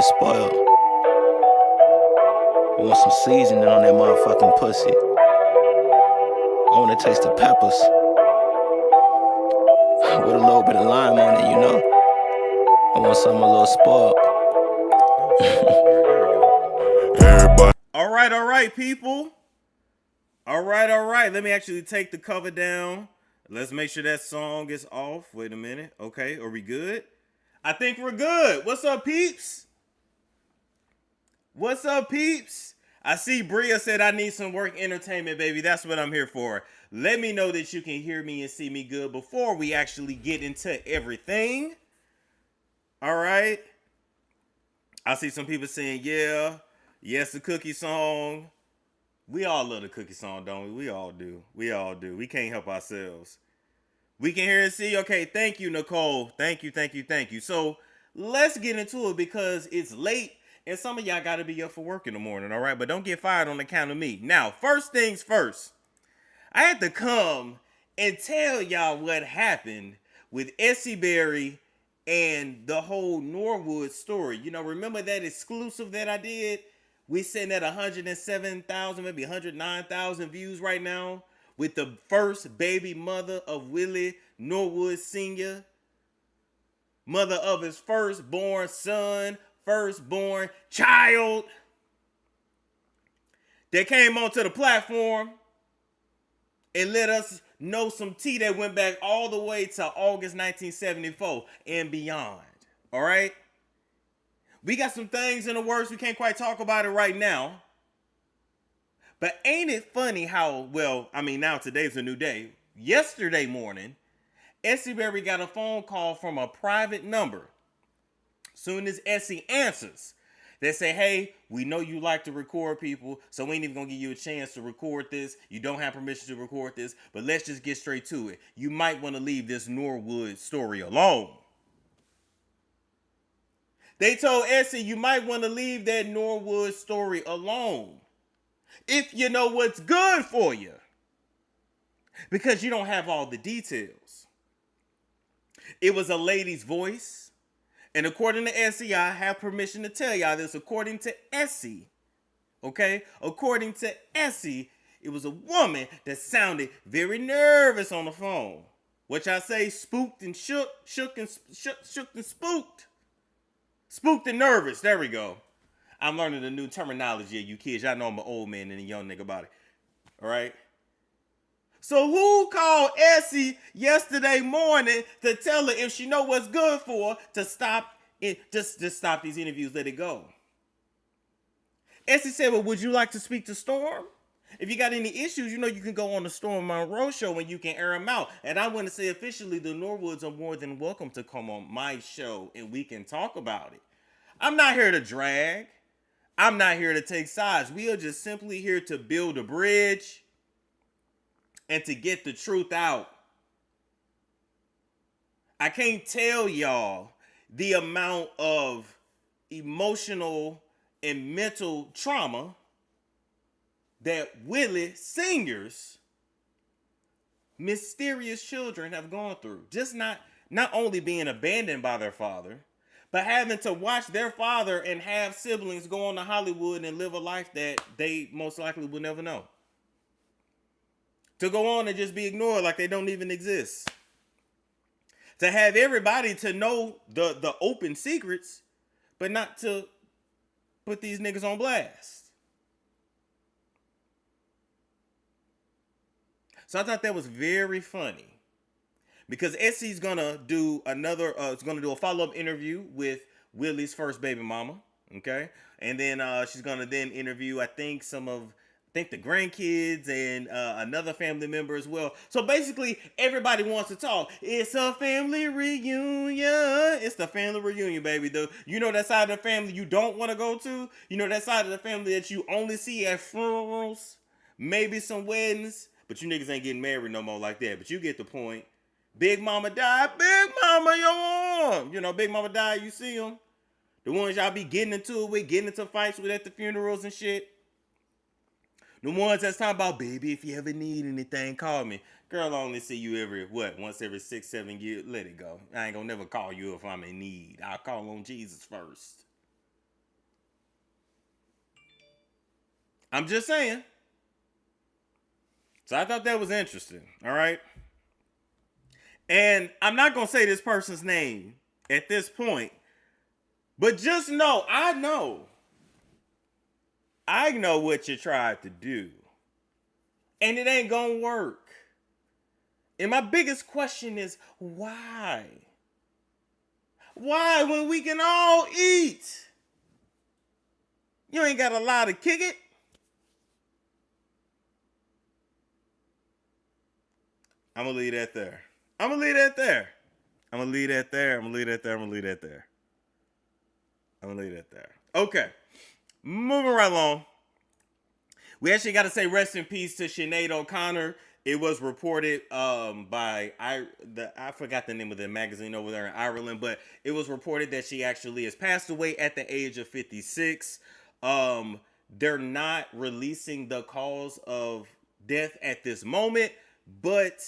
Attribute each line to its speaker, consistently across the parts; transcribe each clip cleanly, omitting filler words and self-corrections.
Speaker 1: to spoil. You want some seasoning on that motherfucking pussy. I want to taste the peppers with a little bit of lime on it, you know. I want something a little spoiled.
Speaker 2: Everybody. All right, people. All right. Let me actually take the cover down. Let's make sure that song is off. Wait a minute. Okay, are we good? I think we're good. What's up, peeps? What's up, peeps? I see Bria said I need some work entertainment, baby. That's what I'm here for. Let me know that you can hear me and see me good before we actually get into everything. All right. I see some people saying, yeah, yes, the cookie song. We all love the cookie song, don't we? We all do. We can't help ourselves. We can hear and see. Okay, thank you, Nicole. Thank you. So let's get into it because it's late and some of y'all got to be up for work in the morning, all right? But don't get fired on account of me. Now, first things first, I had to come and tell y'all what happened with Essie Berry and the whole Norwood story. You know, remember that exclusive that I did? We sitting at 107,000, maybe 109,000 views right now with the first baby mother of Willie Norwood Sr., mother of his firstborn son, firstborn child, that came onto the platform and let us know some tea that went back all the way to August 1974 and beyond. All right? We got some things in the works. We can't quite talk about it right now. But ain't it funny how, now today's a new day. Yesterday morning, Essie Berry got a phone call from a private number. Soon as Essie answers, they say, hey, we know you like to record people, so we ain't even gonna give you a chance to record this. You don't have permission to record this, but let's just get straight to it. You might want to leave this Norwood story alone. They told Essie, you might want to leave that Norwood story alone if you know what's good for you, because you don't have all the details. It was a lady's voice, and according to Essie, I have permission to tell y'all this. According to Essie, okay? According to Essie, it was a woman that sounded very nervous on the phone. What y'all say? Spooked and shook and spooked. Spooked and nervous. There we go. I'm learning the new terminology of you kids. Y'all know I'm an old man and a young nigga about it. All right? So who called Essie yesterday morning to tell her if she know what's good for her to stop it, just stop these interviews, let it go? Essie said, well, would you like to speak to Storm? If you got any issues, you know you can go on the Storm Monroe show and you can air them out. And I want to say officially, the Norwoods are more than welcome to come on my show and we can talk about it. I'm not here to drag. I'm not here to take sides. We are just simply here to build a bridge and to get the truth out. I can't tell y'all the amount of emotional and mental trauma that Willie Senior's mysterious children have gone through. Just not only being abandoned by their father, but having to watch their father and have siblings go on to Hollywood and live a life that they most likely will never know. To go on and just be ignored like they don't even exist. To have everybody to know the open secrets, but not to put these niggas on blast. So I thought that was very funny. Because Essie's gonna do a follow-up interview with Willie's first baby mama, okay? And then she's gonna then interview, I think the grandkids and another family member as well. So basically, everybody wants to talk. It's a family reunion. It's the family reunion, baby. You know that side of the family you don't want to go to? You know that side of the family that you only see at funerals, maybe some weddings, but you niggas ain't getting married no more like that. But you get the point. Big mama died. Big mama, your arm. You know, big mama died, you see them? The ones y'all be getting into fights with at the funerals and shit. The ones that's talking about, baby, if you ever need anything, call me. Girl, I only see you once every 6-7 years. Let it go. I ain't gonna never call you if I'm in need. I'll call on Jesus first. I'm just saying. So I thought that was interesting. All right. And I'm not going to say this person's name at this point, but just know, I know what you tried to do. And it ain't going to work. And my biggest question is, why? Why when we can all eat? You ain't got a lot to kick it. I'm going to leave that there. I'm going to leave that there. I'm going to leave that there. I'm going to leave that there. I'm going to leave that there. I'm going to leave that there. Okay. Moving right along. We actually got to say rest in peace to Sinead O'Connor. It was reported by I forgot the name of the magazine over there in Ireland, but it was reported that she actually has passed away at the age of 56. They're not releasing the cause of death at this moment, but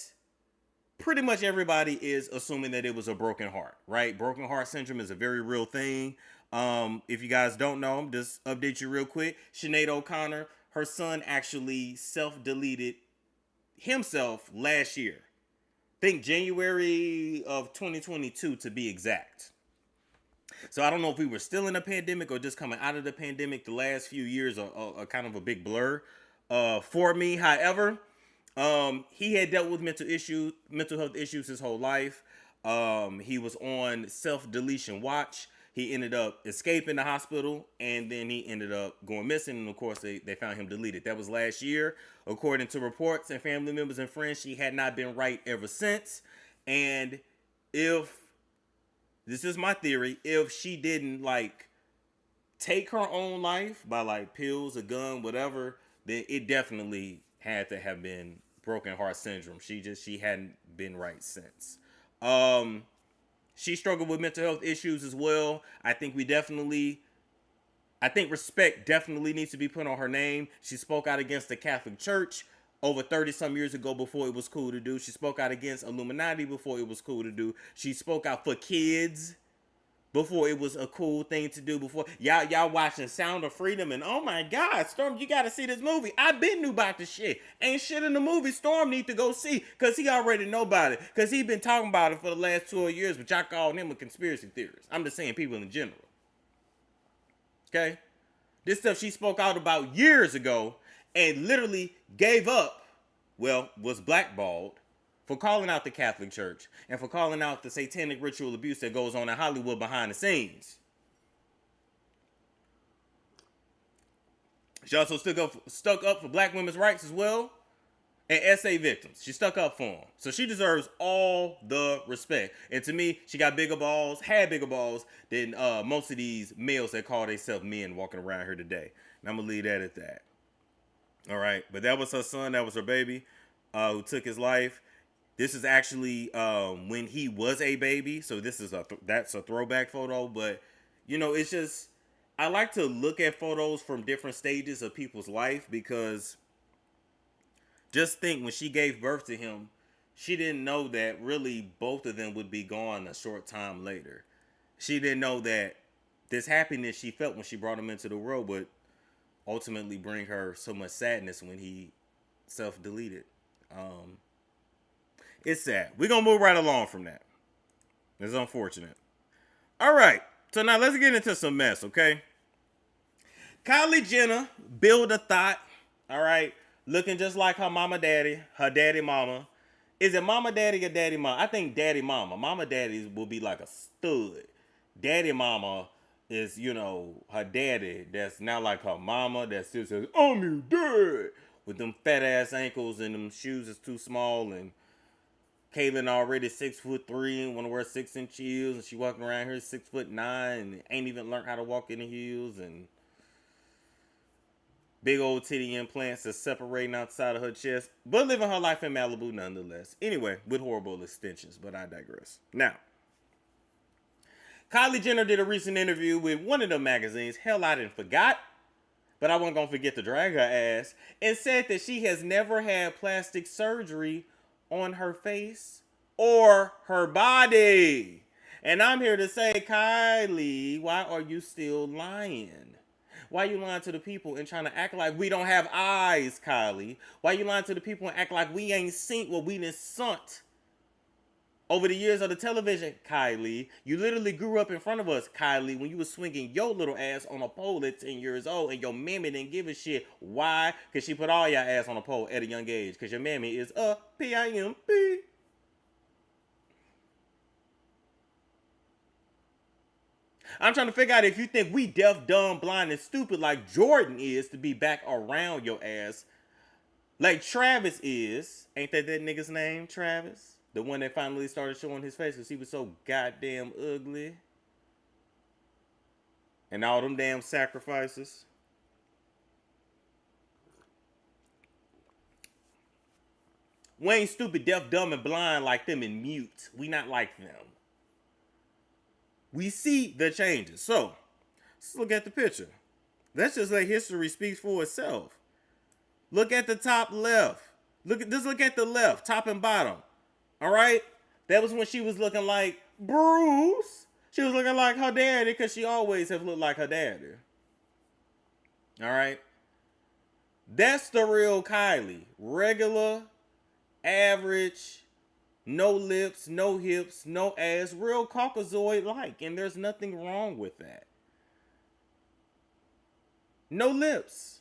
Speaker 2: pretty much everybody is assuming that it was a broken heart, right? Broken heart syndrome is a very real thing. If you guys don't know, just update you real quick. Sinead O'Connor, her son actually self-deleted himself last year. I think January of 2022 to be exact. So I don't know if we were still in a pandemic or just coming out of the pandemic. The last few years are kind of a big blur for me. However, he had dealt with mental health issues his whole life. He was on self-deletion watch. He ended up escaping the hospital, and then he ended up going missing. And of course, they found him deleted. That was last year. According to reports and family members and friends, she had not been right ever since. And if, this is my theory, if she didn't take her own life by pills, a gun, whatever, then it definitely had to have been broken heart syndrome. She hadn't been right since. She struggled with mental health issues as well. I think respect definitely needs to be put on her name. She spoke out against the Catholic Church over 30 some years ago before it was cool to do. She spoke out against Illuminati before it was cool to do. She spoke out for kids before it was a cool thing to do. Before y'all watching Sound of Freedom and oh my God, Storm, you gotta see this movie. I been knew about this shit. Ain't shit in the movie Storm need to go see because he already know about it. Because he been talking about it for the last 2 years, but y'all called him a conspiracy theorist. I'm just saying people in general. Okay? This stuff she spoke out about years ago and literally gave up, was blackballed for calling out the Catholic Church and for calling out the satanic ritual abuse that goes on in Hollywood behind the scenes. She also stuck up for black women's rights as well and SA victims. She stuck up for them. So she deserves all the respect. And to me, she got bigger balls, had bigger balls than most of these males that call themselves men walking around here today. And I'm going to leave that at that. All right. But that was her son. That was her baby who took his life. This is actually when he was a baby, so that's a throwback photo. But it's just I like to look at photos from different stages of people's life because just think when she gave birth to him, she didn't know that really both of them would be gone a short time later. She didn't know that this happiness she felt when she brought him into the world would ultimately bring her so much sadness when he self-deleted. It's sad. We're going to move right along from that. It's unfortunate. All right. So now let's get into some mess, okay? Kylie Jenner, build a thought, all right? Looking just like her mama daddy, her daddy mama. Is it mama daddy or daddy mama? I think daddy mama. Mama daddy will be like a stud. Daddy mama is, her daddy that's not like her mama that still says, I'm your dad. With them fat ass ankles and them shoes is too small and Caitlyn already 6'3" and want to wear 6-inch heels, and she walking around here 6'9" and ain't even learned how to walk in the heels, and big old titty implants that's separating outside of her chest, but living her life in Malibu nonetheless. Anyway, with horrible extensions, but I digress. Now, Kylie Jenner did a recent interview with one of the magazines. Hell, I didn't forgot, but I wasn't gonna forget to drag her ass, and said that she has never had plastic surgery on her face or her body. And I'm here to say, Kylie, why are you still lying? Why you lying to the people and trying to act like we don't have eyes, Kylie? Why you lying to the people and act like we ain't seen what we done sunt over the years of the television, Kylie? You literally grew up in front of us, Kylie, when you was swinging your little ass on a pole at 10 years old and your mammy didn't give a shit. Why? Because she put all your ass on a pole at a young age. Because your mammy is a P-I-M-P. I'm trying to figure out if you think we deaf, dumb, blind, and stupid like Jordan is to be back around your ass. Like Travis is. Ain't that nigga's name, Travis? The one that finally started showing his face because he was so goddamn ugly. And all them damn sacrifices. We ain't stupid, deaf, dumb, and blind like them and mute. We not like them. We see the changes. So, let's look at the picture. Let's just let history speak for itself. Look at the top left. Look at the left, top and bottom. All right? That was when she was looking like Bruce. She was looking like her daddy because she always have looked like her daddy. All right? That's the real Kylie. Regular, average, no lips, no hips, no ass, real Caucasoid-like. And there's nothing wrong with that. No lips.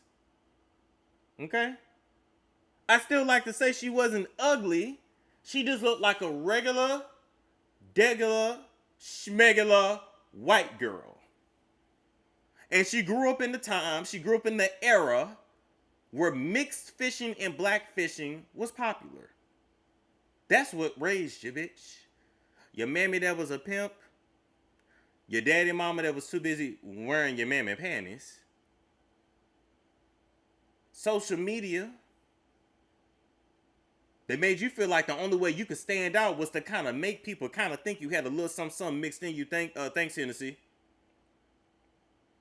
Speaker 2: Okay? I still like to say she wasn't ugly. She just looked like a regular, degular, schmegular white girl. And she grew up in the time, she grew up in the era where mixed fishing and black fishing was popular. That's what raised you, bitch. Your mammy that was a pimp. Your daddy mama that was too busy wearing your mammy panties. Social media. They made you feel like the only way you could stand out was to kind of make people kind of think you had a little something mixed in you. Thanks, Hennessy.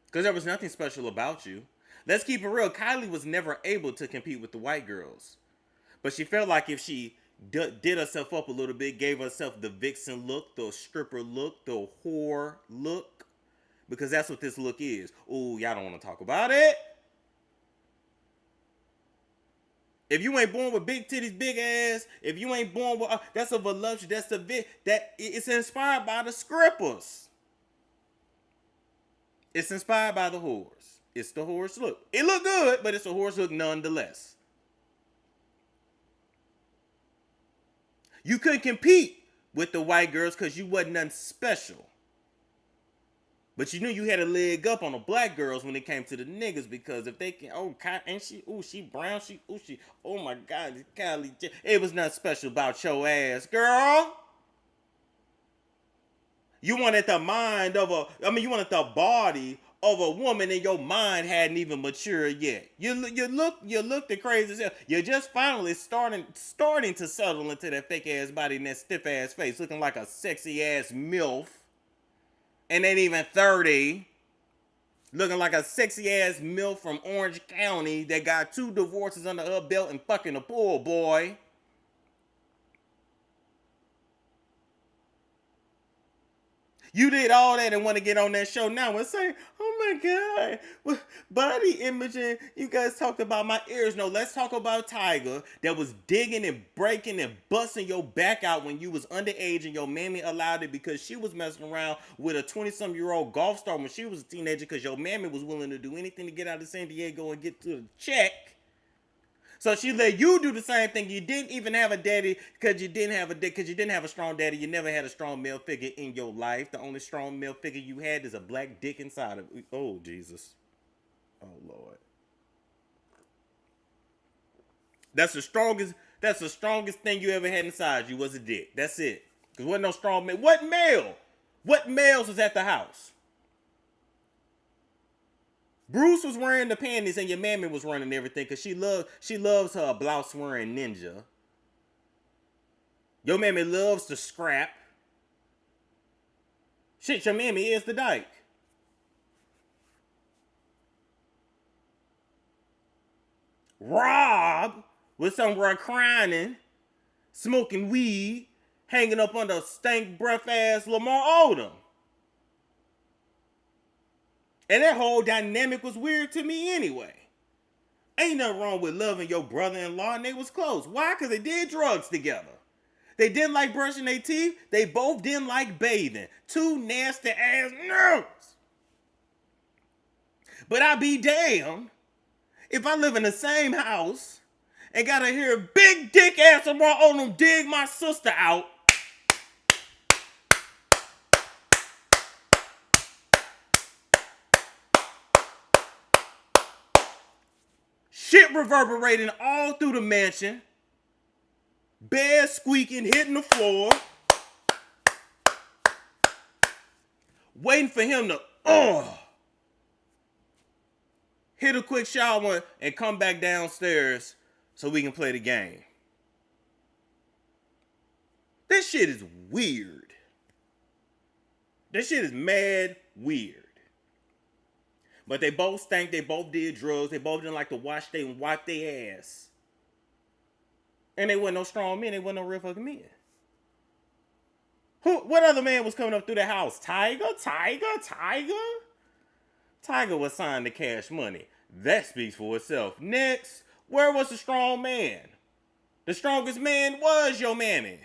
Speaker 2: Because there was nothing special about you. Let's keep it real. Kylie was never able to compete with the white girls. But she felt like if she did herself up a little bit, gave herself the vixen look, the stripper look, the whore look, because that's what this look is. Ooh, y'all don't want to talk about it. If you ain't born with big titties, big ass, if you ain't born with, that's a voluptuous, that's the that it's inspired by the scrippers. It's inspired by the whores. It's the horse look. It look good, but it's a horse look nonetheless. You couldn't compete with the white girls because you wasn't nothing special. But you knew you had a leg up on the black girls when it came to the niggas, because if they can, and she brown, oh my God, Kylie Jenner. It was nothing special about your ass, girl. You wanted the mind of you wanted the body of a woman, and your mind hadn't even matured yet. You look the crazy as hell. You're just finally starting to settle into that fake ass body and that stiff ass face, looking like a sexy ass MILF. And ain't even 30. Looking like a sexy ass MILF from Orange County that got 2 divorces under her belt and fucking a pool boy. You did all that and want to get on that show now and say, oh my God, body imaging. You guys talked about my ears. No, let's talk about Tiger that was digging and breaking and busting your back out when you was underage and your mammy allowed it because she was messing around with a 20-some-year-old golf star when she was a teenager because your mammy was willing to do anything to get out of San Diego and get to the check. So she let you do the same thing. You didn't even have a daddy because you didn't have a strong daddy. You never had a strong male figure in your life. The only strong male figure you had is a black dick inside of. Oh Jesus, oh Lord. That's the strongest. That's the strongest thing you ever had inside you was a dick. That's it. Cause wasn't no strong man. What male? What males was at the house? Bruce was wearing the panties and your mammy was running everything because she loves her blouse wearing ninja. Your mammy loves to scrap. Shit, your mammy is the dyke. Rob was somewhere crying, smoking weed, hanging up under stank breath ass Lamar Odom. And that whole dynamic was weird to me anyway. Ain't nothing wrong with loving your brother-in-law, and they was close. Why? Because they did drugs together. They didn't like brushing their teeth. They both didn't like bathing. Two nasty ass nerds. But I be damned if I live in the same house and gotta hear big dick ass on them dig my sister out. Shit reverberating all through the mansion. Bed squeaking, hitting the floor. Waiting for him to hit a quick shower and come back downstairs so we can play the game. This shit is weird. This shit is mad weird. But they both stank. They both did drugs. They both didn't like to wash and wipe their ass. And they weren't no strong men. They weren't no real fucking men. What other man was coming up through the house? Tiger? Tiger was signed to Cash Money. That speaks for itself. Next, where was the strong man? The strongest man was your mammy.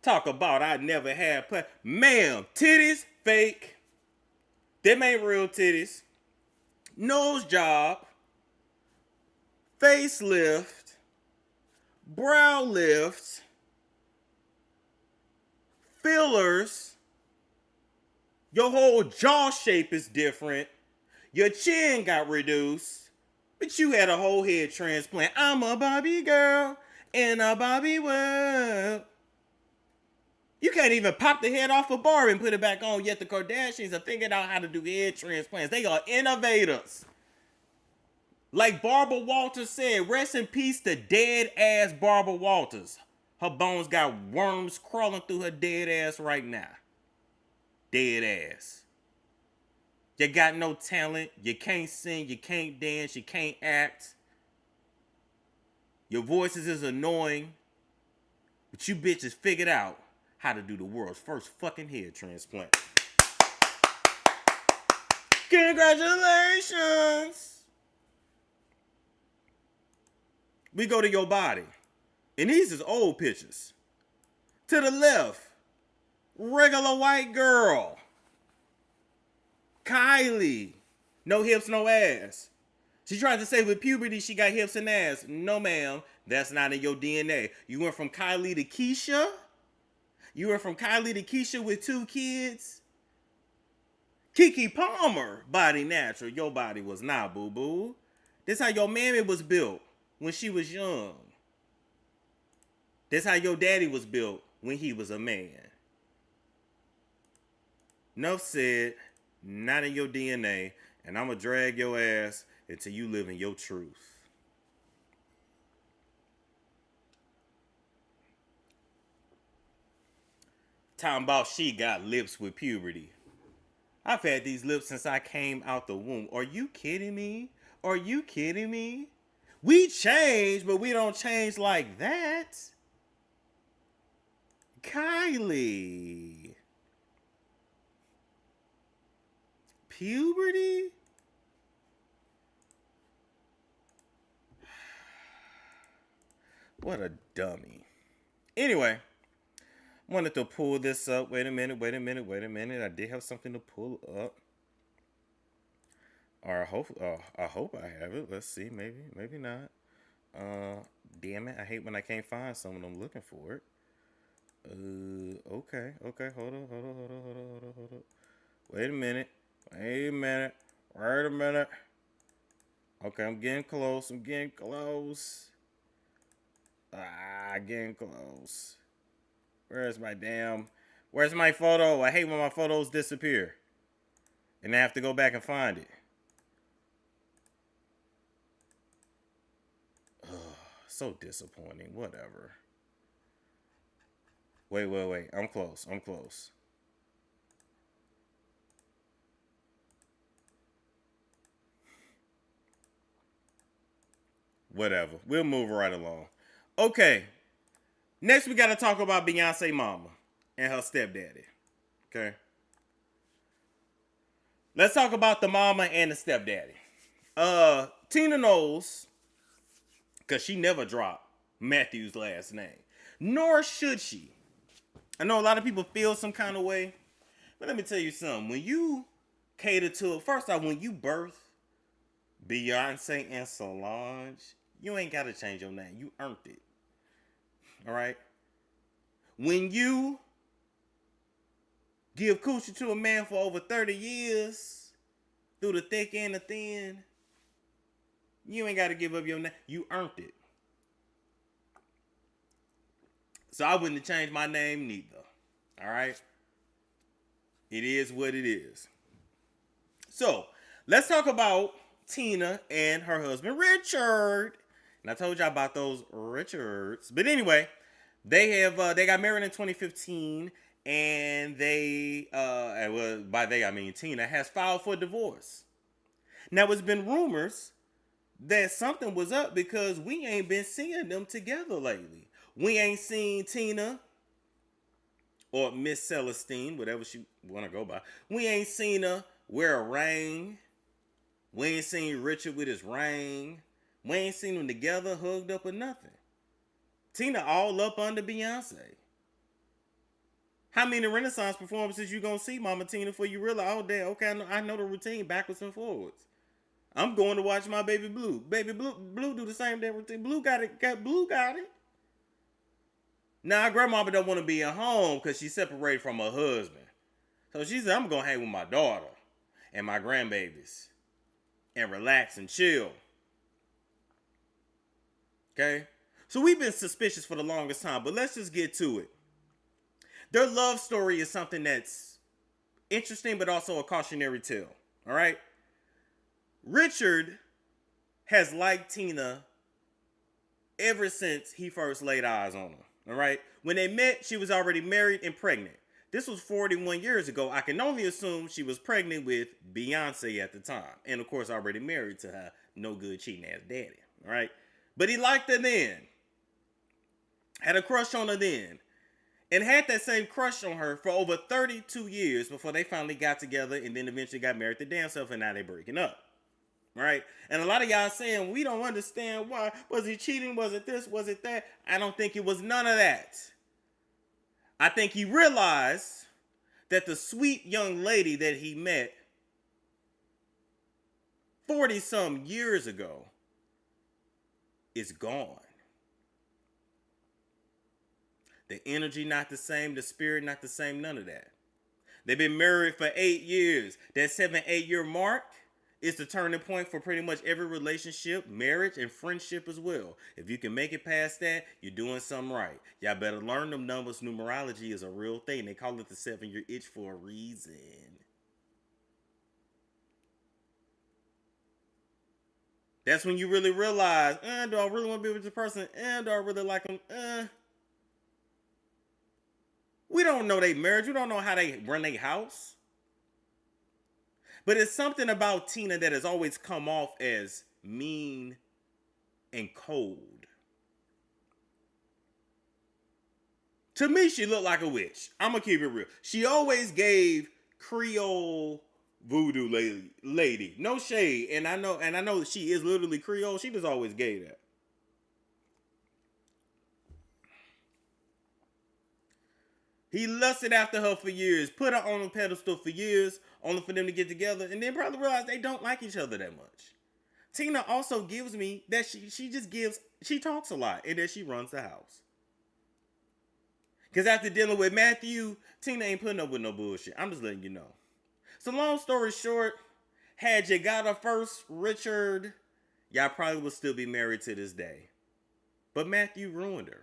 Speaker 2: Talk about I never had play. Ma'am, titties, fake. Them ain't real titties. Nose job. Facelift. Brow lift. Fillers. Your whole jaw shape is different. Your chin got reduced. But you had a whole head transplant. I'm a Barbie girl in a Barbie world. You can't even pop the head off a bar and put it back on, yet the Kardashians are figuring out how to do head transplants. They are innovators. Like Barbara Walters said, rest in peace to dead ass Barbara Walters. Her bones got worms crawling through her dead ass right now. Dead ass. You got no talent. You can't sing. You can't dance. You can't act. Your voices is annoying. But you bitches figured out how to do the world's first fucking head transplant. Congratulations! We go to your body. And these is old pictures. To the left, regular white girl. Kylie. No hips, no ass. She tried to say with puberty she got hips and ass. No, ma'am. That's not in your DNA. You went from Kylie to Keisha. You went from Kylie to Keisha with 2 kids. Keke Palmer, body natural. Your body was not, boo-boo. This how your mammy was built when she was young. This how your daddy was built when he was a man. Enough said, not in your DNA, and I'm going to drag your ass until you live in your truth. Talking about she got lips with puberty. I've had these lips since I came out the womb. Are you kidding me? Are you kidding me? We change, but we don't change like that. Kylie. Puberty? What a dummy. Anyway. Wanted to pull this up. Wait a minute. I did have something to pull up. Or I hope I have it. Let's see. Maybe not. Damn it. I hate when I can't find something I'm looking for it. Okay. Hold on. Wait a minute. Okay, I'm getting close. Getting close. Where's my photo? I hate when my photos disappear. And I have to go back and find it. Ugh, so disappointing. Whatever. Wait. I'm close. Whatever. We'll move right along. Okay. Next, we got to talk about Beyonce mama. and her stepdaddy. Okay. Let's talk about the mama and the stepdaddy. Tina Knowles, because she never dropped Matthew's last name. Nor should she. I know a lot of people feel some kind of way, but let me tell you something. When you cater to it, first off, when you birth Beyonce and Solange, you ain't got to change your name. You earned it. All right? When you give coochie to a man for over 30 years, through the thick and the thin, you ain't got to give up your name. You earned it. So I wouldn't have changed my name neither. All right? It is what it is. So, let's talk about Tina and her husband, Richard. And I told y'all about those Richards. But anyway, they got married in 2015, and by they I mean Tina, has filed for divorce. Now, it's been rumors that something was up because we ain't been seeing them together lately. We ain't seen Tina or Miss Celestine, whatever she want to go by. We ain't seen her wear a ring. We ain't seen Richard with his ring. We ain't seen them together, hugged up or nothing. Tina all up under Beyonce. How many Renaissance performances you gonna see, Mama Tina, before you realize, oh damn, okay, I know the routine backwards and forwards. I'm going to watch my baby Blue. Baby Blue do the same damn routine. Blue got it. Blue got it. Now, grandmama don't want to be at home because she's separated from her husband. So she said, I'm going to hang with my daughter and my grandbabies and relax and chill. Okay? So we've been suspicious for the longest time, but let's just get to it. Their love story is something that's interesting, but also a cautionary tale. All right? Richard has liked Tina ever since he first laid eyes on her. All right. When they met, she was already married and pregnant. This was 41 years ago. I can only assume she was pregnant with Beyonce at the time. And of course, already married to her no good cheating ass daddy. All right. But he liked her then. Had a crush on her then. And had that same crush on her for over 32 years before they finally got together and then eventually got married to damn self, and now they're breaking up. Right? And a lot of y'all saying, we don't understand why. Was he cheating? Was it this? Was it that? I don't think it was none of that. I think he realized that the sweet young lady that he met 40-some years ago is gone. The energy not the same, the spirit not the same, none of that. They've been married for 8 years. That 7-8 year mark is the turning point for pretty much every relationship, marriage, and friendship as well. If you can make it past that, you're doing something right. Y'all better learn them numbers. Numerology is a real thing. They call it the 7-year itch for a reason. That's when you really realize, do I really want to be with this person? Do I really like them? We don't know their marriage. We don't know how they run their house. But it's something about Tina that has always come off as mean and cold. To me, she looked like a witch. I'm going to keep it real. She always gave Creole voodoo lady. No shade. And I know that she is literally Creole. She just always gave that. He lusted after her for years, put her on a pedestal for years, only for them to get together, and then probably realize they don't like each other that much. Tina also gives me that she talks a lot, and that she runs the house. Because after dealing with Matthew, Tina ain't putting up with no bullshit. I'm just letting you know. So long story short, had you got her first, Richard, y'all probably would still be married to this day. But Matthew ruined her.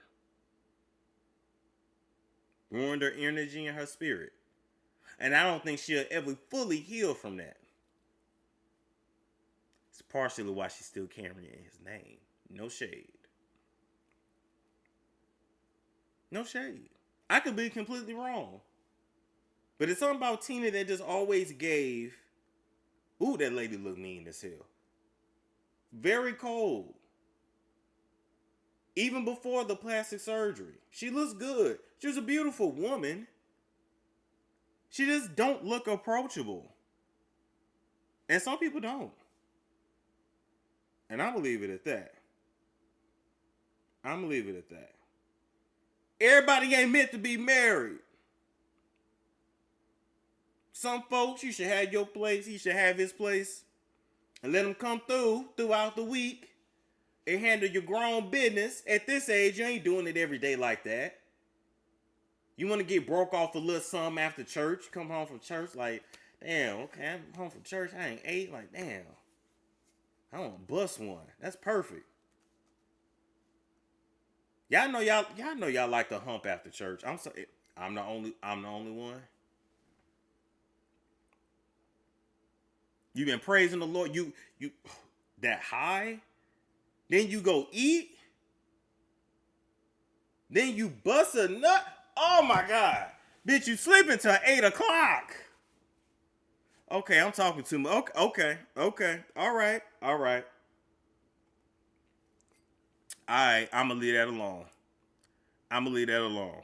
Speaker 2: Ruined her energy and her spirit. And I don't think she'll ever fully heal from that. It's partially why she's still carrying his name. No shade. No shade. I could be completely wrong. But it's something about Tina that just always gave. Ooh, that lady looked mean as hell. Very cold. Even before the plastic surgery. She looks good. She was a beautiful woman. She just don't look approachable. And some people don't. And I'm going to leave it at that. I'm going to leave it at that. Everybody ain't meant to be married. Some folks, you should have your place. He should have his place. And let him come throughout the week and handle your grown business. At this age, you ain't doing it every day like that. You want to get broke off a little something after church. Come home from church like, damn, okay, I'm home from church. I ain't ate. Like, damn, I want to bust one. That's perfect. Y'all know y'all like to hump after church. I'm sorry, I'm the only one. You've been praising the Lord. You that high. Then you go eat. Then you bust a nut. Oh my God. Bitch, you sleeping till 8 o'clock. Okay, I'm talking too much. Okay. All right. I'm going to leave that alone.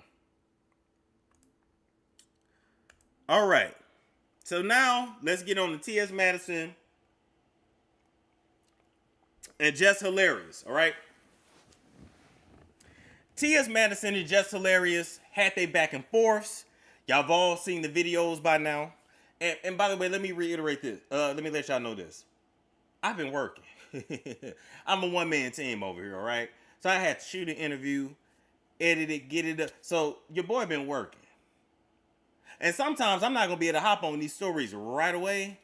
Speaker 2: All right. So now, let's get on to T.S. Madison and Just Hilarious, all right? T.S. Madison and Just Hilarious had they back and forths. Y'all have all seen the videos by now. And by the way, let me reiterate this. Let me let y'all know this. I've been working. I'm a one-man team over here, all right? So I had to shoot an interview, edit it, get it up. So your boy been working. And sometimes I'm not going to be able to hop on these stories right away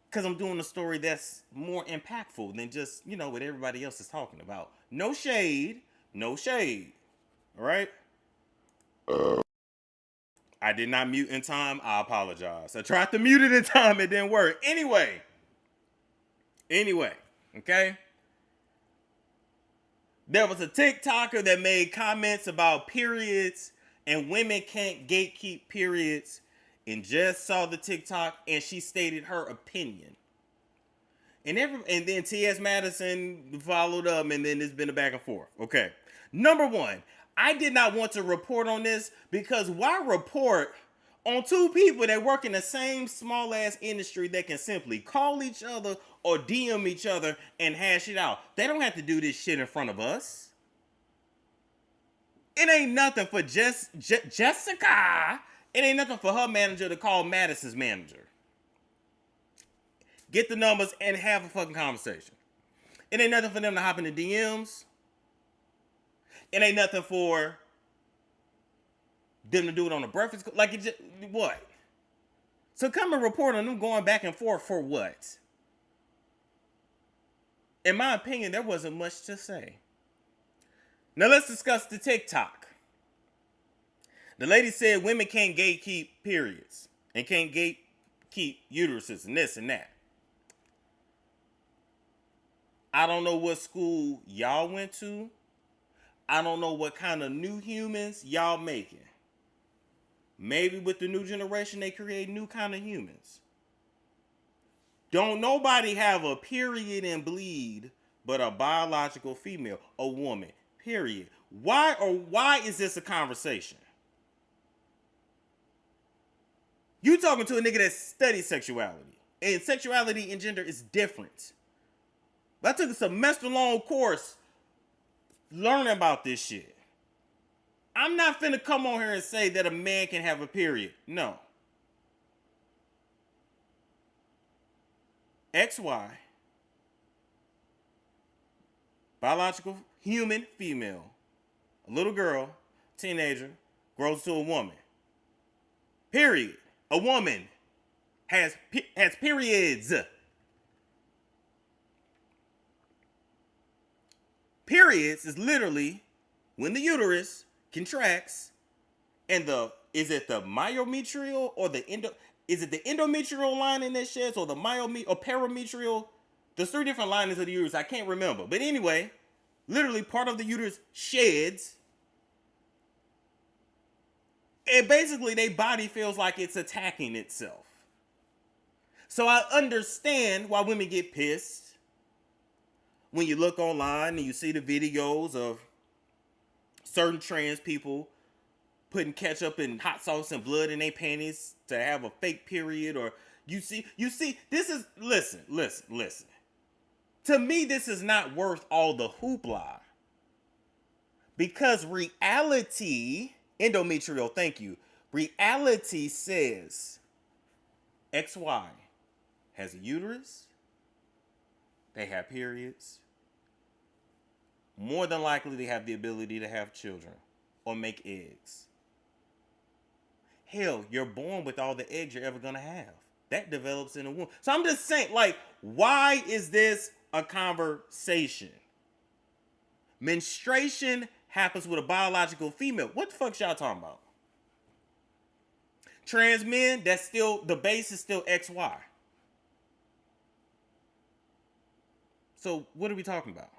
Speaker 2: because I'm doing a story that's more impactful than just, what everybody else is talking about. No shade. All right? I did not mute in time. I apologize. I tried to mute it in time. It didn't work. Anyway, okay? There was a TikToker that made comments about periods and women can't gatekeep periods, and just saw the TikTok and she stated her opinion. And then T.S. Madison followed up, and then there's been a back and forth. Okay. Number one, I did not want to report on this because why report on two people that work in the same small ass industry that can simply call each other or DM each other and hash it out? They don't have to do this shit in front of us. It ain't nothing for Jessica. It ain't nothing for her manager to call Madison's manager. Get the numbers and have a fucking conversation. It ain't nothing for them to hop in the DMs. It ain't nothing for them to do it on the breakfast. Like, it just, what? So come and report on them going back and forth for what? In my opinion, there wasn't much to say. Now let's discuss the TikTok. The lady said women can't gatekeep periods and can't gatekeep uteruses and this and that. I don't know what school y'all went to. I don't know what kind of new humans y'all making. Maybe with the new generation, they create new kind of humans. Don't nobody have a period and bleed but a biological female, a woman, period. Why is this a conversation? You talking to a nigga that studies sexuality. And sexuality and gender is different. I took a semester-long course learning about this shit. I'm not finna come on here and say that a man can have a period. No. XY, biological, human, female, a little girl, teenager, grows to a woman. Period. A woman has periods. Periods is literally when the uterus contracts and is it the myometrial or the endometrial lining that sheds or the or parametrial? There's 3 different linings of the uterus. I can't remember. But anyway, literally part of the uterus sheds. And basically their body feels like it's attacking itself. So I understand why women get pissed when you look online and you see the videos of certain trans people putting ketchup and hot sauce and blood in their panties to have a fake period, or you see, this is, listen. To me, this is not worth all the hoopla. Because reality, endometrial, thank you. Reality says XY has a uterus, they have periods. More than likely, they have the ability to have children or make eggs. Hell, you're born with all the eggs you're ever gonna have. That develops in a womb. So I'm just saying, like, why is this a conversation? Menstruation happens with a biological female. What the fuck y'all talking about? Trans men, that's still, the base is still XY. So what are we talking about?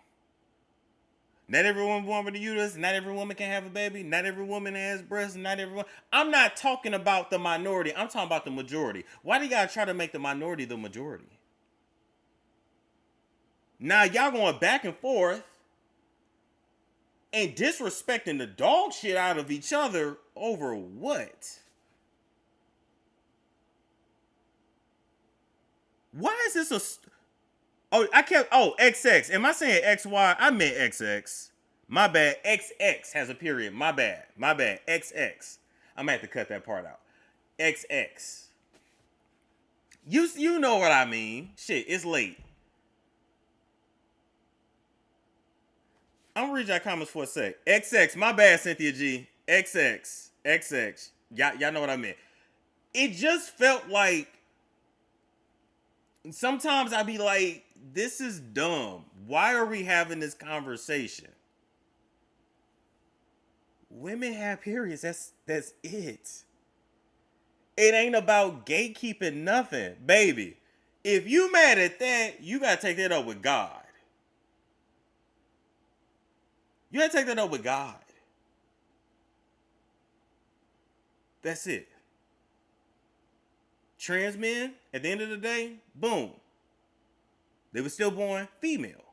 Speaker 2: Not every woman born with a uterus, not every woman can have a baby, not every woman has breasts, not everyone. I'm not talking about the minority, I'm talking about the majority. Why do you gotta try to make the minority the majority? Now y'all going back and forth and disrespecting the dog shit out of each other over what? Why is this a... XX. Am I saying XY? I meant XX. My bad. XX has a period. My bad. XX. I'm gonna have to cut that part out. XX. You know what I mean. Shit, it's late. I'm gonna read your comments for a sec. XX. My bad, Cynthia G. XX. Y'all know what I meant. It just felt like sometimes I'd be like, this is dumb. Why are we having this conversation? Women have periods. That's it. It ain't about gatekeeping nothing, baby. If you mad at that, you gotta take that up with God. You gotta take that up with God. That's it. Trans men, at the end of the day, boom. They were still born female.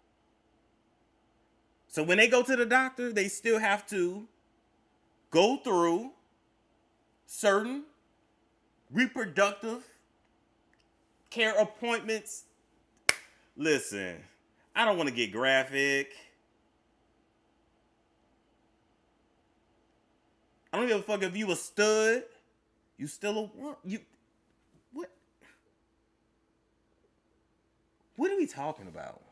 Speaker 2: So when they go to the doctor, they still have to go through certain reproductive care appointments. Listen, I don't want to get graphic. I don't give a fuck if you a stud. You still a... What are we talking about?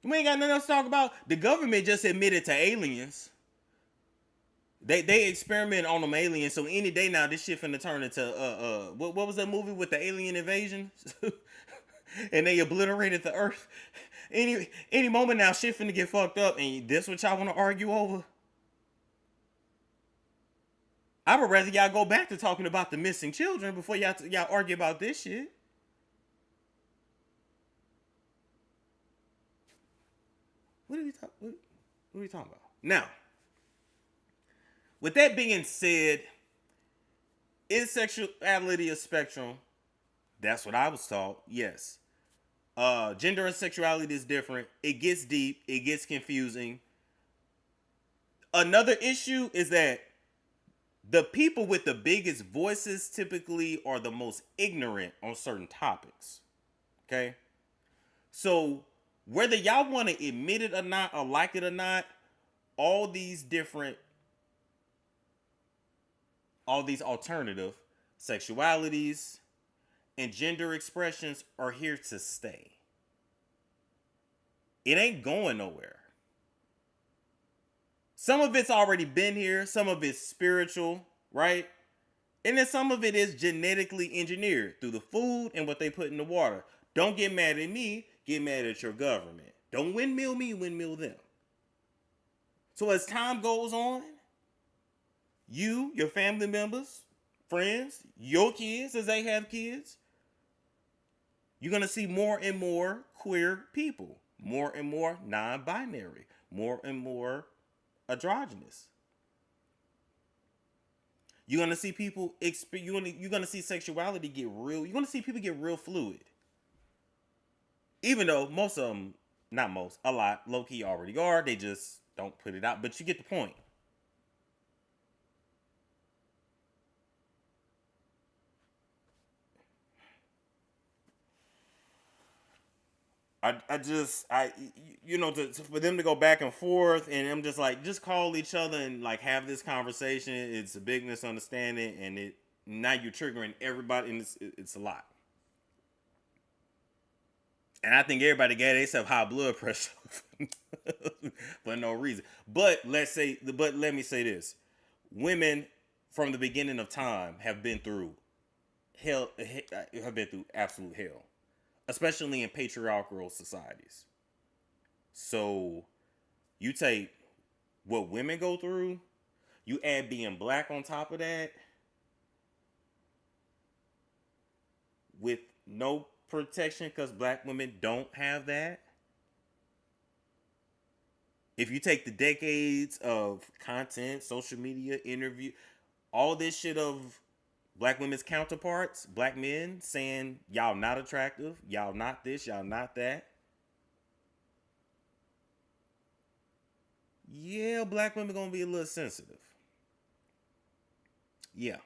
Speaker 2: We ain't got nothing else to talk about. The government just admitted to aliens. They experiment on them aliens. So any day now, this shit finna turn into what was that movie with the alien invasion? And they obliterated the Earth. Any moment now, shit finna get fucked up. And this what y'all want to argue over? I would rather y'all go back to talking about the missing children before y'all argue about this shit. What are we talking about? Now, with that being said, is sexuality a spectrum? That's what I was taught. Yes. Gender and sexuality is different. It gets deep. It gets confusing. Another issue is that the people with the biggest voices typically are the most ignorant on certain topics. Okay? So, whether y'all want to admit it or not, or like it or not, all these alternative sexualities and gender expressions are here to stay. It ain't going nowhere. Some of it's already been here. Some of it's spiritual, right? And then some of it is genetically engineered through the food and what they put in the water. Don't get mad at me. Get mad at your government. Don't windmill me, windmill them. So as time goes on, you, your family members, friends, your kids, as they have kids, you're going to see more and more queer people. More and more non-binary. More and more androgynous. You're gonna see people you're gonna see sexuality get real. You're gonna see people get real fluid. Even though most of them, not most, a lot, low key already are. They just don't put it out. But you get the point. For them to go back and forth, and I'm just like, just call each other and like have this conversation. It's a big misunderstanding, and now you're triggering everybody, and it's a lot. And I think everybody gave themselves high blood pressure for no reason. But let me say this: women from the beginning of time have been through hell, have been through absolute hell, especially in patriarchal societies. So you take what women go through, you add being black on top of that with no protection because black women don't have that. If you take the decades of content, social media, interview, all this shit of black women's counterparts, black men saying y'all not attractive, y'all not this, y'all not that. Yeah, black women gonna be a little sensitive. Yeah.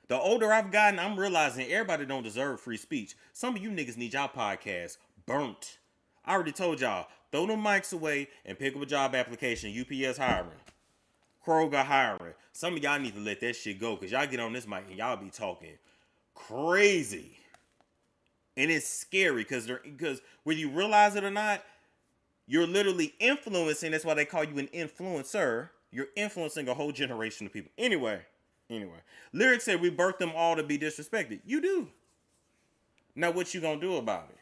Speaker 2: The older I've gotten, I'm realizing everybody don't deserve free speech. Some of you niggas need y'all podcast burnt. I already told y'all, throw them mics away and pick up a job application. UPS hiring. Kroger hiring. Some of y'all need to let that shit go because y'all get on this mic and y'all be talking crazy. And it's scary because whether you realize it or not, you're literally influencing. That's why they call you an influencer. You're influencing a whole generation of people. Anyway. Lyrics said we birthed them all to be disrespected. You do. Now what you gonna do about it?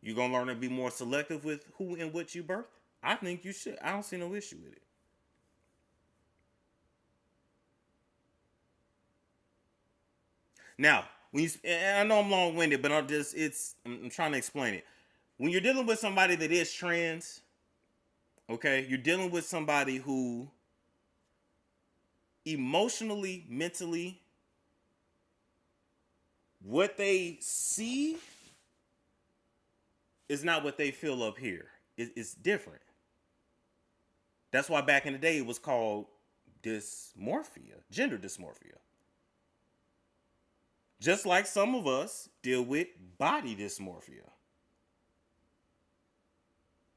Speaker 2: You gonna learn to be more selective with who and what you birth? I think you should. I don't see no issue with it. Now, and I know I'm long-winded, but I'm trying to explain it. When you're dealing with somebody that is trans, okay, you're dealing with somebody who emotionally, mentally, what they see is not what they feel up here. It's different. That's why back in the day it was called dysmorphia, gender dysmorphia. Just like some of us deal with body dysmorphia.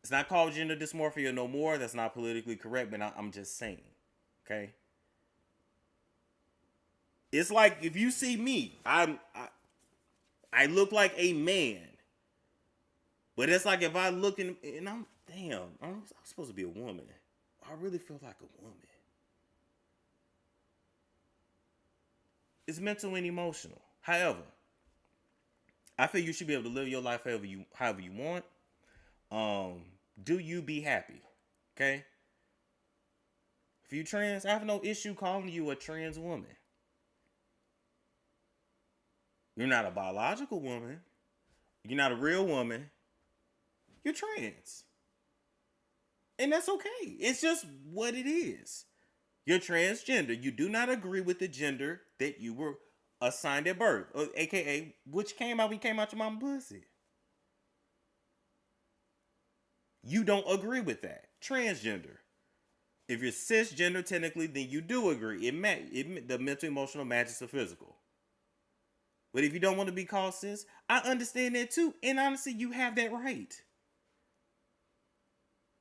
Speaker 2: It's not called gender dysmorphia no more. That's not politically correct, but I'm just saying. Okay? It's like if you see me, I look like a man. But it's like if I look and I'm supposed to be a woman. I really feel like a woman. It's mental and emotional. However, I feel you should be able to live your life however you want. Do you be happy? Okay? If you trans, I have no issue calling you a trans woman. You're not a biological woman. You're not a real woman. You're trans. And that's okay. It's just what it is. You're transgender. You do not agree with the gender that you were assigned at birth, or AKA which came out when you came out your mama pussy. You don't agree with that. Transgender. If you're cisgender, technically, then you do agree. The mental, emotional matches the physical. But if you don't want to be called cis, I understand that too. And honestly, you have that right.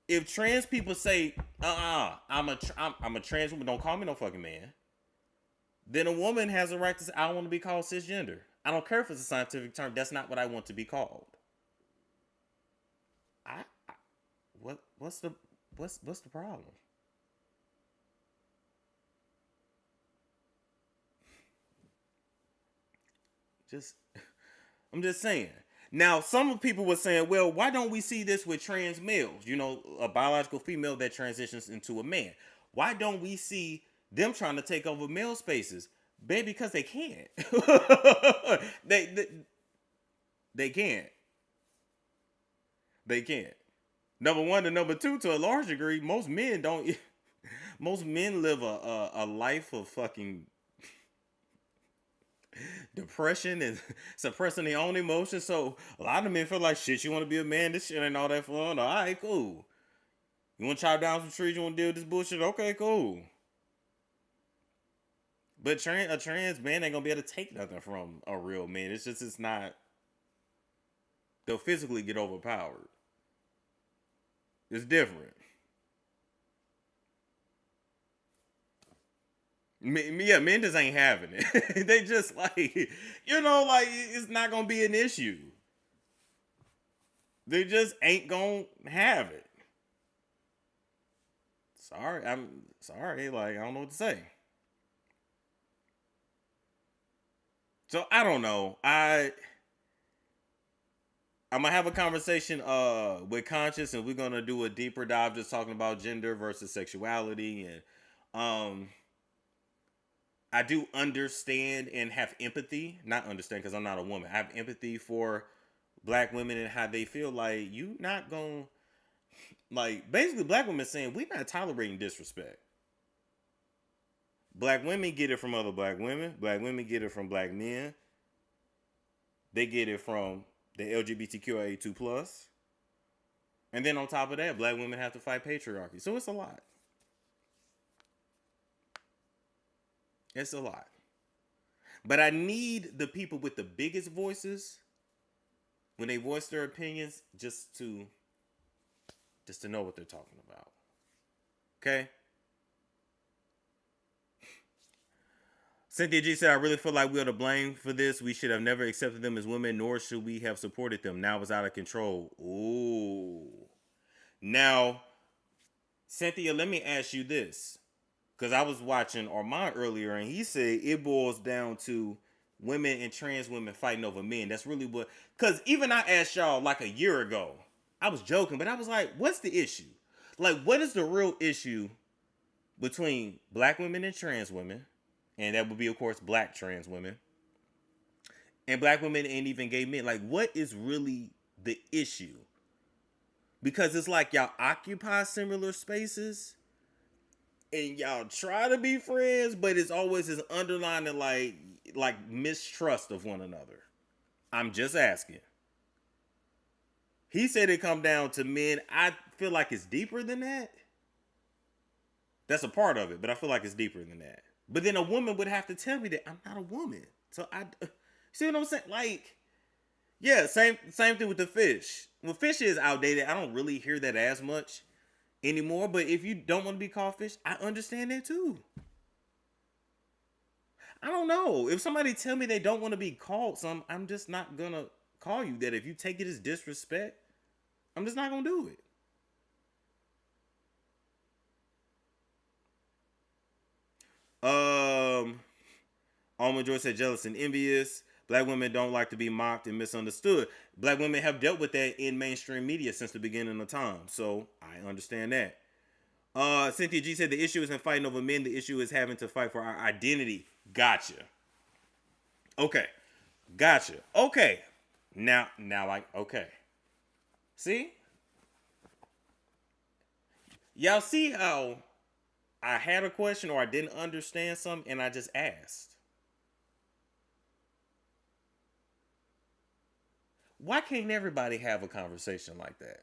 Speaker 2: If trans people say, I'm a trans woman, don't call me no fucking man, then a woman has a right to say, I want to be called cisgender. I don't care if it's a scientific term. That's not what I want to be called. What's the problem? I'm just saying. Now, some people were saying, well, why don't we see this with trans males? You know, a biological female that transitions into a man. Why don't we see them trying to take over male spaces? Baby, because they can't. They can't. They can't. Number one to number two, to a large degree, most men don't. Most men live a life of fucking depression and suppressing their own emotions. So a lot of men feel like, shit, you want to be a man? This shit ain't all that fun. All right, cool. You want to chop down some trees? You want to deal with this bullshit? Okay, cool. But a trans man ain't gonna be able to take nothing from a real man. It's not. They'll physically get overpowered. It's different. Men just ain't having it. They just like, it's not gonna be an issue. They just ain't gonna have it. Sorry, I'm sorry. Like, I don't know what to say. So I don't know. I'm gonna have a conversation with Conscious, and we're gonna do a deeper dive, just talking about gender versus sexuality, and I do understand and have empathy. Not understand because I'm not a woman. I have empathy for black women and how they feel. Like, you not gonna, like, basically black women saying we're not tolerating disrespect. Black women get it from other black women. Black women get it from black men. They get it from the LGBTQIA2 plus. And then on top of that, black women have to fight patriarchy. So it's a lot. It's a lot. But I need the people with the biggest voices, when they voice their opinions, just to know what they're talking about. Okay? Cynthia G said, I really feel like we are to blame for this. We should have never accepted them as women, nor should we have supported them. Now it's out of control. Ooh. Now, Cynthia, let me ask you this. Because I was watching Armand earlier, and he said it boils down to women and trans women fighting over men. That's really what... Because even I asked y'all like a year ago. I was joking, but I was like, what's the issue? Like, what is the real issue between black women and trans women? And that would be, of course, black trans women. And black women and even gay men. Like, what is really the issue? Because it's like y'all occupy similar spaces. And y'all try to be friends. But it's always this underlying, like mistrust of one another. I'm just asking. He said it come down to men. I feel like it's deeper than that. That's a part of it. But I feel like it's deeper than that. But then a woman would have to tell me that I'm not a woman. So see what I'm saying? Like, yeah, same thing with the fish. Well, fish is outdated. I don't really hear that as much anymore. But if you don't want to be called fish, I understand that too. I don't know. If somebody tell me they don't want to be called some, I'm just not going to call you that. If you take it as disrespect, I'm just not going to do it. Almond Joy said jealous and envious. Black women don't like to be mocked and misunderstood. Black women have dealt with that in mainstream media since the beginning of time. So I understand that. Cynthia G said the issue isn't fighting over men. The issue is having to fight for our identity. Gotcha. Okay. Gotcha. Okay. Now okay. See? Y'all see how I had a question or I didn't understand something and I just asked? Why can't everybody have a conversation like that?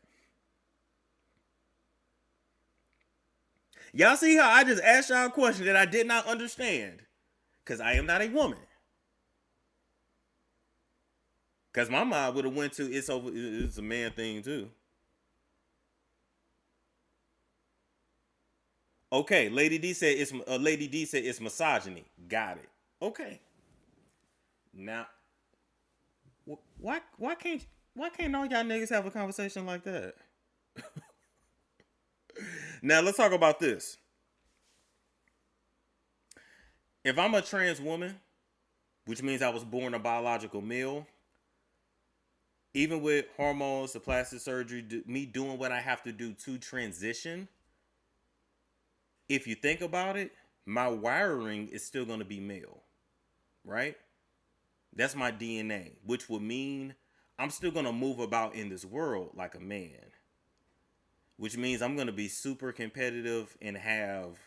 Speaker 2: Y'all see how I just asked y'all a question that I did not understand? Because I am not a woman. Because my mind would have went to it's a man thing too. Okay, Lady D said it's misogyny. Got it. Okay. Now, why can't all y'all niggas have a conversation like that? Now let's talk about this. If I'm a trans woman, which means I was born a biological male, even with hormones, the plastic surgery, me doing what I have to do to transition, if you think about it, my wiring is still going to be male, right? That's my DNA, which would mean I'm still going to move about in this world like a man, which means I'm going to be super competitive and have,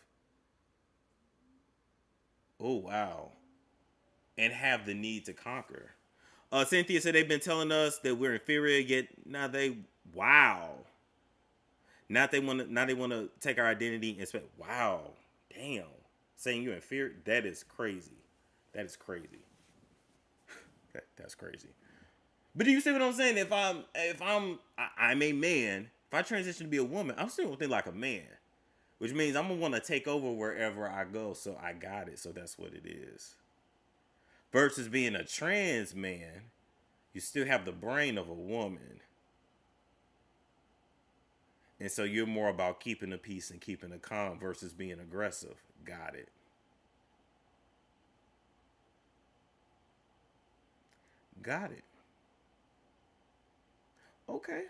Speaker 2: oh, wow, and have the need to conquer. Cynthia said they've been telling us that we're inferior, yet now wow. Now they want to take our identity and say, wow, damn, saying you're inferior, that is crazy. That is crazy. That's crazy. But do you see what I'm saying? If I'm a man, if I transition to be a woman, I'm still gonna think like a man, which means I'm gonna want to take over wherever I go. So I got it. So that's what it is. Versus being a trans man, you still have the brain of a woman. And so you're more about keeping the peace and keeping the calm versus being aggressive. Got it. Got it. Okay.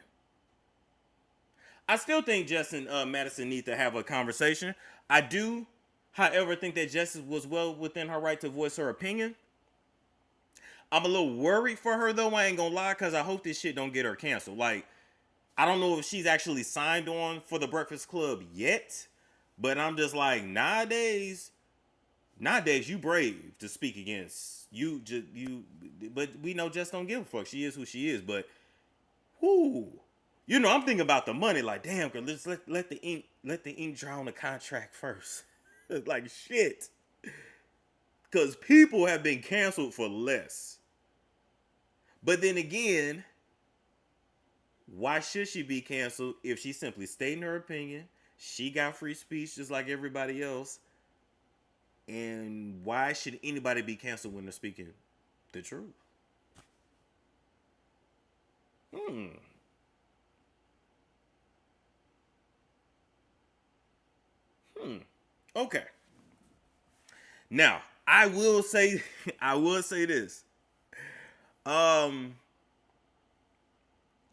Speaker 2: I still think Jess and Madison need to have a conversation. I do, however, think that Jess was well within her right to voice her opinion. I'm a little worried for her, though. I ain't gonna lie, because I hope this shit don't get her canceled. Like, I don't know if she's actually signed on for the Breakfast Club yet, but I'm just like, nowadays you brave to speak against you. But we know Jess don't give a fuck. She is who she is. But, whoo, you know, I'm thinking about the money. Like, damn, girl, let's let the ink dry on the contract first. Like, shit, because people have been canceled for less. But then again, why should she be canceled if she simply stated her opinion? She got free speech just like everybody else. And why should anybody be canceled when they're speaking the truth? Okay. Now, I will say this.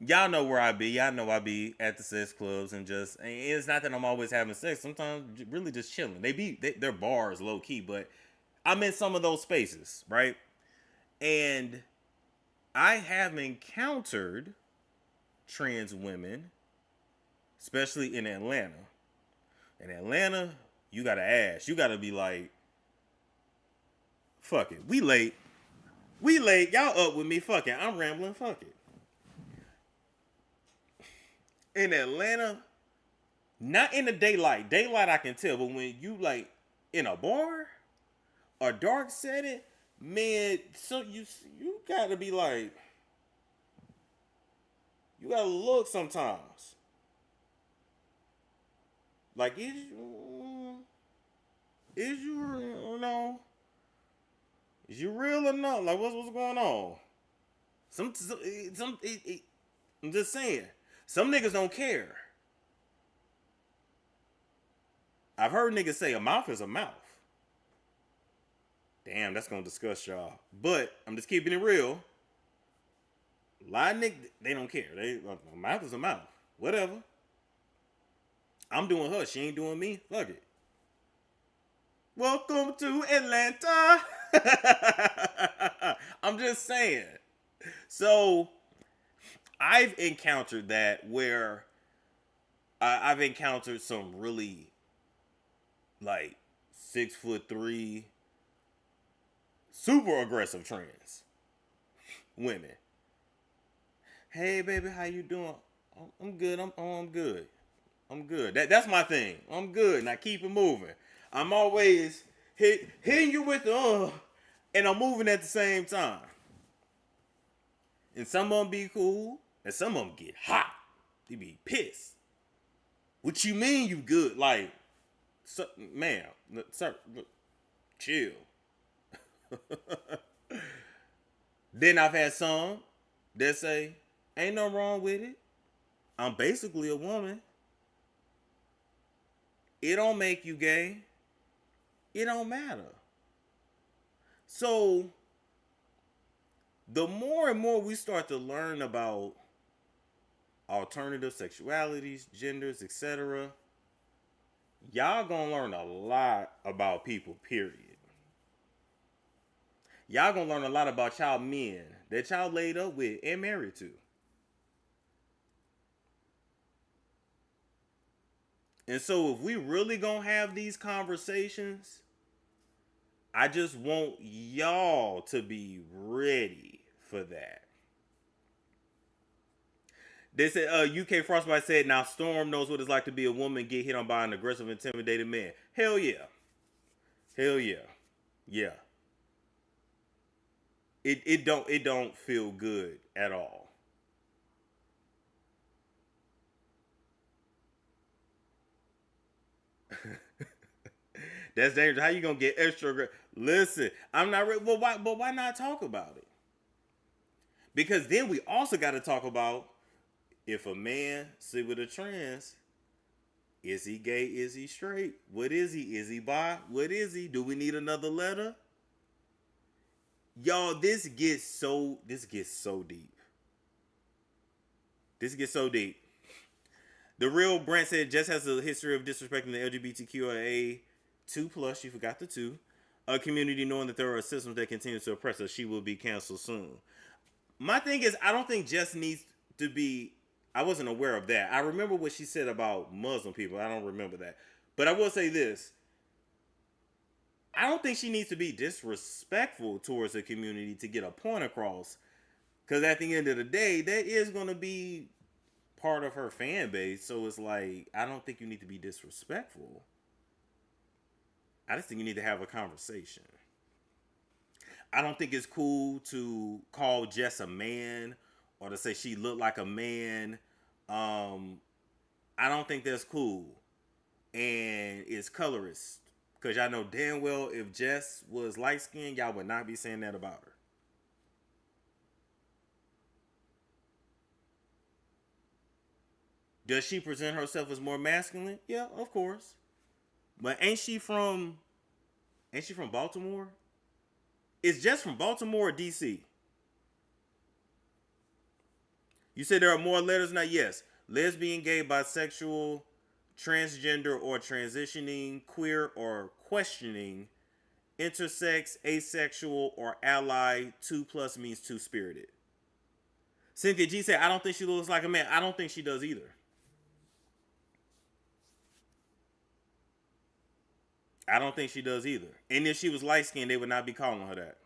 Speaker 2: Y'all know where I be. Y'all know I be at the sex clubs and it's not that I'm always having sex. Sometimes really just chilling. They're bars low key, but I'm in some of those spaces, right? And I have encountered trans women, especially in Atlanta. In Atlanta, you gotta ask. You gotta be like, fuck it. We late. Y'all up with me. Fuck it. I'm rambling. Fuck it. In Atlanta, not in the daylight. Daylight I can tell, but when you like in a bar or dark setting, man, so you gotta be like, you gotta look sometimes. Like, is you real or not? Like, what's going on? I'm just saying. Some niggas don't care. I've heard niggas say a mouth is a mouth. Damn, that's gonna disgust y'all. But I'm just keeping it real. A lot of niggas, they don't care. A mouth is a mouth. Whatever. I'm doing her. She ain't doing me. Fuck it. Welcome to Atlanta. I'm just saying. So, I've encountered that where I've encountered some really like 6'3", super aggressive trans women. Hey baby, how you doing? I'm good. I'm good. I'm good. That's my thing. I'm good. Now keep it moving. I'm always hitting you with the and I'm moving at the same time. And some of them be cool, and some of them get hot. They be pissed. What you mean you good? Like, ma'am, sir, chill. Then I've had some that say, ain't no wrong with it. I'm basically a woman. It don't make you gay. It don't matter. So, the more and more we start to learn about alternative sexualities, genders, etc., y'all gonna learn a lot about people, period. Y'all gonna learn a lot about y'all men that y'all laid up with and married to. And so if we really gonna have these conversations, I just want y'all to be ready for that. They said UK Frostbite said, now Storm knows what it's like to be a woman get hit on by an aggressive, intimidated man. Hell yeah. Hell yeah. Yeah. It don't feel good at all. That's dangerous. How you gonna get extra? Listen, I'm not. Well, why? But why not talk about it? Because then we also got to talk about if a man sleep with a trans, is he gay? Is he straight? What is he? Is he bi? What is he? Do we need another letter? Y'all, this gets so deep. This gets so deep. The real Brent said just has a history of disrespecting the LGBTQIA 2+. You forgot the two. A community knowing that there are systems that continue to oppress us. She will be canceled soon. My thing is, I don't think Jess needs to be. I wasn't aware of that. I remember what she said about Muslim people. I don't remember that. But I will say this. I don't think she needs to be disrespectful towards the community to get a point across. Because at the end of the day, that is going to be part of her fan base. So it's like, I don't think you need to be disrespectful. I just think you need to have a conversation. I don't think it's cool to call Jess a man or to say she looked like a man. I don't think that's cool. And it's colorist. Because y'all know damn well if Jess was light skinned, y'all would not be saying that about her. Does she present herself as more masculine? Yeah, of course. But ain't she from Baltimore? Is Jess from Baltimore or DC? You said there are more letters now? Yes. Lesbian, gay, bisexual, transgender or transitioning, queer or questioning, intersex, asexual, or ally. 2+ means two-spirited. Cynthia G said, I don't think she looks like a man. I don't think she does either. I don't think she does either. And if she was light-skinned, they would not be calling her that.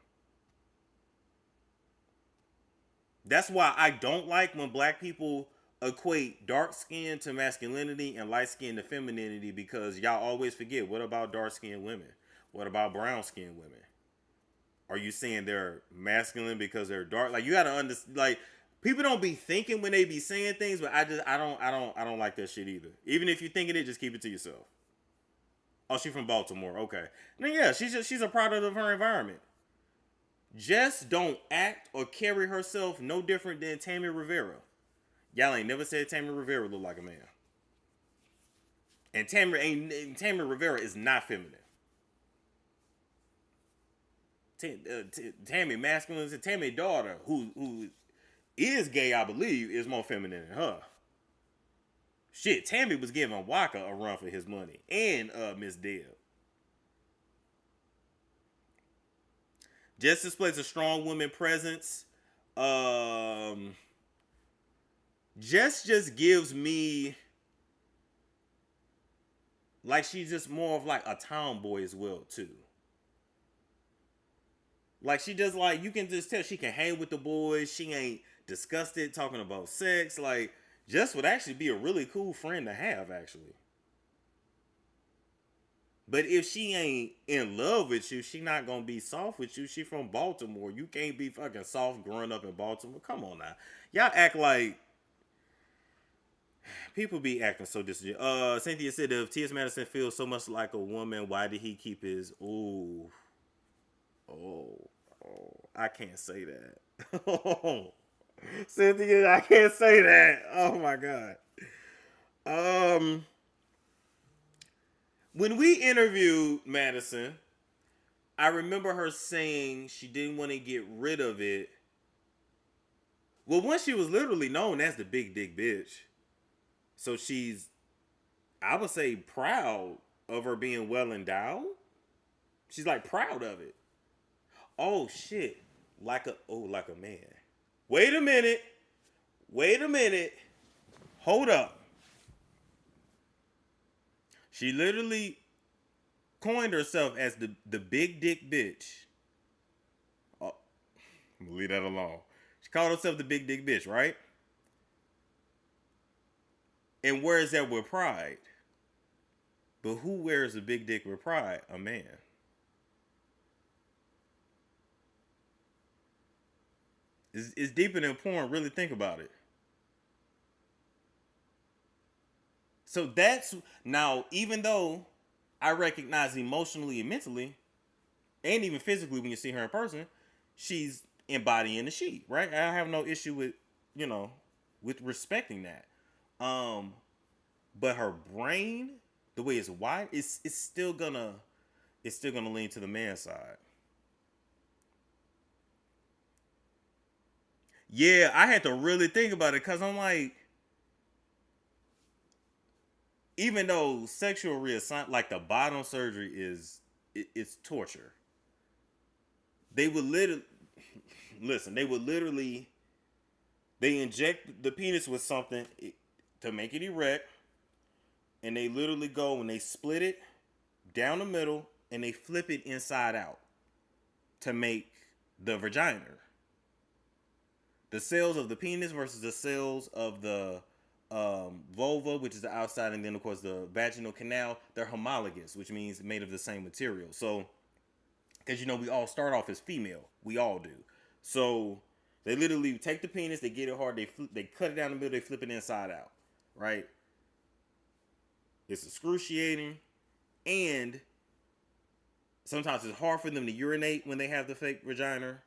Speaker 2: That's why I don't like when black people equate dark skin to masculinity and light skin to femininity, because y'all always forget, what about dark skinned women? What about brown skinned women? Are you saying they're masculine because they're dark? Like, you gotta understand, like, people don't be thinking when they be saying things, but I don't like that shit either. Even if you're thinking it, just keep it to yourself. Oh, she's from Baltimore. Okay. Then yeah, she's a product of her environment. Jess don't act or carry herself no different than Tammy Rivera. Y'all ain't never said Tammy Rivera look like a man. And Tammy Rivera is not feminine. Tammy masculine. Tammy daughter, who is gay, I believe, is more feminine than her. Shit, Tammy was giving Waka a run for his money, and Miss Deb. Jess displays a strong woman presence. Jess just gives me like she's just more of like a tomboy as well too. Like she just like, you can just tell she can hang with the boys. She ain't disgusted talking about sex. Like, Jess would actually be a really cool friend to have actually. But if she ain't in love with you, she not gonna be soft with you. She from Baltimore. You can't be fucking soft growing up in Baltimore. Come on now. Y'all act like people be acting so disrespectful. Cynthia said, if T.S. Madison feels so much like a woman, why did he keep his oh I can't say that. Cynthia, I can't say that. Oh my god. When we interviewed Madison, I remember her saying she didn't want to get rid of it. Well, once she was literally known as the big dick bitch. So she's, I would say, proud of her being well endowed. She's like proud of it. Oh shit. Like a man. Wait a minute. Hold up. She literally coined herself as the big dick bitch. Oh, I'm gonna leave that alone. She called herself the big dick bitch, right? And where is that with pride? But who wears a big dick with pride? A man. It's deeper than porn. Really think about it. So that's now, even though I recognize emotionally and mentally, and even physically when you see her in person, she's embodying the sheep, right? I have no issue with, you know, with respecting that. Um, but her brain, the way it's wired, it's still gonna lean to the man side. Yeah, I had to really think about it because I'm like, even though sexual reassignment, like the bottom surgery it's torture. They would literally listen. They inject the penis with something to make it erect, and they literally go and they split it down the middle and they flip it inside out to make the vagina. The cells of the penis versus the cells of the vulva, which is the outside, and then of course the vaginal canal, they're homologous, which means made of the same material. So, because you know we all start off as female, we all do. So they literally take the penis, they get it hard, they cut it down the middle, they flip it inside out, right? It's excruciating, and sometimes it's hard for them to urinate when they have the fake vagina.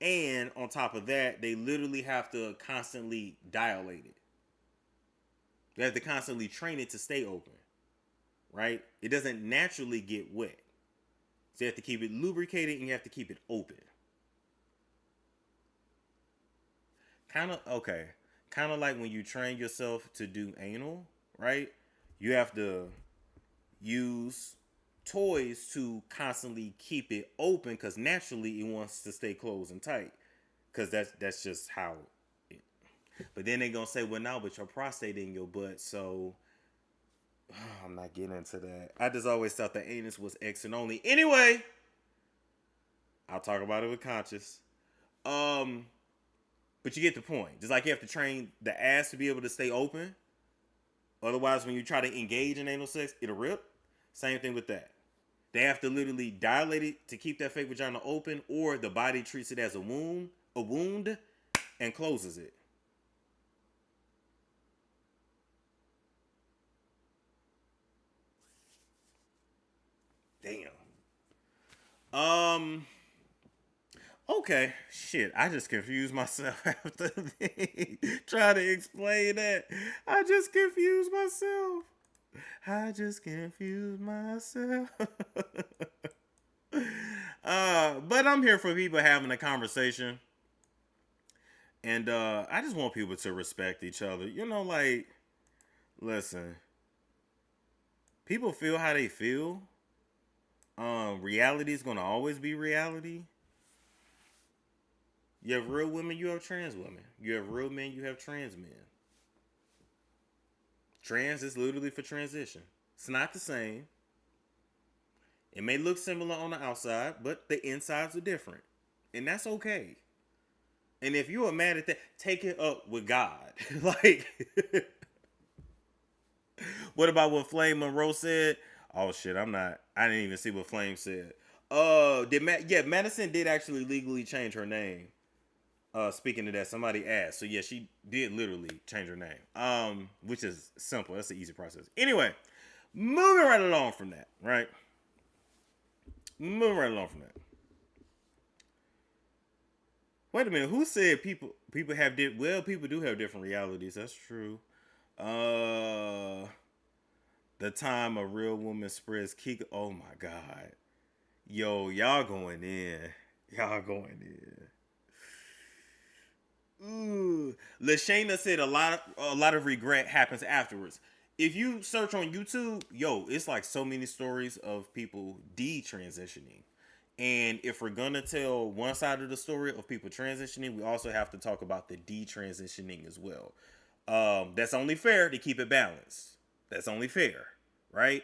Speaker 2: And on top of that, they literally have to constantly dilate it. They have to constantly train it to stay open, right? It doesn't naturally get wet. So you have to keep it lubricated and you have to keep it open. Kind of like when you train yourself to do anal, right? You have to use toys to constantly keep it open because naturally it wants to stay closed and tight because that's just how it. But then they're gonna say, well, no, but your prostate in your butt, so I'm not getting into that. I just always thought the anus was X and only. Anyway, I'll talk about it with conscious. But you get the point. Just like you have to train the ass to be able to stay open. Otherwise, when you try to engage in anal sex, it'll rip. Same thing with that. They have to literally dilate it to keep that fake vagina open, or the body treats it as a wound, and closes it. Damn. Okay. Shit. I just confused myself after trying to explain that. I just confused myself. But I'm here for people having a conversation. And I just want people to respect each other. You know, like, listen, people feel how they feel. Reality is gonna always be reality. You have real women, you have trans women. You have real men, you have trans men. Trans is literally for transition. It's not the same. It may look similar on the outside, but the insides are different. And that's okay. And if you are mad at that, take it up with God. Like, what about what Flame Monroe said? Oh shit, I didn't even see what Flame said. Madison did actually legally change her name. Speaking of that, somebody asked. So yeah, she did literally change her name. Which is simple. That's the easy process. Anyway, moving right along from that, right? Moving right along from that. Wait a minute. Who said people have people do have different realities. That's true. The time a real woman spreads kick. Oh my god. Yo, y'all going in. Y'all going in. Ooh. Lashana said a lot of regret happens afterwards. If you search on YouTube, yo, it's like so many stories of people detransitioning. And if we're gonna tell one side of the story of people transitioning, we also have to talk about the detransitioning as well. That's only fair to keep it balanced. That's only fair, right?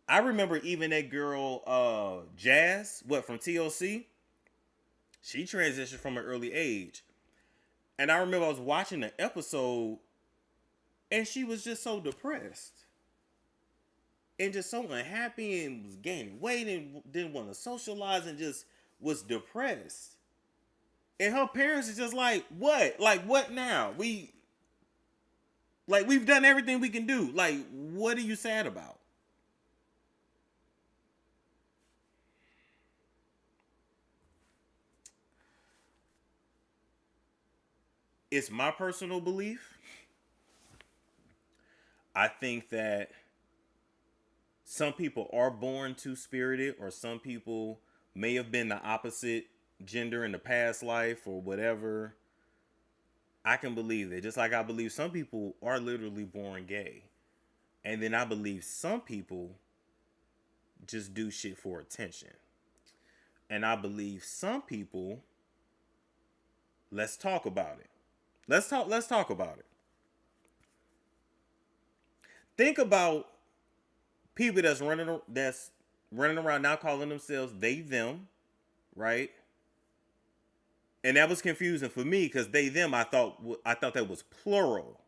Speaker 2: I remember even that girl, Jazz, from TLC? She transitioned from an early age. And I remember I was watching the episode And she was just so depressed and just so unhappy and was gaining weight and didn't want to socialize and just was depressed. And her parents is just like, what? Like, what now? We've done everything we can do. Like, what are you sad about? It's my personal belief. I think that some people are born two-spirited, or some people may have been the opposite gender in the past life or whatever. I can believe it. Just like I believe some people are literally born gay. And then I believe some people just do shit for attention. And I believe some people, let's talk about it. Let's talk about it. Think about people that's running around now calling themselves they them, right? And that was confusing for me because they them I thought that was plural.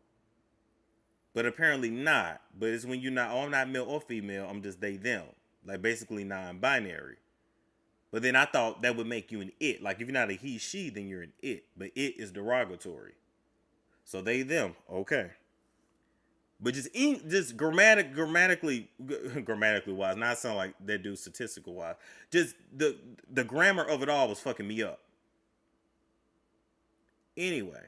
Speaker 2: But apparently not. But it's when you're not, oh, I'm not male or female, I'm just they them. Like basically non-binary. But then I thought that would make you an it. Like if you're not a he, she, then you're an it. But it is derogatory. So they them. Okay. But just grammatically wise, not sound like that dude statistical wise. Just the grammar of it all was fucking me up. Anyway,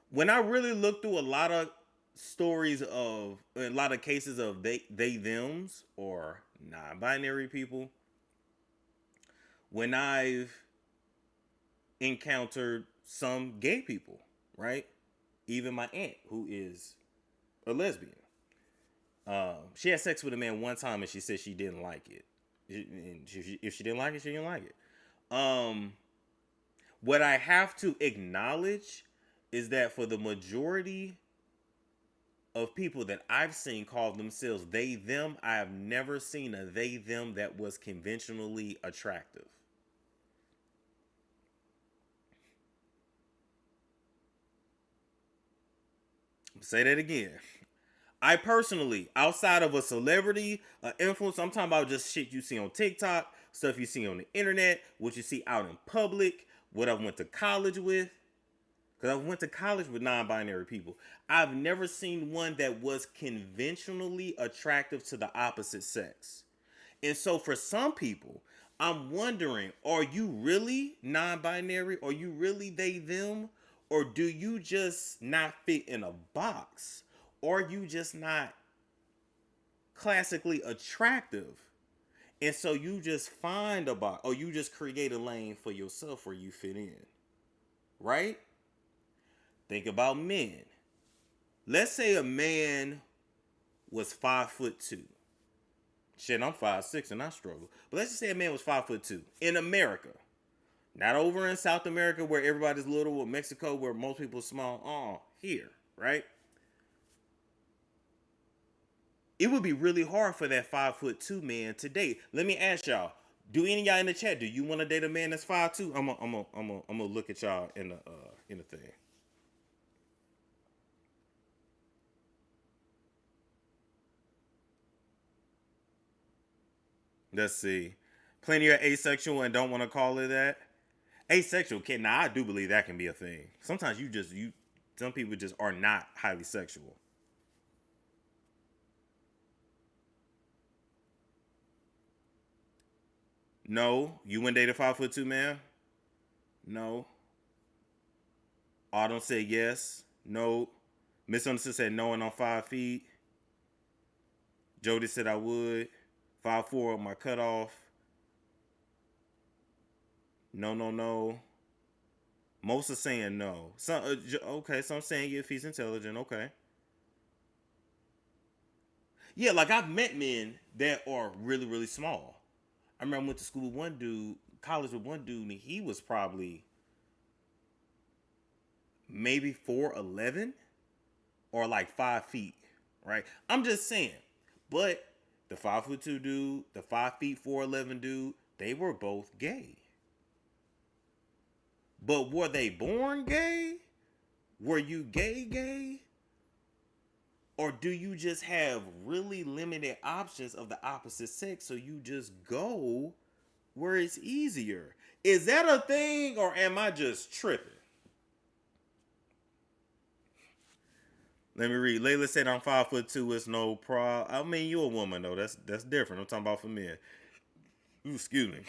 Speaker 2: when I really looked through a lot of stories of a lot of cases of they thems or non-binary people, when I've encountered some gay people, right? Even my aunt, who is a lesbian, she had sex with a man one time and she said she didn't like it. If she didn't like it, she didn't like it. What I have to acknowledge is that for the majority of people that I've seen call themselves they them, I have never seen a they them that was conventionally attractive. Say that again. I personally, outside of a celebrity, an influence, I'm talking about just shit you see on TikTok, stuff you see on the internet, what you see out in public, what I went to college with. Because I went to college with non-binary people. I've never seen one that was conventionally attractive to the opposite sex. And so for some people, I'm wondering, are you really non-binary? Are you really they, them? Or do you just not fit in a box? Or are you just not classically attractive? And so you just find a box, or you just create a lane for yourself where you fit in. Right? Think about men. Let's say a man was 5'2". Shit, I'm 5'6" and I struggle. But let's just say a man was 5'2" in America. Not over in South America where everybody's little, or Mexico where most people are small. Here, right? It would be really hard for that 5'2" man to date. Let me ask y'all. Do any of y'all in the chat, do you want to date a man that's 5'2"? I'm gonna look at y'all in the thing. Let's see. Plenty are asexual and don't want to call it that. Asexual can, now I do believe that can be a thing. Sometimes some people just are not highly sexual. No, you wouldn't date a 5'2" man? No. Autumn said yes. No. Miss Anderson said no and I'm 5 feet. Jody said I would. 5'4" my cutoff. No. Most are saying no. Some okay, some saying if he's intelligent. Okay. Yeah, like I've met men that are really, really small. I remember I went to school with one dude, college with one dude, and he was probably maybe 4'11" or like 5 feet, right? I'm just saying. But the 5'2" dude, the 5 feet 4'11" dude, they were both gay. But were they born gay? Were you gay? Or do you just have really limited options of the opposite sex, so you just go where it's easier? Is that a thing, or am I just tripping? Let me read. Layla said, "I'm 5'2". It's no problem. I mean, you a woman though. That's different. I'm talking about for men. Ooh, excuse me.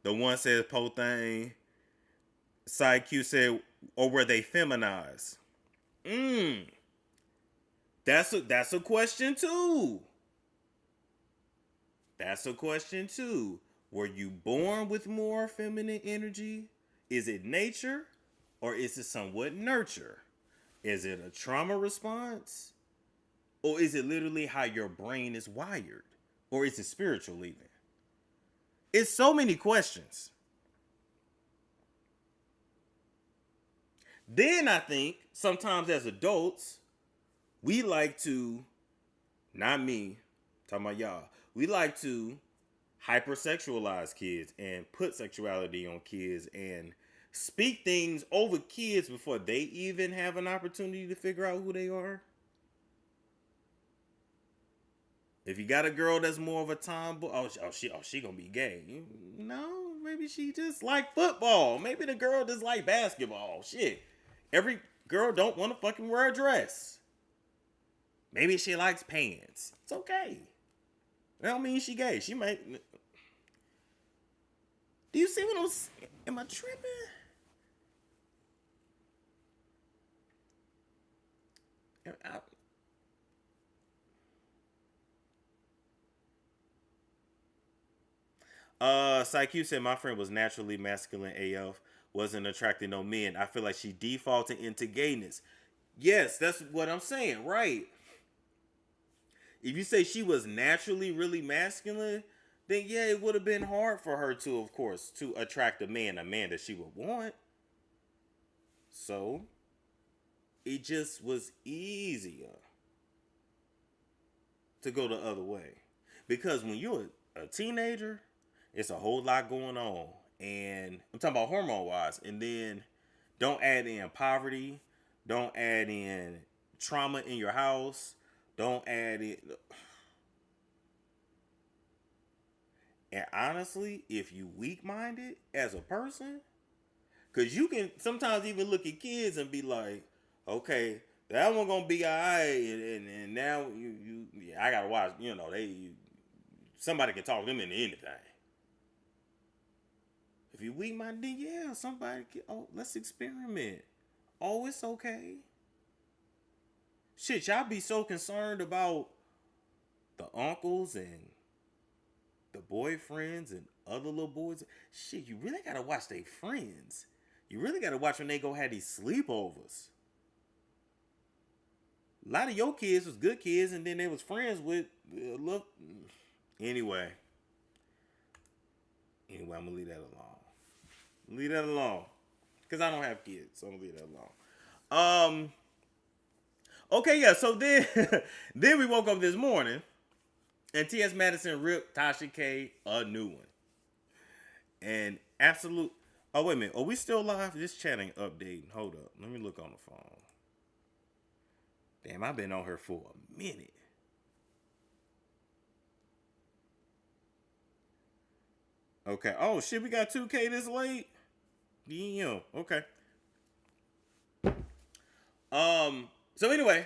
Speaker 2: The one says, "Po thing." Side Q said, "Or were they feminized?" Mm. That's a question too. That's a question too. Were you born with more feminine energy? Is it nature, or is it somewhat nurture? Is it a trauma response? Or is it literally how your brain is wired? Or is it spiritual even? It's so many questions. Then I think sometimes as adults, we like to, not me, talking about y'all, we like to hypersexualize kids and put sexuality on kids and speak things over kids before they even have an opportunity to figure out who they are. If you got a girl that's more of a tomboy, she gonna be gay. No, maybe she just like football. Maybe the girl just like basketball. Shit, every girl don't want to fucking wear a dress. Maybe she likes pants. It's okay. That don't mean she gay. She might. Do you see what I'm saying? Am I tripping? Psyche said my friend was naturally masculine AF, wasn't attracting no men. I feel like she defaulted into gayness. Yes, that's what I'm saying, right? If you say she was naturally really masculine, then yeah, it would have been hard for her to, of course, to attract a man that she would want. So it just was easier to go the other way. Because when you're a teenager, it's a whole lot going on. And I'm talking about hormone wise. And then don't add in poverty. Don't add in trauma in your house. Don't add in. And honestly, if you weak minded as a person, because you can sometimes even look at kids and be like, okay, that one gonna be alright, and now yeah, I gotta watch. Somebody can talk them into anything. If you weak minded, yeah, somebody can. Oh, let's experiment. Oh, it's okay. Shit, y'all be so concerned about the uncles and the boyfriends and other little boys. Shit, you really gotta watch their friends. You really gotta watch when they go have these sleepovers. A lot of your kids was good kids, and then they was friends with look. Anyway, I'm gonna leave that alone. Leave that alone, cause I don't have kids, so I'm gonna leave that alone. Okay, yeah. So then, then we woke up this morning, and T.S. Madison ripped Tasha K a new one, and absolute. Oh wait a minute, are we still live? This chat ain't updating. Hold up, let me look on the phone. Damn, I've been on her for a minute. Okay. Oh shit, we got 2K this late. Damn. Okay. So anyway,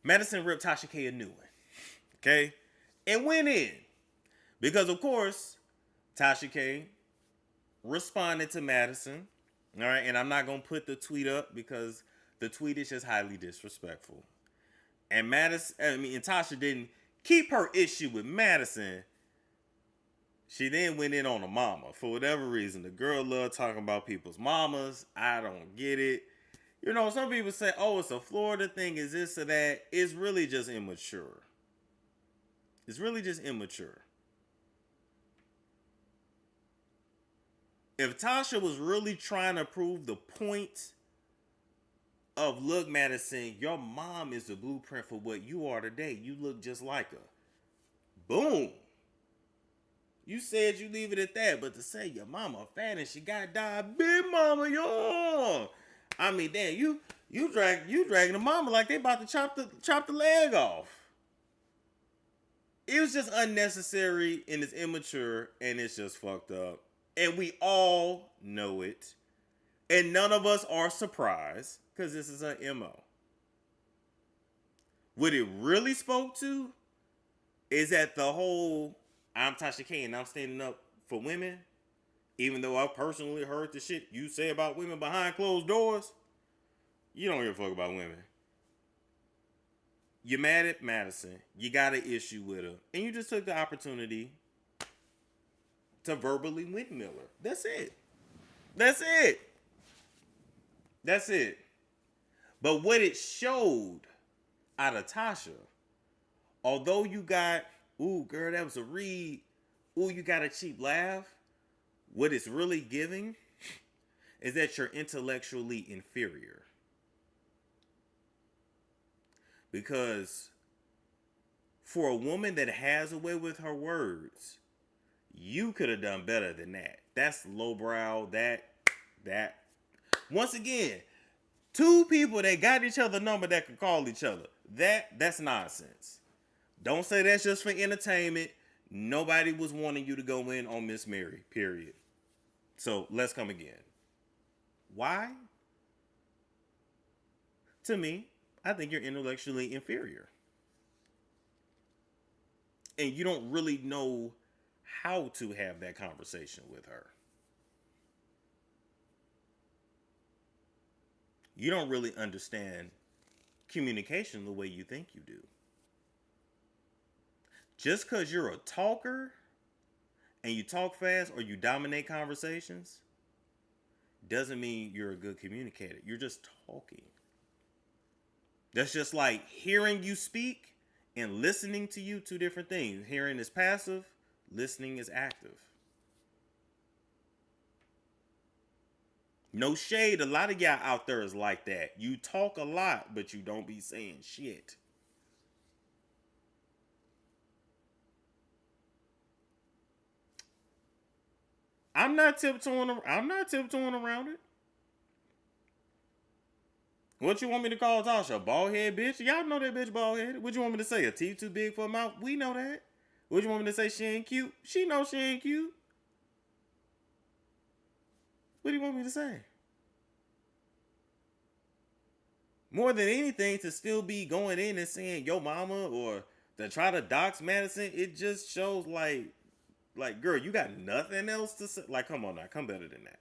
Speaker 2: Madison ripped Tasha K a new one. Okay, and went in because of course Tasha K responded to Madison. All right, and I'm not gonna put the tweet up because the tweet is just highly disrespectful. And and Tasha didn't keep her issue with Madison. She then went in on a mama for whatever reason. The girl loved talking about people's mamas. I don't get it. Some people say, "Oh, it's a Florida thing. Is this or that?" It's really just immature. It's really just immature. If Tasha was really trying to prove the point of, look, Madison, your mom is the blueprint for what you are today. You look just like her. Boom. You said you leave it at that, but to say your mama fat and she got diabetes, big mama, yo. I mean, damn, you dragging the mama like they about to chop the leg off. It was just unnecessary and it's immature and it's just fucked up. And we all know it. And none of us are surprised because this is an MO. What it really spoke to is that the whole I'm Tasha K and I'm standing up for women, even though I personally heard the shit you say about women behind closed doors, you don't give a fuck about women. You're mad at Madison. You got an issue with her. And you just took the opportunity to verbally windmill her. That's it. That's it. That's it. But what it showed out of Tasha, although you got, ooh, girl, that was a read. Ooh, you got a cheap laugh. What it's really giving is that you're intellectually inferior. Because for a woman that has a way with her words, you could have done better than that. That's lowbrow. That. Once again, two people that got each other number that could call each other. That's nonsense. Don't say that's just for entertainment. Nobody was wanting you to go in on Miss Mary, period. So let's come again. Why? To me, I think you're intellectually inferior. And you don't really know how to have that conversation with her. You don't really understand communication the way you think you do. Just because you're a talker and you talk fast or you dominate conversations doesn't mean you're a good communicator. You're just talking. That's just like hearing you speak and listening to you, two different things. Hearing is passive, listening is active. No shade, a lot of y'all out there is like that. You talk a lot, but you don't be saying shit. I'm not tiptoeing around it. What you want me to call Tasha? Bald head bitch? Y'all know that bitch bald headed. What you want me to say? A teeth too big for a mouth? We know that. What you want me to say? She ain't cute? She knows she ain't cute. What do you want me to say? More than anything, to still be going in and saying yo mama or to try to dox Madison, it just shows like girl, you got nothing else to say. Like, come on now, come better than that.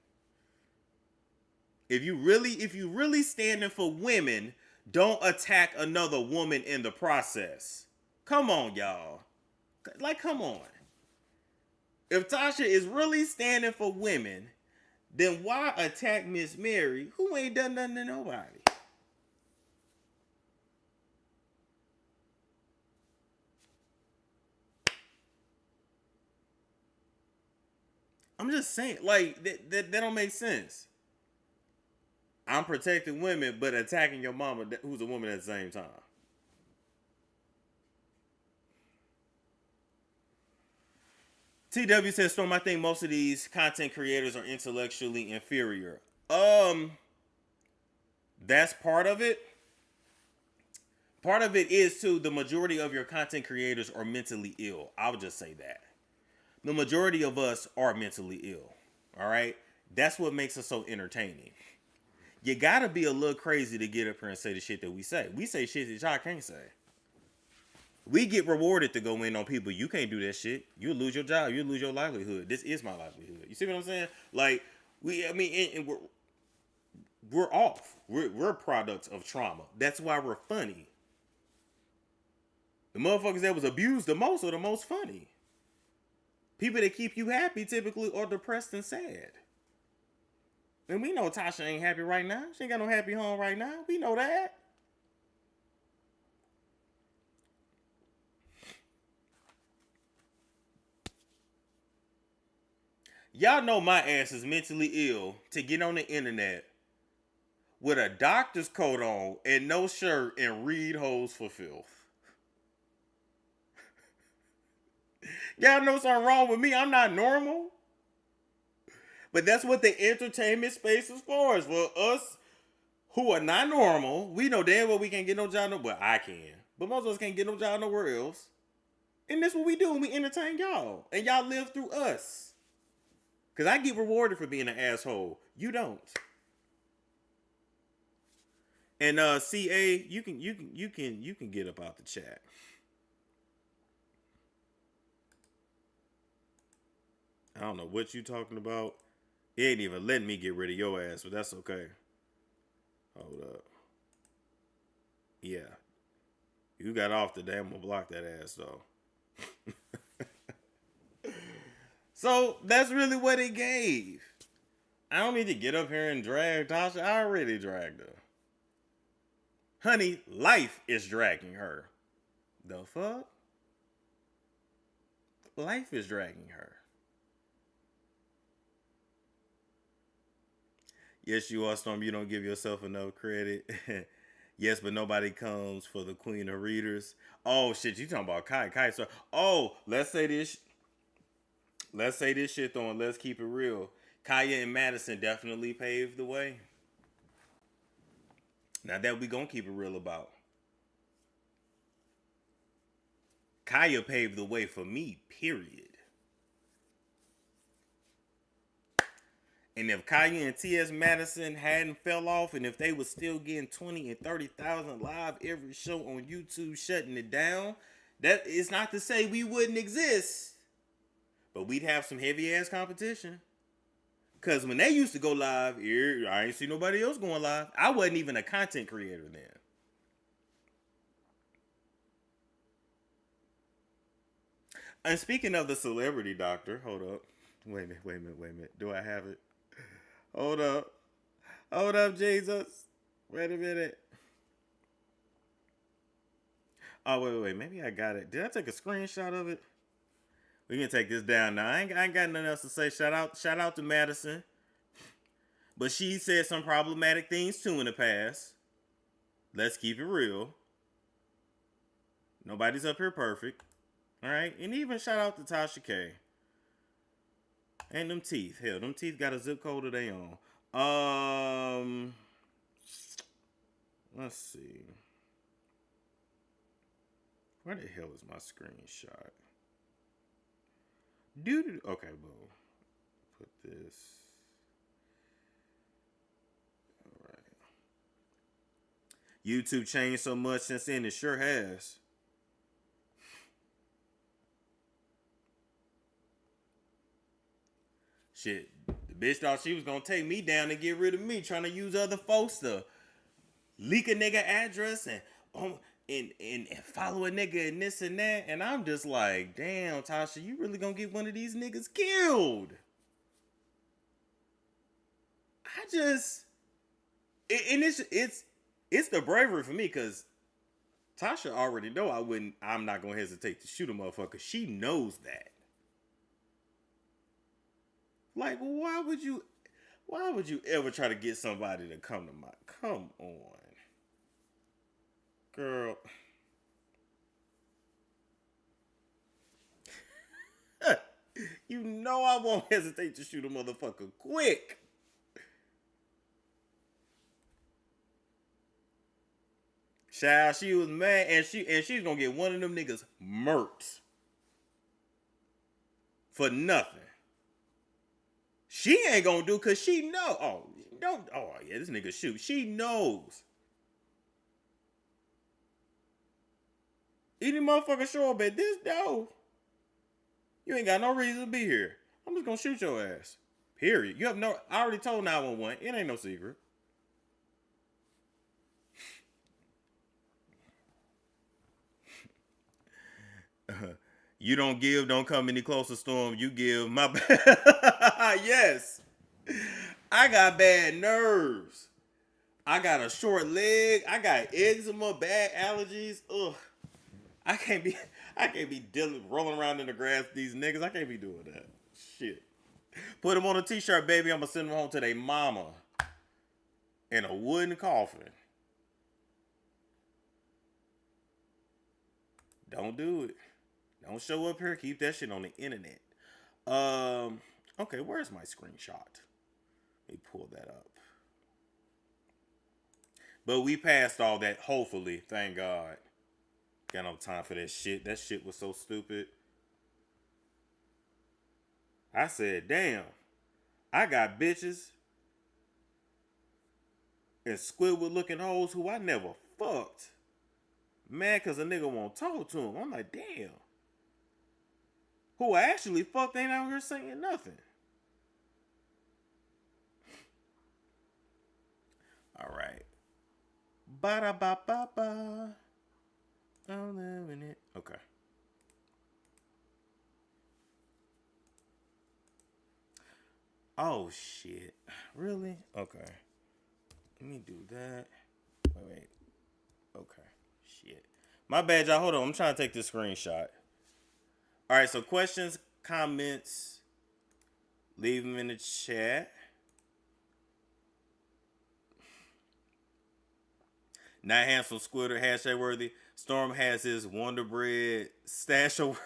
Speaker 2: If you really standing for women, don't attack another woman in the process. Come on, y'all. Like, come on. If Tasha is really standing for women, then why attack Miss Mary, who ain't done nothing to nobody? I'm just saying, like, that don't make sense. I'm protecting women, but attacking your mama, who's a woman at the same time. TW says, Storm, I think most of these content creators are intellectually inferior. That's part of it. Part of it is, too, the majority of your content creators are mentally ill. I would just say that. The majority of us are mentally ill. All right? That's what makes us so entertaining. You gotta be a little crazy to get up here and say the shit that we say. We say shit that y'all can't say. We get rewarded to go in on people. You can't do that shit. You'll lose your job. You'll lose your livelihood. This is my livelihood. You see what I'm saying? Like, and we're off. We're products of trauma. That's why we're funny. The motherfuckers that was abused the most are the most funny. People that keep you happy typically are depressed and sad. And we know Tasha ain't happy right now. She ain't got no happy home right now. We know that. Y'all know my ass is mentally ill to get on the internet with a doctor's coat on and no shirt and read hoes for filth. Y'all know something wrong with me. I'm not normal. But that's what the entertainment space is for. It's for us who are not normal. We know damn well we can't get no job nowhere. Well, I can. But most of us can't get no job nowhere else. And that's what we do when we entertain y'all. And y'all live through us. Because I get rewarded for being an asshole. You don't. And CA, you can get up out the chat. I don't know what you talking about. It ain't even letting me get rid of your ass, but that's okay. Hold up. Yeah. You got off the damn, gonna block that ass though. So that's really what it gave. I don't need to get up here and drag Tasha. I already dragged her. Honey, life is dragging her. The fuck? Life is dragging her. Yes, you are, Storm. You don't give yourself enough credit. Yes, but nobody comes for the queen of readers. Oh, shit, you talking about Kai. So, let's say this shit though, and let's keep it real. Kaya and Madison definitely paved the way. Now that we gonna keep it real about. Kaya paved the way for me, period. And if Kaya and T.S. Madison hadn't fell off, and if they was still getting 20 and 30,000 live every show on YouTube shutting it down, that is not to say we wouldn't exist. But we'd have some heavy ass competition. Cause when they used to go live, I ain't see nobody else going live. I wasn't even a content creator then. And speaking of the celebrity doctor, hold up. Wait a minute. Do I have it? Hold up, Jesus. Wait a minute. Oh, wait. Maybe I got it. Did I take a screenshot of it? We can take this down now. I ain't got nothing else to say. Shout out to Madison. But she said some problematic things too in the past. Let's keep it real. Nobody's up here perfect. All right? And even shout out to Tasha K. And them teeth. Hell, them teeth got a zip code of their own. Let's see. Where the hell is my screenshot? Dude. Okay, boom. Put this. All right. YouTube changed so much since then. It sure has. Shit, the bitch thought she was gonna take me down and get rid of me, trying to use other folks to leak a nigga address and follow a nigga and this and that. And I'm just like, damn, Tasha, you really gonna get one of these niggas killed? It's the bravery for me, because Tasha already know I'm not gonna hesitate to shoot a motherfucker. She knows that. Like, why would you ever try to get somebody to come to my... Come on. Girl. You know I won't hesitate to shoot a motherfucker quick. Child, she was mad, and she's gonna get one of them niggas murked. For nothing. She ain't gonna do, cause she know. This nigga shoot. She knows. Any motherfucker show up at this door, you ain't got no reason to be here. I'm just gonna shoot your ass. Period. I already told 911. It ain't no secret. You don't come any closer, Storm. You give my yes. I got bad nerves. I got a short leg. I got eczema, bad allergies. Ugh. I can't be rolling around in the grass with these niggas. I can't be doing that. Shit. Put them on a t-shirt, baby. I'm gonna send them home to their mama in a wooden coffin. Don't do it. Don't show up here. Keep that shit on the internet. Okay, where's my screenshot? Let me pull that up. But we passed all that, hopefully, thank God. Got no time for that shit. That shit was so stupid. I said, damn, I got bitches and Squidward looking hoes who I never fucked. Mad cause a nigga won't talk to him. I'm like, damn. Who I actually fucked ain't out here saying nothing. All right. Ba-da-ba-ba-ba. I'm living it. Okay. Oh, shit. Really? Okay. Let me do that. Wait. Okay. Shit. My bad, y'all. Hold on. I'm trying to take this screenshot. All right. So questions, comments, leave them in the chat. Not handsome Squitter, hashtag worthy. Storm has his Wonder Bread stash of.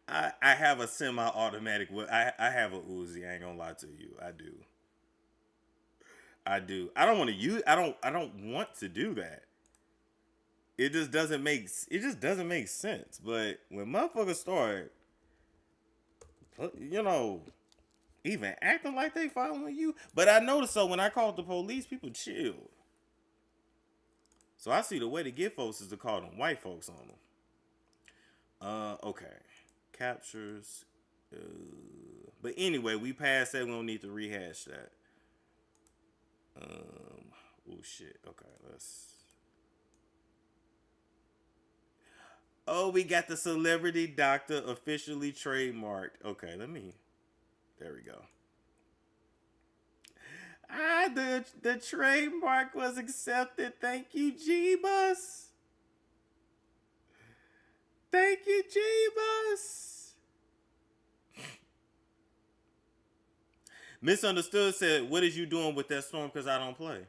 Speaker 2: I have a semi-automatic. I have a Uzi. I ain't gonna lie to you. I do. I don't want to use. I don't want to do that. It just doesn't make. It just doesn't make sense. But when motherfuckers start, you know, even acting like they following you. But I noticed so when I called the police, people chilled. So I see the way to get folks is to call them white folks on them. Okay. Captures. But anyway, we passed that. We don't need to rehash that. Oh shit. Okay, let's. Oh, we got the celebrity doctor officially trademarked. Okay, let me. There we go. The trademark was accepted. Thank you, Jeebus. Thank you, Jeebus. Misunderstood said, "What is you doing with that storm? Because I don't play."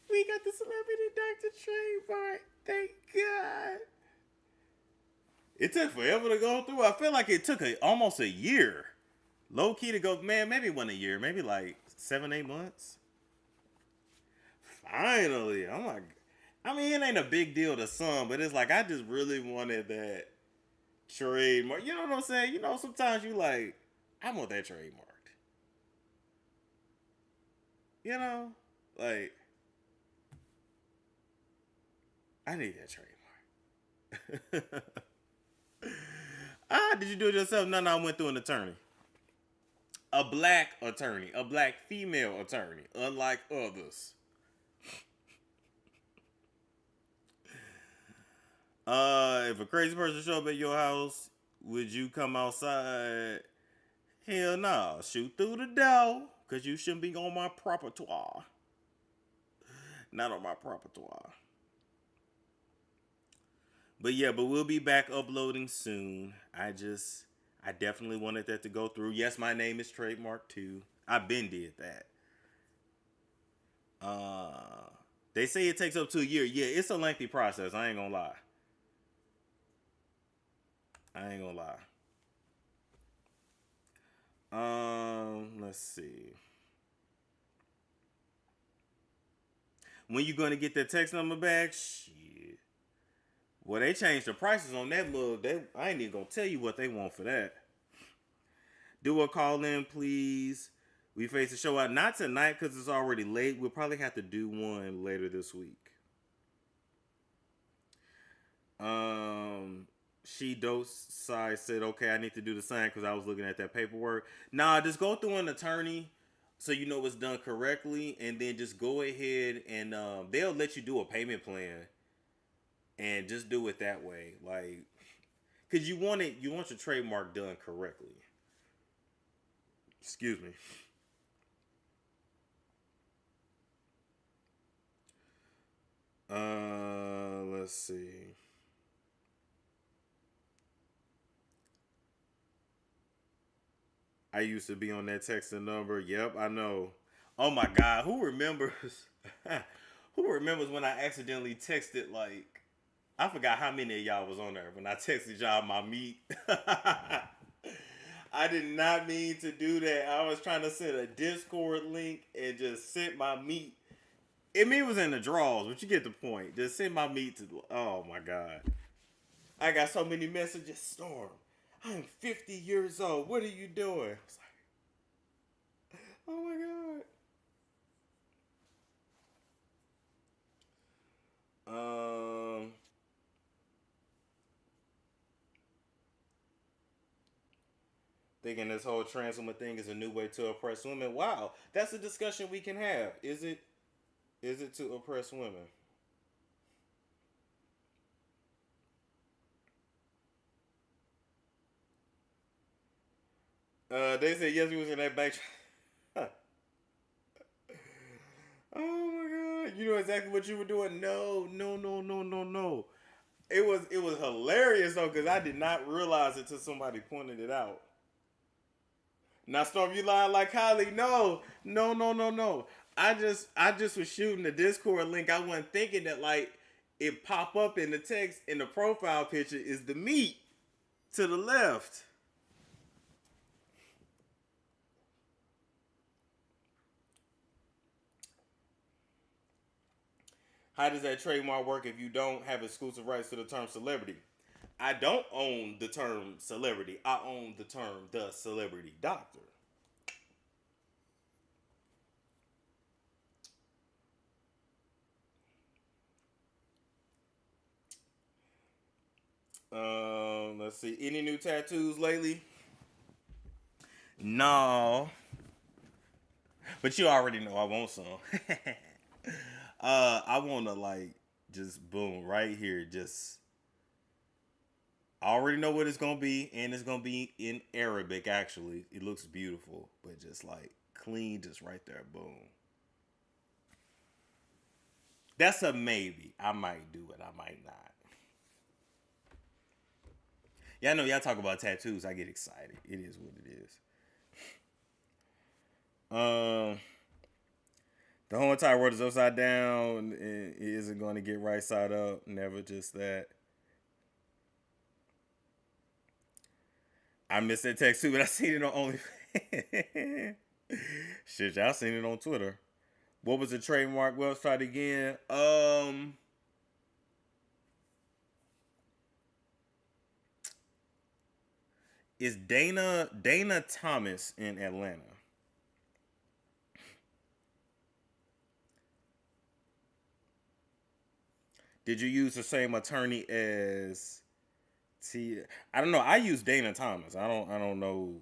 Speaker 2: We got the celebrity doctor trademark. Thank God. It took forever to go through. I feel like it took almost a year. Low key to go, man, maybe it wasn't a year. Maybe like 7-8 months. Finally. I'm like, I mean, it ain't a big deal to some, but it's like, I just really wanted that trademark. You know what I'm saying? You know, sometimes you like, I want that trademarked. You know? Like, I need that trademark. Did you do it yourself? No, I went through an attorney. A black attorney. A black female attorney. Unlike others. If a crazy person show up at your house, would you come outside? Hell no. Shoot through the door. Because you shouldn't be on my propertoire. Not on my propertoire. But yeah, we'll be back uploading soon. I definitely wanted that to go through. Yes, my name is trademark too. I been did that. They say it takes up to a year. Yeah, it's a lengthy process. I ain't gonna lie. Let's see. When you gonna get that text number back? Shit. Well, they changed the prices on that mug. I ain't even gonna tell you what they want for that. Do a call in, please. We face the show out not tonight because it's already late. We'll probably have to do one later this week. She Dosai said, okay, I need to do the same because I was looking at that paperwork. Nah, just go through an attorney so you know it's done correctly, and then just go ahead and they'll let you do a payment plan. And just do it that way, like, cause you want your trademark done correctly. Excuse me. Let's see. I used to be on that texting number. Yep, I know. Oh my God, who remembers? Who remembers when I accidentally texted like I forgot how many of y'all was on there when I texted y'all my meat. I did not mean to do that. I was trying to send a Discord link and just send my meat. It was in the draws, but you get the point. Just send my meat to. Oh my god, I got so many messages. Storm, I'm 50 years old. What are you doing? I was like, oh my god. Thinking this whole trans woman thing is a new way to oppress women. Wow, that's a discussion we can have. Is it? Is it to oppress women? They said yes, we was in that back. Oh my god! You know exactly what you were doing. No, no, no, no, no, no. It was hilarious though because I did not realize it till somebody pointed it out. Now, Storm, you lying like Kylie? No, no, no, no, no. I just was shooting the Discord link. I wasn't thinking that like it pop up in the text in the profile picture is the meat to the left. How does that trademark work if you don't have exclusive rights to the term celebrity? I don't own the term celebrity. I own the term the celebrity doctor. Let's see. Any new tattoos lately? No. But you already know I want some. I wanna like just boom right here. Just I already know what it's gonna be, and it's gonna be in Arabic. Actually, it looks beautiful, but just like clean, just right there. Boom. That's a maybe. I might do it. I might not. Yeah, I know y'all talk about tattoos. I get excited. It is what it is. Um, the whole entire world is upside down. It isn't going to get right side up. Never just that. I missed that text too, but I seen it on OnlyFans. Shit, y'all seen it on Twitter. What was the trademark website again? Is Dana Thomas in Atlanta? Did you use the same attorney as T? I don't know. I use Dana Thomas. I don't know.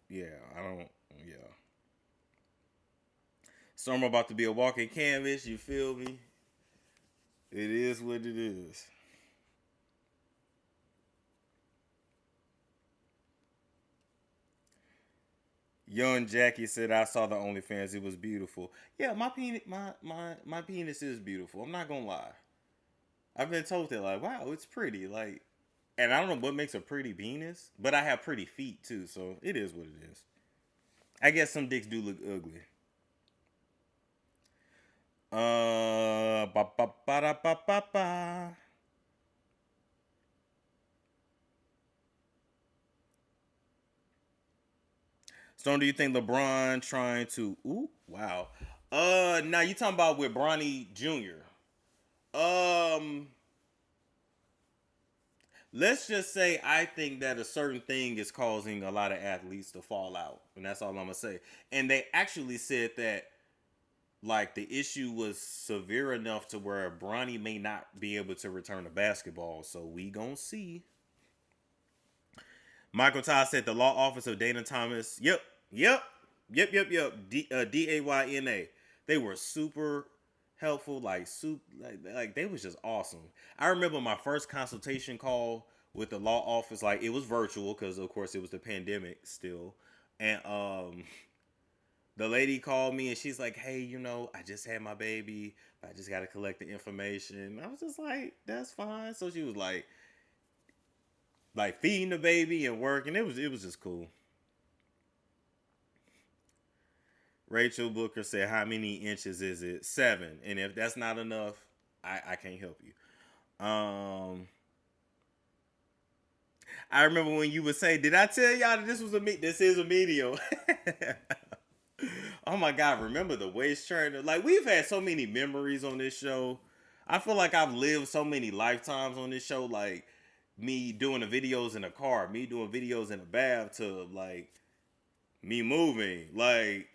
Speaker 2: Yeah, I don't. Yeah. So I'm about to be a walking canvas. You feel me? It is what it is. Young Jackie said, "I saw the OnlyFans. It was beautiful. Yeah, my penis is beautiful. I'm not gonna lie. I've been told that like, wow, it's pretty. Like, and I don't know what makes a pretty penis, but I have pretty feet too, so it is what it is. I guess some dicks do look ugly. Ba ba ba da ba ba ba. Stone, do you think LeBron trying to? Ooh, wow. Now you talking about with Bronny Jr. Um, let's just say I think that a certain thing is causing a lot of athletes to fall out, and that's all I'm gonna say. And they actually said that like the issue was severe enough to where Bronny may not be able to return to basketball. So we gonna see. Michael Todd said the law office of Dana Thomas. Yep, yep, yep. Dayna. They were super helpful. Like they was just awesome. I remember my first consultation call with the law office. Like it was virtual because of course it was the pandemic still, and the lady called me and she's like, "Hey, I just had my baby. I just got to collect the information." I was just like, "That's fine." So she was like feeding the baby and working. It was just cool. Rachel Booker said, "How many inches is it? 7. And if that's not enough, I can't help you." Um, I remember when you would say, "Did I tell y'all that this was this is a medium?" Oh my God! Remember the waist trainer? Like we've had so many memories on this show. I feel like I've lived so many lifetimes on this show. Like me doing the videos in a car, me doing videos in a bathtub, like me moving. Like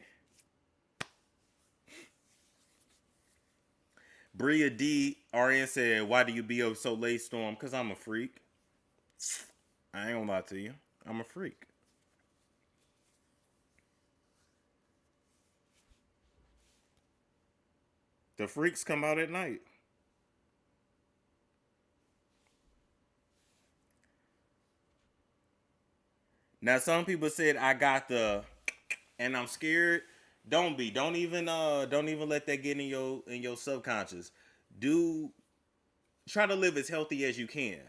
Speaker 2: Bria D RN said, "Why do you be up so late, Storm? Cause I'm a freak. I ain't gonna lie to you. I'm a freak." The freaks come out at night. Now some people said I got the and I'm scared. Don't be. Don't even let that get in your subconscious. Do try to live as healthy as you can.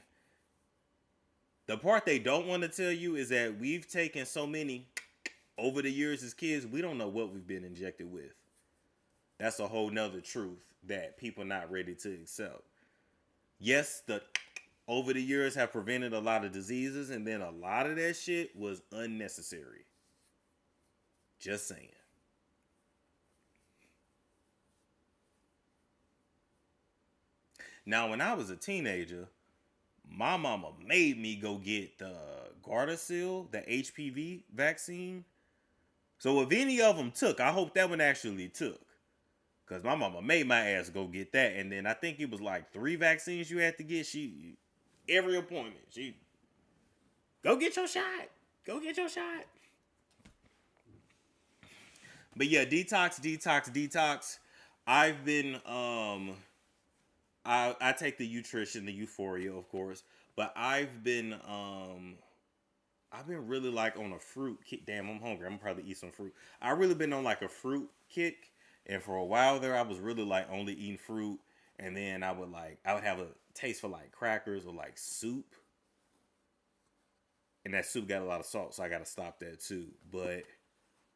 Speaker 2: The part they don't want to tell you is that we've taken so many over the years as kids, we don't know what we've been injected with. That's a whole nother truth that people not ready to accept. Yes, the over the years have prevented a lot of diseases, and then a lot of that shit was unnecessary. Just saying. Now, when I was a teenager, my mama made me go get the Gardasil, the HPV vaccine. So if any of them took, I hope that one actually took. Because my mama made my ass go get that. And then I think it was like 3 vaccines you had to get. Every appointment, go get your shot. Go get your shot. But yeah, detox. I've been I take the nutrition, the euphoria, of course, but I've been really like on a fruit kick. Damn, I'm hungry. I'm gonna probably eat some fruit. I really been on like a fruit kick, and for a while there, I was really like only eating fruit, and then I would have a taste for like crackers or like soup, and that soup got a lot of salt, so I gotta stop that too. But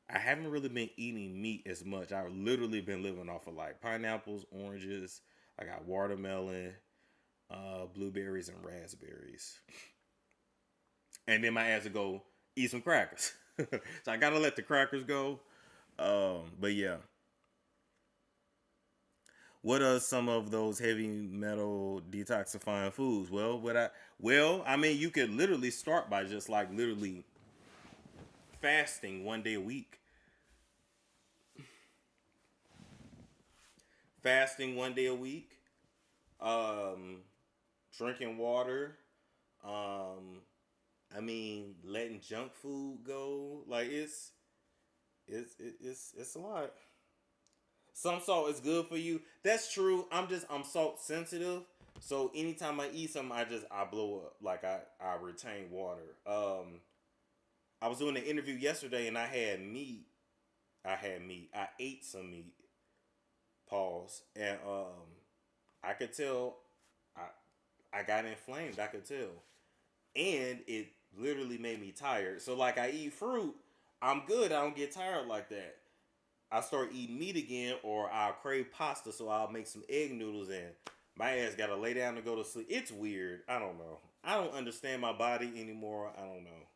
Speaker 2: I haven't really been eating meat as much. I've literally been living off of like pineapples, oranges. I got watermelon, blueberries, and raspberries. And then my ass to go eat some crackers. So I gotta let the crackers go. But yeah. What are some of those heavy metal detoxifying foods? I mean you could literally start by just like literally fasting 1 day a week. Fasting 1 day a week. Um Drinking water. Um I mean, letting junk food go, like it's a lot. Some salt is good for you. That's true. I'm salt sensitive, so anytime I eat something, I blow up. Like I retain water. I was doing an interview yesterday, and I had meat. I had meat. I ate some meat. Pause. And I could tell. I got inflamed. I could tell, and it literally made me tired. So like I eat fruit, I'm good. I don't get tired like that. I start eating meat again, or I'll crave pasta, so I'll make some egg noodles and my ass gotta lay down to go to sleep. It's weird. I don't know. I don't understand my body anymore. I don't know.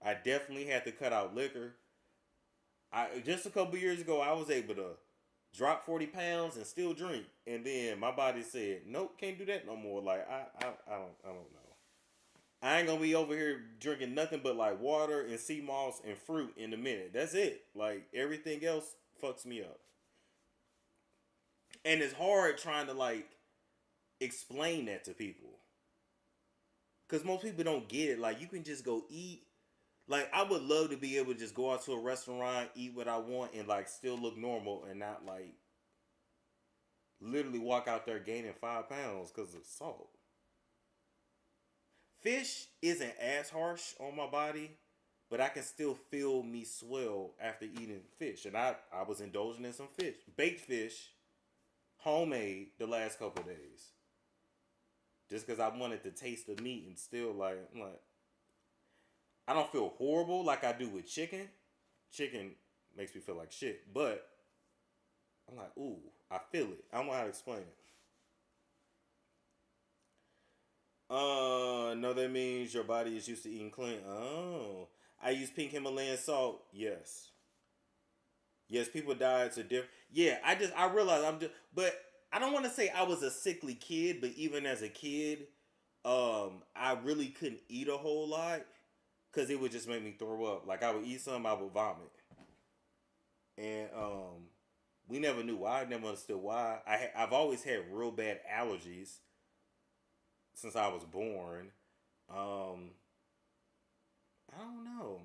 Speaker 2: I definitely had to cut out liquor. I just a couple years ago I was able to drop 40 pounds and still drink. And then my body said, nope, can't do that no more. Like I don't know. I ain't gonna be over here drinking nothing but like water and sea moss and fruit in a minute. That's it. Like everything else fucks me up. And it's hard trying to like explain that to people. Cause most people don't get it. Like you can just go eat. Like I would love to be able to just go out to a restaurant, eat what I want, and like still look normal and not like literally walk out there gaining 5 pounds because of salt. Fish isn't as harsh on my body, but I can still feel me swell after eating fish. And I was indulging in some fish, baked fish, homemade the last couple of days, just because I wanted to taste the meat and still like I don't feel horrible like I do with chicken. Chicken makes me feel like shit, but I'm like, ooh, I feel it. I don't know how to explain it. No, that means your body is used to eating clean. Oh, I use pink Himalayan salt. Yes, yes. People diets are different. Yeah, I realize I'm just, but I don't want to say I was a sickly kid, but even as a kid, I really couldn't eat a whole lot because it would just make me throw up. Like I would eat some, I would vomit, and we never knew why. I never understood why. I've always had real bad allergies since I was born. Um, I don't know.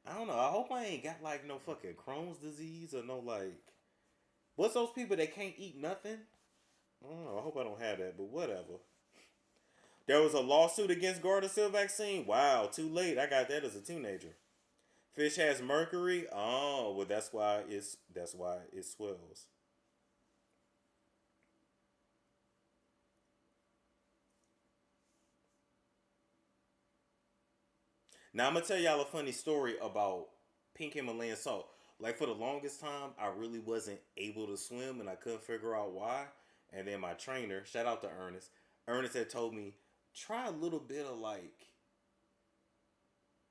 Speaker 2: I don't know. I hope I ain't got like no fucking Crohn's disease or no like. What's those people that can't eat nothing? I don't know. I hope I don't have that, but whatever. There was a lawsuit against Gardasil vaccine. Wow, too late. I got that as a teenager. Fish has mercury. Oh, well that's why it swells. Now I'm gonna tell y'all a funny story about pink Himalayan salt. Like for the longest time, I really wasn't able to swim, and I couldn't figure out why. And then my trainer, shout out to Ernest, Ernest had told me try a little bit of like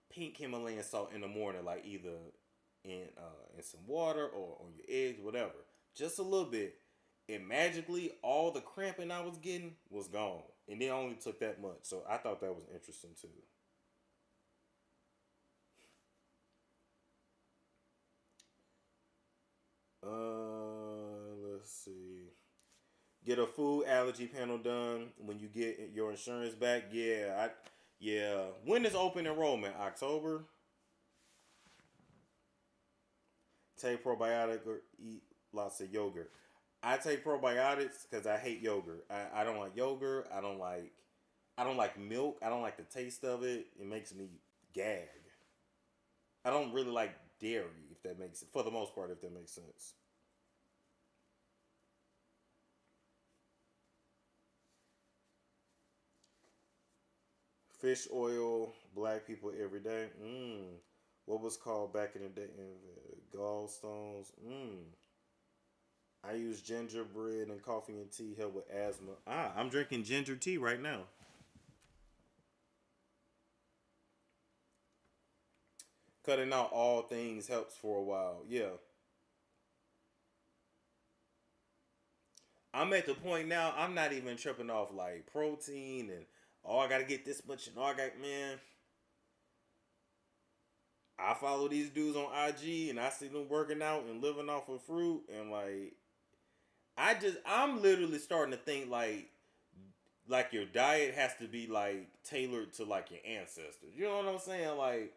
Speaker 2: pink Himalayan salt in the morning, like either in some water or on your eggs, whatever, just a little bit. And magically, all the cramping I was getting was gone, and it only took that much. So I thought that was interesting too. Let's see. Get a food allergy panel done when you get your insurance back. Yeah. When is open enrollment? October. Take probiotic or eat lots of yogurt. I take probiotics because I hate yogurt. I don't like yogurt. I don't like milk. I don't like the taste of it. It makes me gag. I don't really like dairy, if that makes for the most part, if that makes sense. Fish oil, black people every day. What was called back in the day? Gallstones. I use gingerbread and coffee and tea help with asthma. I'm drinking ginger tea right now. Cutting out all things helps for a while. Yeah. I'm at the point now, I'm not even tripping off like protein and oh, I gotta get this much and oh, I got, man. I follow these dudes on IG and I see them working out and living off of fruit and like I'm literally starting to think like your diet has to be like tailored to like your ancestors. You know what I'm saying? Like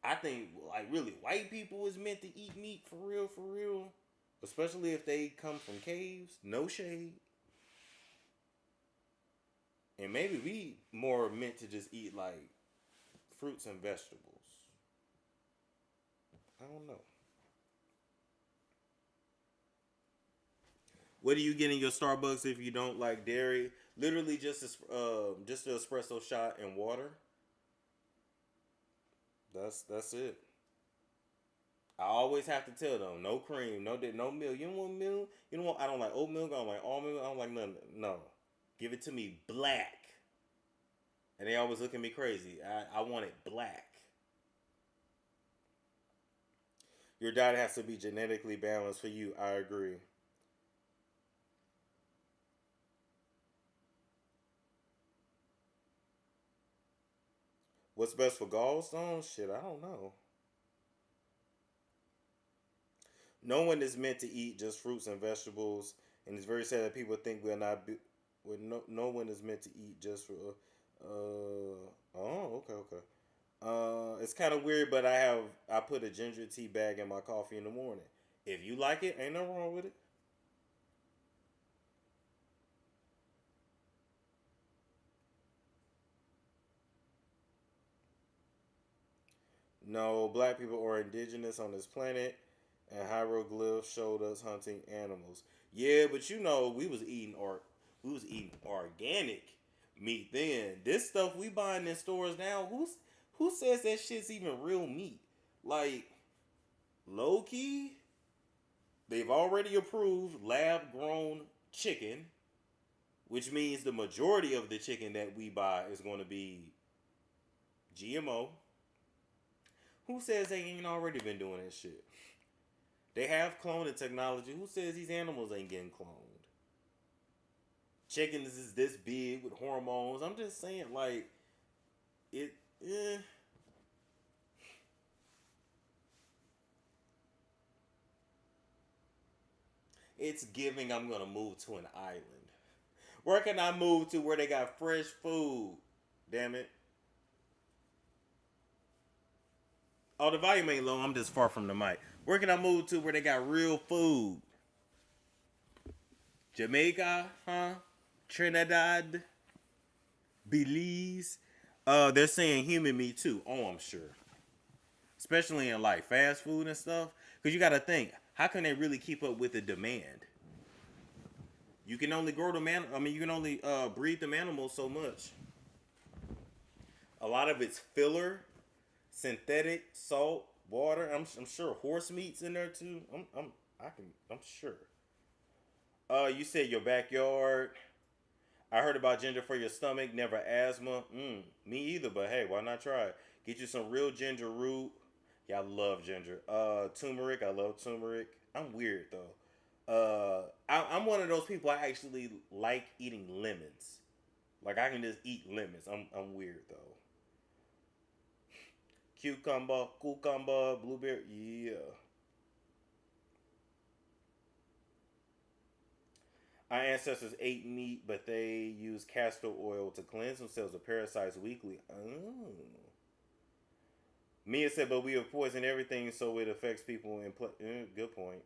Speaker 2: I think like really white people is meant to eat meat for real. Especially if they come from caves. No shade. And maybe we more meant to just eat like fruits and vegetables. I don't know. What do you get in your Starbucks if you don't like dairy? Literally just an espresso shot and water. That's it. I always have to tell them no cream, no milk. You don't want milk. You don't want. I don't like oat milk. I don't like almond milk. I don't like nothing. No, give it to me black. And they always look at me crazy. I want it black. Your diet has to be genetically balanced for you. I agree. What's best for gallstones? Shit, I don't know. No one is meant to eat just fruits and vegetables, and it's very sad that people think we're not. No one is meant to eat just for. Oh, okay. It's kind of weird, but I put a ginger tea bag in my coffee in the morning. If you like it, ain't nothing wrong with it. No, black people are indigenous on this planet, and hieroglyphs showed us hunting animals. Yeah, but we was eating organic meat then. This stuff we buying in stores now, who says that shit's even real meat? Like low key, They've already approved lab-grown chicken, which means the majority of the chicken that we buy is going to be GMO. Who says they ain't already been doing that shit? They have cloning technology. Who says these animals ain't getting cloned? Chicken is this big with hormones. I'm just saying, like, it. It's giving I'm gonna move to an island. Where can I move to where they got fresh food? Damn it. Oh, the volume ain't low. I'm just far from the mic. Where can I move to where they got real food? Jamaica, huh? Trinidad, Belize. They're saying human meat too. Oh, I'm sure. Especially in like fast food and stuff. Because you got to think, how can they really keep up with the demand? You can only grow the man. I mean, you can only breed them animals so much. A lot of it's filler, synthetic, salt, water. I'm sure horse meat's in there too. I'm sure. You said your backyard. I heard about ginger for your stomach, never asthma. Me either, but hey, why not try it? Get you some real ginger root. Yeah, I love ginger. Turmeric, I love turmeric. I'm weird though. I'm one of those people. I actually like eating lemons. Like I can just eat lemons. I'm weird though. Cucumber, blueberry. Yeah. Our ancestors ate meat, but they used castor oil to cleanse themselves of parasites weekly. Oh. Mia said, but we have poisoned everything, so it affects people in good point.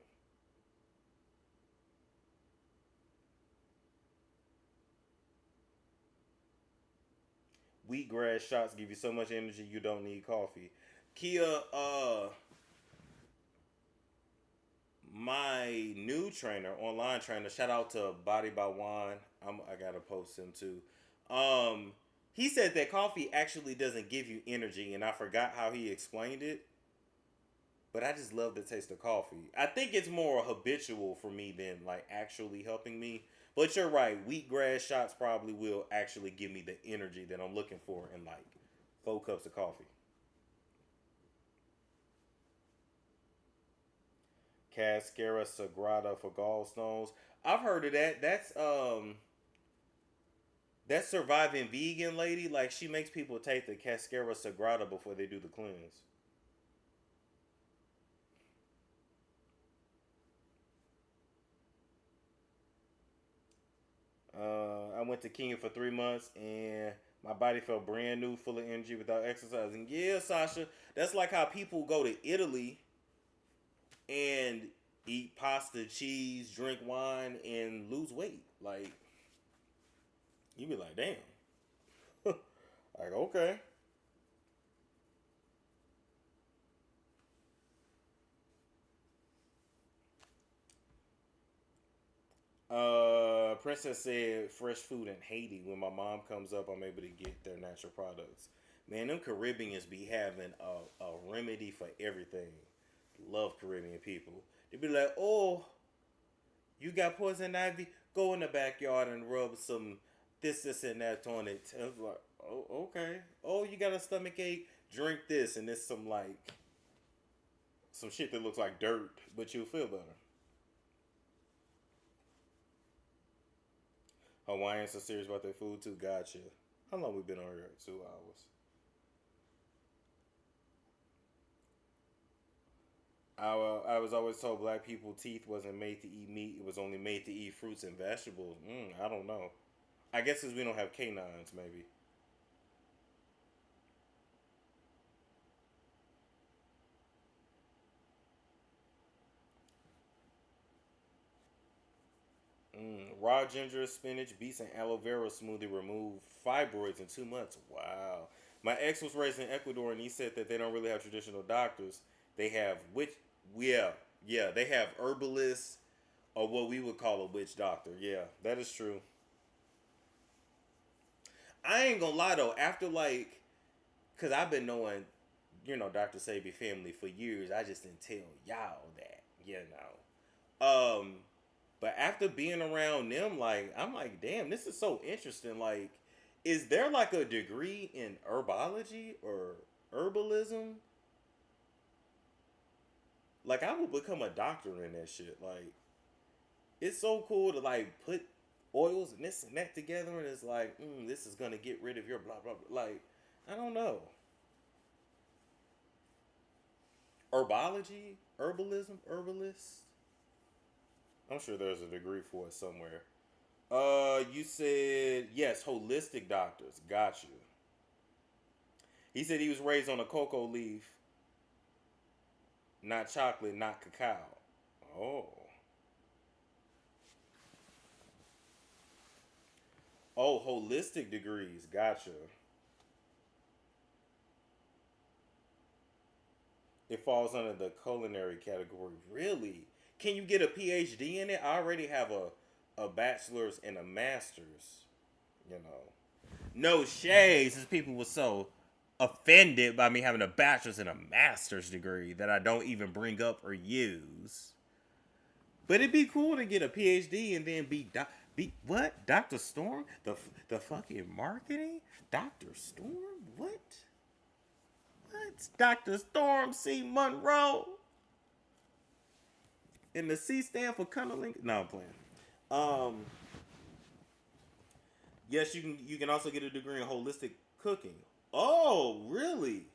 Speaker 2: Wheatgrass shots give you so much energy you don't need coffee. Kia, my new trainer, online trainer, shout out to Body by Juan. I gotta post him too. He said that coffee actually doesn't give you energy, and I forgot how he explained it. But I just love the taste of coffee. I think it's more habitual for me than like actually helping me. But you're right, wheatgrass shots probably will actually give me the energy that I'm looking for in like 4 cups of coffee. Cascara sagrada for gallstones. I've heard of that. That's surviving vegan lady. Like she makes people take the Cascara sagrada before they do the cleanse. I went to Kenya for 3 months and my body felt brand new, full of energy without exercising. Yeah, Sasha, that's like how people go to Italy and eat pasta, cheese, drink wine, and lose weight. Like, you be like, damn. Like, okay. Princess said fresh food in Haiti. When my mom comes up, I'm able to get their natural products. Man, them Caribbeans be having a remedy for everything. Love Caribbean people. They be like, oh, you got poison ivy? Go in the backyard and rub some this, and that on it. I was like, oh, okay. Oh, you got a stomach ache? Drink this, and it's some like some shit that looks like dirt, but you'll feel better. Hawaiians are serious about their food too. Gotcha. How long we been on here? 2 hours. I was always told black people teeth wasn't made to eat meat. It was only made to eat fruits and vegetables. I don't know. I guess because we don't have canines, maybe. Raw ginger, spinach, beets, and aloe vera smoothie remove fibroids in 2 months. Wow. My ex was raised in Ecuador, and he said that they don't really have traditional doctors. They have yeah, yeah, they have herbalists or what we would call a witch doctor. Yeah, that is true. I ain't gonna lie though. After like, cause I've been knowing, Dr. Sabi family for years. I just didn't tell y'all that, Um, but after being around them, like I'm like, damn, this is so interesting. Like, is there like a degree in herbology or herbalism? Like, I would become a doctor in that shit. Like, it's so cool to like put oils and this and that together, and it's like, this is gonna get rid of your blah blah blah. Like, I don't know. Herbology, herbalism, herbalist. I'm sure there's a degree for it somewhere. You said yes, holistic doctors. Got you. He said he was raised on a cocoa leaf, not chocolate, not cacao. Oh. Oh, holistic degrees. Gotcha. It falls under the culinary category. Really? Can you get a PhD in it? I already have a bachelor's and a master's. You know. No shade, since people were so offended by me having a bachelor's and a master's degree that I don't even bring up or use. But it'd be cool to get a PhD and then be what? Dr. Storm? The fucking marketing? Dr. Storm? What? What? Dr. Storm C. Monroe? And the C stand for cunnilingus? No, I'm playing. Yes, you can also get a degree in holistic cooking. Oh, really?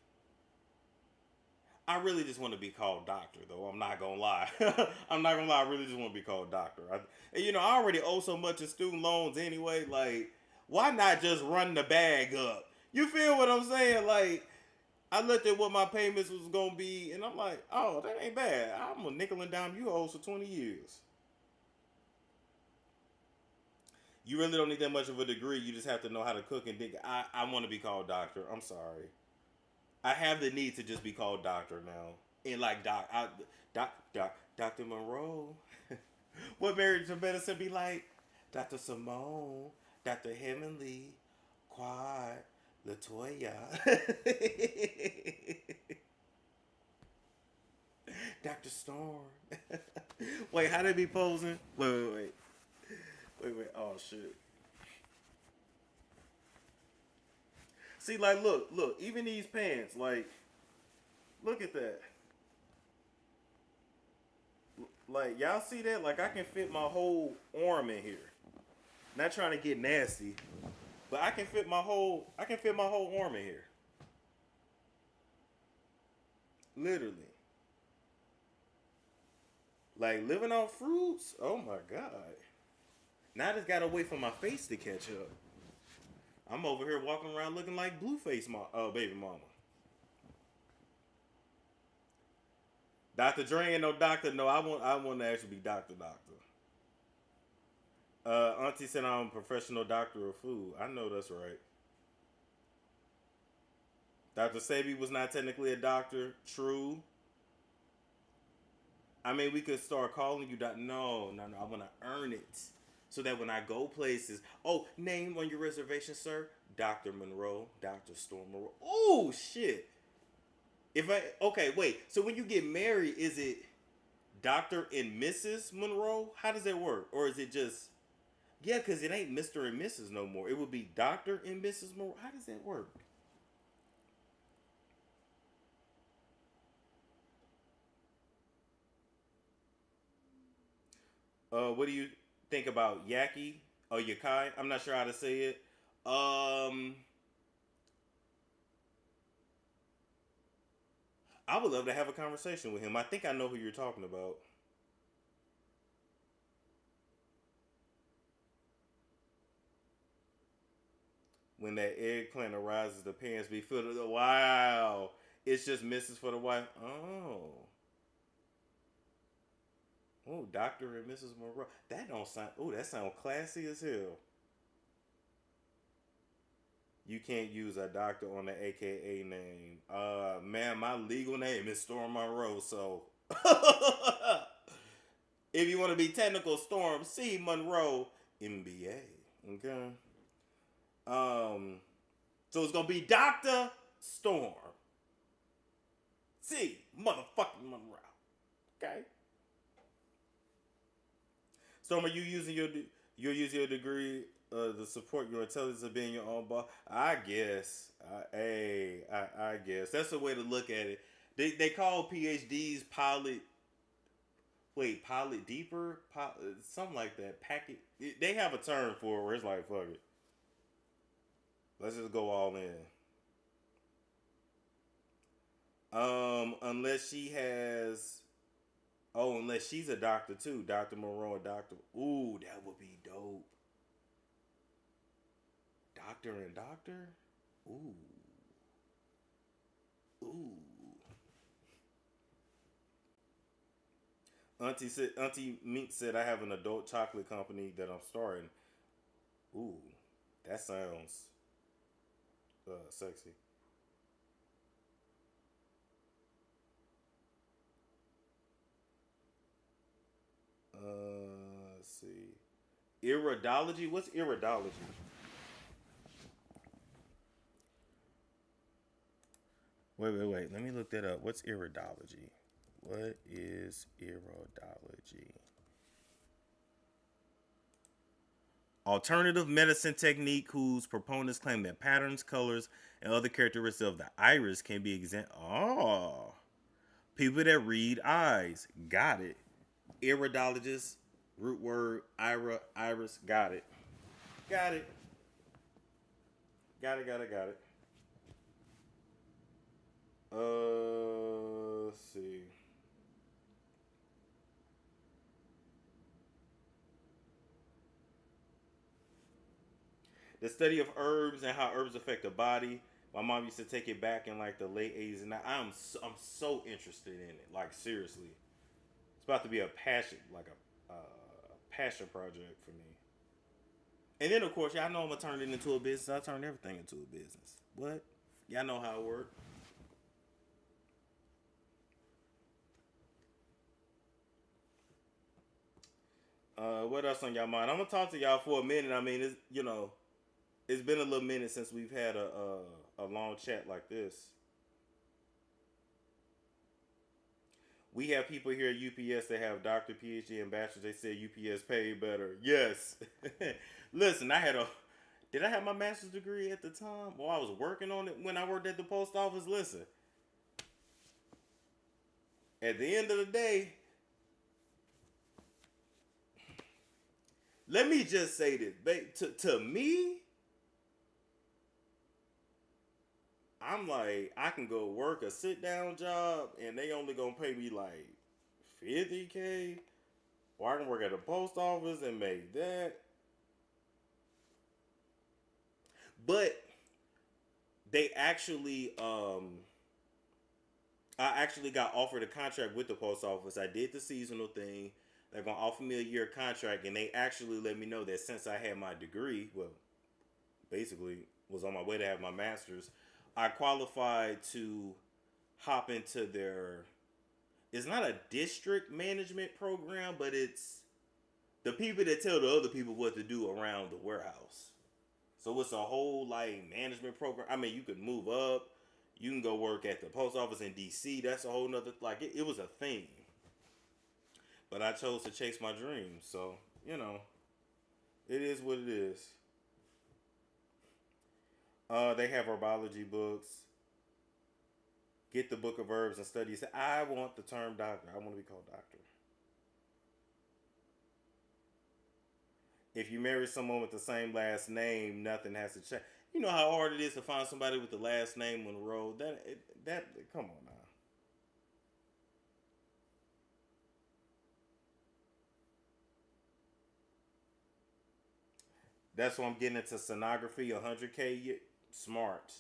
Speaker 2: I really just want to be called doctor, though. I'm not gonna lie. I'm not gonna lie. I really just want to be called doctor. I already owe so much in student loans anyway. Like, why not just run the bag up? You feel what I'm saying? Like, I looked at what my payments was gonna be, and I'm like, oh, that ain't bad. I'm a nickel and dime you owe for 20 years. You really don't need that much of a degree. You just have to know how to cook and dig. I want to be called doctor. I'm sorry. I have the need to just be called doctor now. And like Dr. Monroe. What married to Madison be like? Dr. Simone, Dr. Heavenly, Quad, Latoya. Dr. Storm. Wait, how they be posing? Wait. Oh shit. See, like, look, even these pants, like, look at that. Like, y'all see that? Like, I can fit my whole arm in here. Not trying to get nasty, but I can fit my whole arm in here. Literally. Like, living off fruits? Oh my god. Now I just gotta wait for my face to catch up. I'm over here walking around looking like Blueface baby mama. Dr. Dre ain't no doctor. No, I want to actually be Doctor. Auntie said I'm a professional doctor of food. I know that's right. Dr. Sabi was not technically a doctor. True. I mean, we could start calling you doctor. No. I want to earn it. So that when I go places, name on your reservation, sir, Dr. Monroe, Dr. Storm Monroe. Oh, shit. Wait. So when you get married, is it Dr. and Mrs. Monroe? How does that work? Or is it just, yeah, because it ain't Mr. and Mrs. no more. It would be Dr. and Mrs. Monroe. How does that work? What do you think about Yaki or Yakai? I'm not sure how to say it. I would love to have a conversation with him. I think I know who you're talking about. When that eggplant arises, the pants be filled with, wow. It's just Mrs. for the wife. Oh, Dr. and Mrs. Monroe. That don't sound, that sounds classy as hell. You can't use a doctor on the AKA name. Man, my legal name is Storm Monroe, so if you want to be technical, Storm C. Monroe, MBA. Okay. So it's gonna be Dr. Storm C. Motherfucking Monroe. Okay. Storm, are you using you're using your degree to support your intelligence of being your own boss? I guess. I guess that's the way to look at it. They call PhDs pilot. Wait, pilot deeper, something like that. Packet. They have a term for it where it's like, fuck it. Let's just go all in. Unless she has. Oh, unless she's a doctor too, Dr. Monroe, a doctor. Ooh, that would be dope. Doctor and doctor. Ooh, ooh. Auntie Meek said I have an adult chocolate company that I'm starting. Ooh, that sounds sexy. Let's see. Iridology? What's iridology? Wait. Let me look that up. What's iridology? What is iridology? Alternative medicine technique whose proponents claim that patterns, colors, and other characteristics of the iris can be examined. Oh, people that read eyes. Got it. Iridologist, root word, iris. Got it. Got it. Got it. Let's see. The study of herbs and how herbs affect the body. My mom used to take it back in like the late 80s, and I'm so interested in it. Like seriously, it's about to be a passion, like a passion project for me. And then of course, y'all know I'm gonna turn it into a business. I turn everything into a business. What? Y'all know how it works. What else on y'all mind? I'm gonna talk to y'all for a minute. I mean, it's been a little minute since we've had a long chat like this. We have people here at UPS that have doctor, PhD, and bachelor. They said UPS paid better. Yes. Listen, did I have my master's degree at the time? Well, I was working on it when I worked at the post office. Listen, at the end of the day, let me just say this. To me, I'm like, I can go work a sit down job and they only gonna pay me like 50K. Or I can work at a post office and make that. But they actually, I actually got offered a contract with the post office. I did the seasonal thing. They're gonna offer me a year contract, and they actually let me know that since I had my degree, well, basically was on my way to have my master's, I qualified to hop into their. It's not a district management program, but it's the people that tell the other people what to do around the warehouse. So it's a whole like management program. I mean, you could move up. You can go work at the post office in DC. That's a whole nother like it was a thing. But I chose to chase my dreams. So, it is what it is. They have herbology books. Get the book of herbs and studies. I want the term doctor. I want to be called doctor. If you marry someone with the same last name, nothing has to change. You know how hard it is to find somebody with the last name Monroe. That come on now. That's why I'm getting into sonography. 100K. Smart.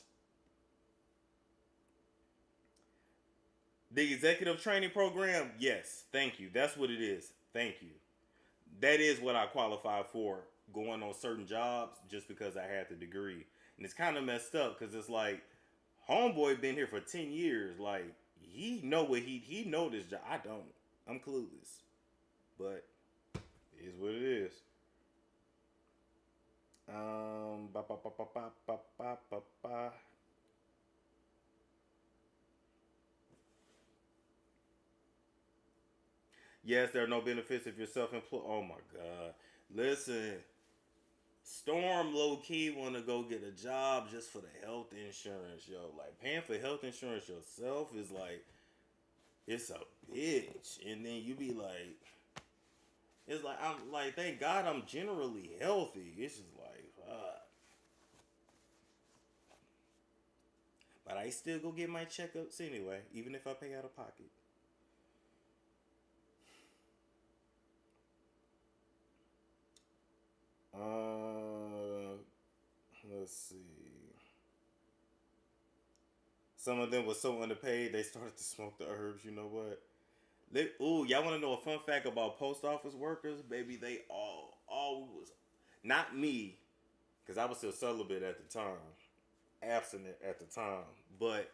Speaker 2: The executive training program. Yes. Thank you. That's what it is. Thank you. That is what I qualify for going on certain jobs just because I had the degree. And it's kind of messed up because it's like homeboy been here for 10 years. Like he know what he know this job. I don't. I'm clueless. But it is what it is. Ba, ba, ba, ba, ba, ba, ba, ba, ba. Yes, there are no benefits if you're self-employed. Oh my god. Listen, Storm low key want to go get a job just for the health insurance, yo. Like paying for health insurance yourself is like it's a bitch, and then you be like, it's like I'm like, thank God I'm generally healthy. It's just like, but I still go get my checkups anyway, even if I pay out of pocket. Uh, let's see. Some of them were so underpaid they started to smoke the herbs. You know what? Ooh, y'all want to know a fun fact about post office workers? Baby, they all was not me, because I was still celibate at the time, abstinent at the time. But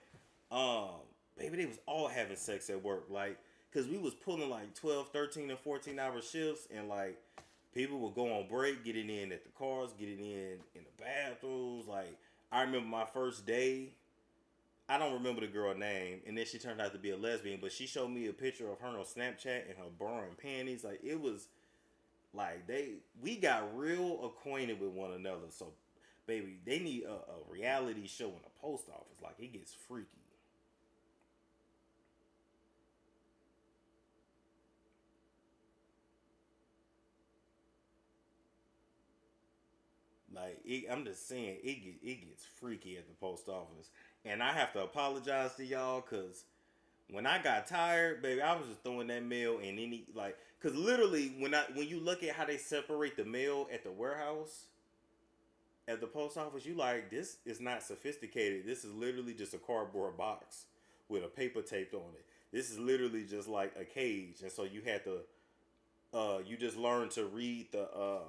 Speaker 2: baby, they was all having sex at work, like, cause we was pulling like 12, 13, and 14-hour shifts, and like people would go on break, getting in at the cars, getting in the bathrooms. Like I remember my first day. I don't remember the girl name, and then she turned out to be a lesbian. But she showed me a picture of her on Snapchat and her bra and panties. Like it was like we got real acquainted with one another. So, baby, they need a reality show in the post office. Like it gets freaky. I'm just saying, it gets freaky at the post office, and I have to apologize to y'all because when I got tired, baby, I was just throwing that mail in any like, cause literally when you look at how they separate the mail at the warehouse, at the post office, you like, this is not sophisticated. This is literally just a cardboard box with a paper taped on it. This is literally just like a cage, and so you had to you just learn to read the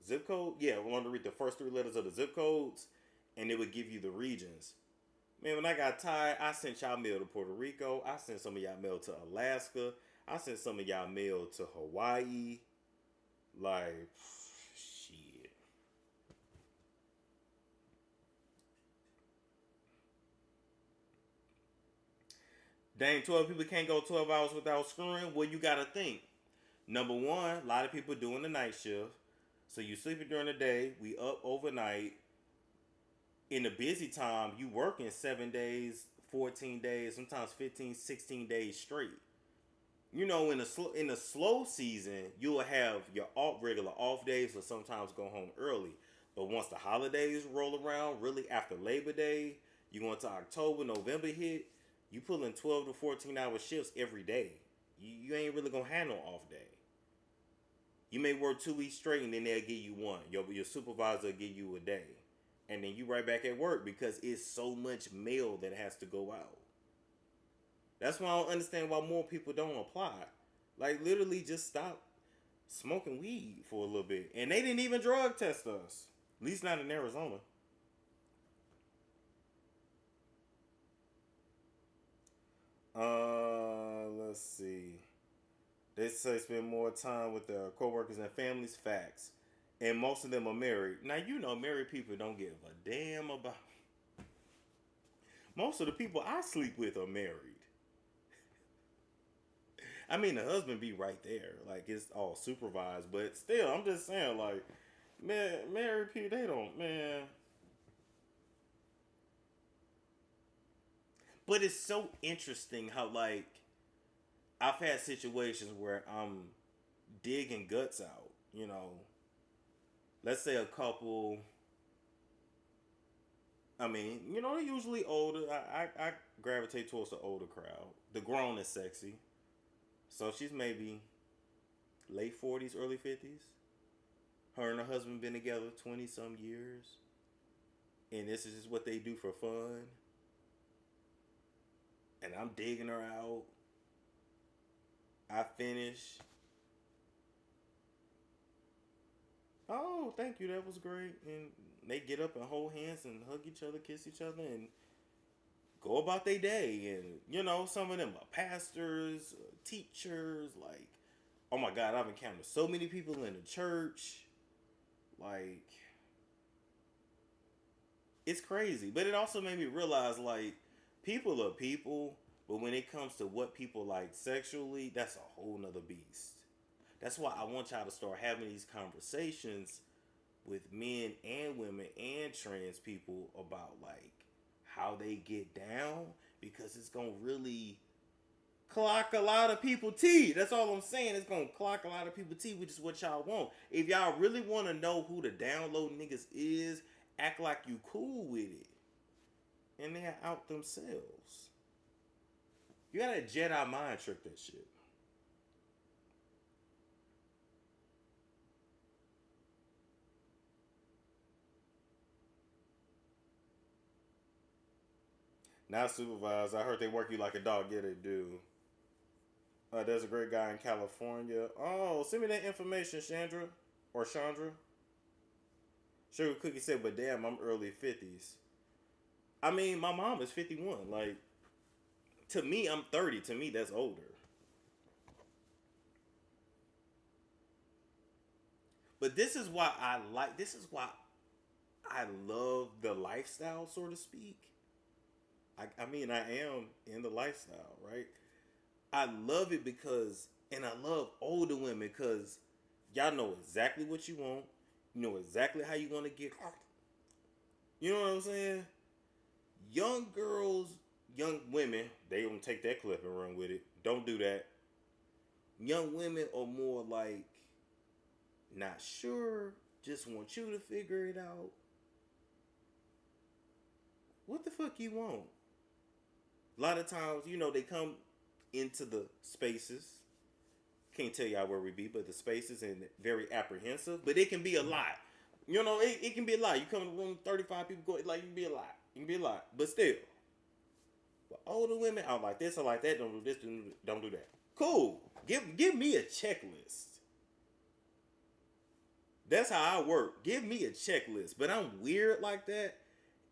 Speaker 2: zip code. Yeah, we learned to read the first three letters of the zip codes, and it would give you the regions. Man, when I got tired, I sent y'all mail to Puerto Rico. I sent some of y'all mail to Alaska. I sent some of y'all mail to Hawaii. Like, shit. Dang, 12 people can't go 12 hours without screwing. Well, you gotta think. Number one, a lot of people doing the night shift. So you sleeping during the day. We up overnight. In the busy time, you working 7 days, 14 days, sometimes 15, 16 days straight. You know, in the slow season, you'll have your regular off days, or sometimes go home early. But once the holidays roll around, really after Labor Day, you go into October, November hit, you pulling 12 to 14-hour shifts every day. You ain't really gonna have no off day. You may work 2 weeks straight, and then they'll give you one. Your supervisor will give you a day, and then you right back at work because it's so much mail that has to go out. That's why I don't understand why more people don't apply. Like literally, just stop smoking weed for a little bit, and they didn't even drug test us. At least not in Arizona. Let's see. They say spend more time with their coworkers and families. Facts, and most of them are married. Now you know married people don't give a damn about. Most of the people I sleep with are married. I mean, the husband be right there, like it's all supervised, but still, I'm just saying, like, man, married people, they don't, man. But it's so interesting how, like, I've had situations where I'm digging guts out, you know. Let's say a couple, I mean, you know, they're usually older. I gravitate towards the older crowd. The grown is sexy. So she's maybe late 40s, early 50s. Her and her husband been together 20 some years. And this is just what they do for fun. And I'm digging her out. I finish. Oh, thank you. That was great. And they get up and hold hands and hug each other, kiss each other, and go about their day. And, you know, some of them are pastors, teachers. Like, oh my God, I've encountered so many people in the church. Like, it's crazy. But it also made me realize, like, people are people, But when it comes to what people like sexually, that's a whole nother beast. That's why I want y'all to start having these conversations with men and women and trans people about like how they get down, because it's gonna really clock a lot of people teeth. That's all I'm saying. It's gonna clock a lot of people teeth, which is what y'all want. If y'all really want to know who the download niggas is, act like you cool with it, and they're out themselves. You gotta Jedi mind trick that shit. Not supervised. I heard they work you like a dog. Yeah, they do. There's a great guy in California. Oh, send me that information, Chandra. Or Chandra. Sugar Cookie said, but damn, I'm early 50s. I mean, my mom is 51. Like, to me, I'm 30. To me, that's older. But this is why I love the lifestyle, so to speak. I mean, I am in the lifestyle, right? I love it because, and I love older women because y'all know exactly what you want. You know exactly how you want to get. You know what I'm saying? Young girls, young women, they don't take that clip and run with it. Don't do that. Young women are more like, not sure, just want you to figure it out. What the fuck you want? A lot of times, they come into the spaces. Can't tell y'all where we be, but the spaces, and very apprehensive. But it can be a lot. It can be a lot. You come in the room, 35 people go, like, it can be a lot. It can be a lot. But still. But older women, I like this, I like that, don't do this, don't do that. Cool. Give me a checklist. That's how I work. Give me a checklist. But I'm weird like that.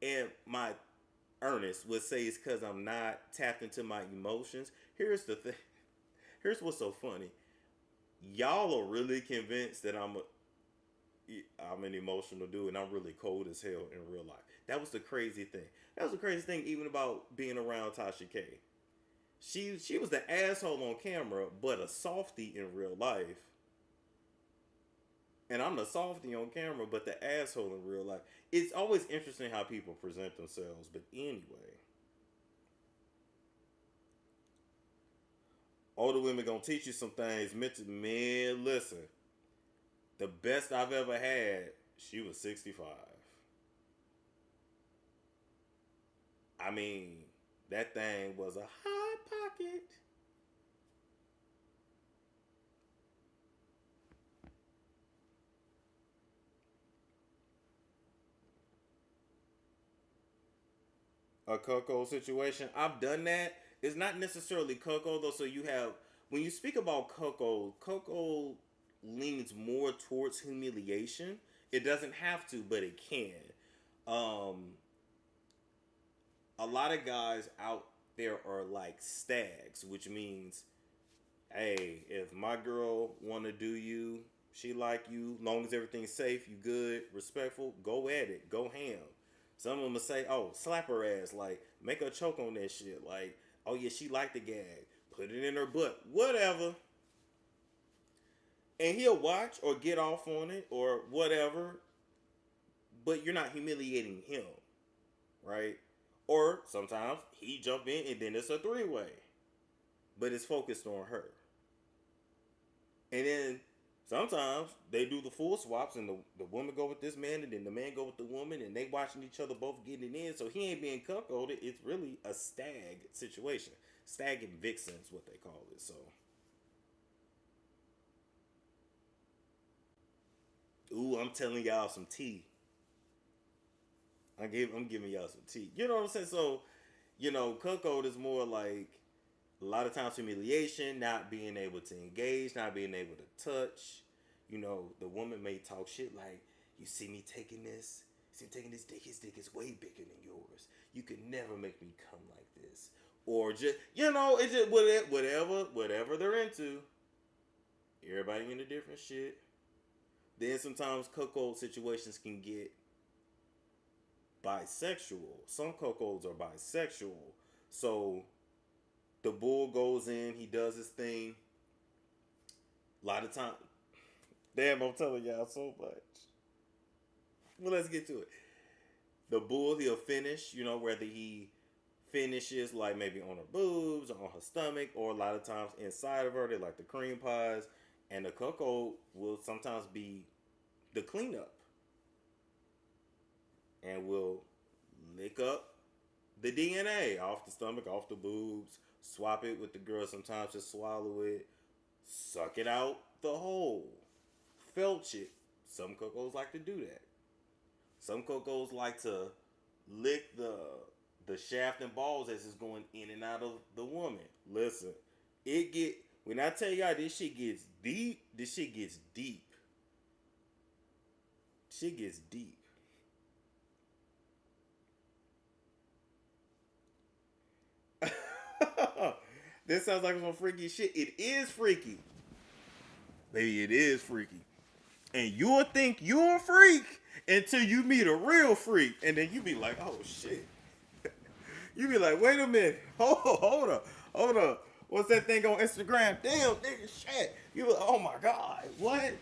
Speaker 2: And my Ernest would say it's because I'm not tapped into my emotions. Here's the thing. Here's what's so funny. Y'all are really convinced that I'm an emotional dude and I'm really cold as hell in real life. That was the crazy thing. That was the crazy thing even about being around Tasha K. She was the asshole on camera, but a softie in real life. And I'm the softie on camera, but the asshole in real life. It's always interesting how people present themselves. But anyway. Older women gonna teach you some things. Man, listen. The best I've ever had, she was 65. I mean, that thing was a hot pocket. A cuckold situation. I've done that. It's not necessarily cuckold though. So you have, when you speak about cuckold leans more towards humiliation. It doesn't have to, but it can. A lot of guys out there are like stags, which means, hey, if my girl wanna do you, she like you, long as everything's safe, you good, respectful, go at it, go ham. Some of them will say, oh, slap her ass, like, make her choke on that shit, like, oh yeah, she like the gag, put it in her butt, whatever. And he'll watch or get off on it or whatever, but you're not humiliating him, right? Or sometimes he jump in and then it's a three-way, but it's focused on her. And then sometimes they do the full swaps and the woman go with this man and then the man go with the woman and they watching each other both getting it in. So he ain't being cuckolded. It's really a stag situation. Stag and vixen is what they call it. So, ooh, I'm telling y'all some tea. I'm giving y'all some tea. You know what I'm saying? So, cuckold is more like a lot of times humiliation, not being able to engage, not being able to touch. The woman may talk shit like, you see me taking this? See me taking this dick? His dick is way bigger than yours. You could never make me come like this. Or just, it's just whatever they're into. Everybody into different shit. Then sometimes cuckold situations can get bisexual. Some cuckolds are bisexual. So The bull goes in, he does his thing. A lot of time. Damn, I'm telling y'all so much. Well, let's get to it. The bull, he'll finish, whether he finishes like maybe on her boobs or on her stomach, or a lot of times inside of her, they like the cream pies. And the cuckold will sometimes be the cleanup. And will lick up the DNA off the stomach, off the boobs, swap it with the girl, sometimes just swallow it, suck it out the hole, felch it. Some cuckolds like to do that. Some cuckolds like to lick the shaft and balls as it's going in and out of the woman. Listen, when I tell y'all this shit gets deep, this shit gets deep. Shit gets deep. This sounds like some freaky shit. It is freaky. Baby, it is freaky. And you'll think you're a freak until you meet a real freak. And then you be like, oh shit. You be like, wait a minute. Hold up. What's that thing on Instagram? Damn, nigga, shit. You be like, oh my God, what?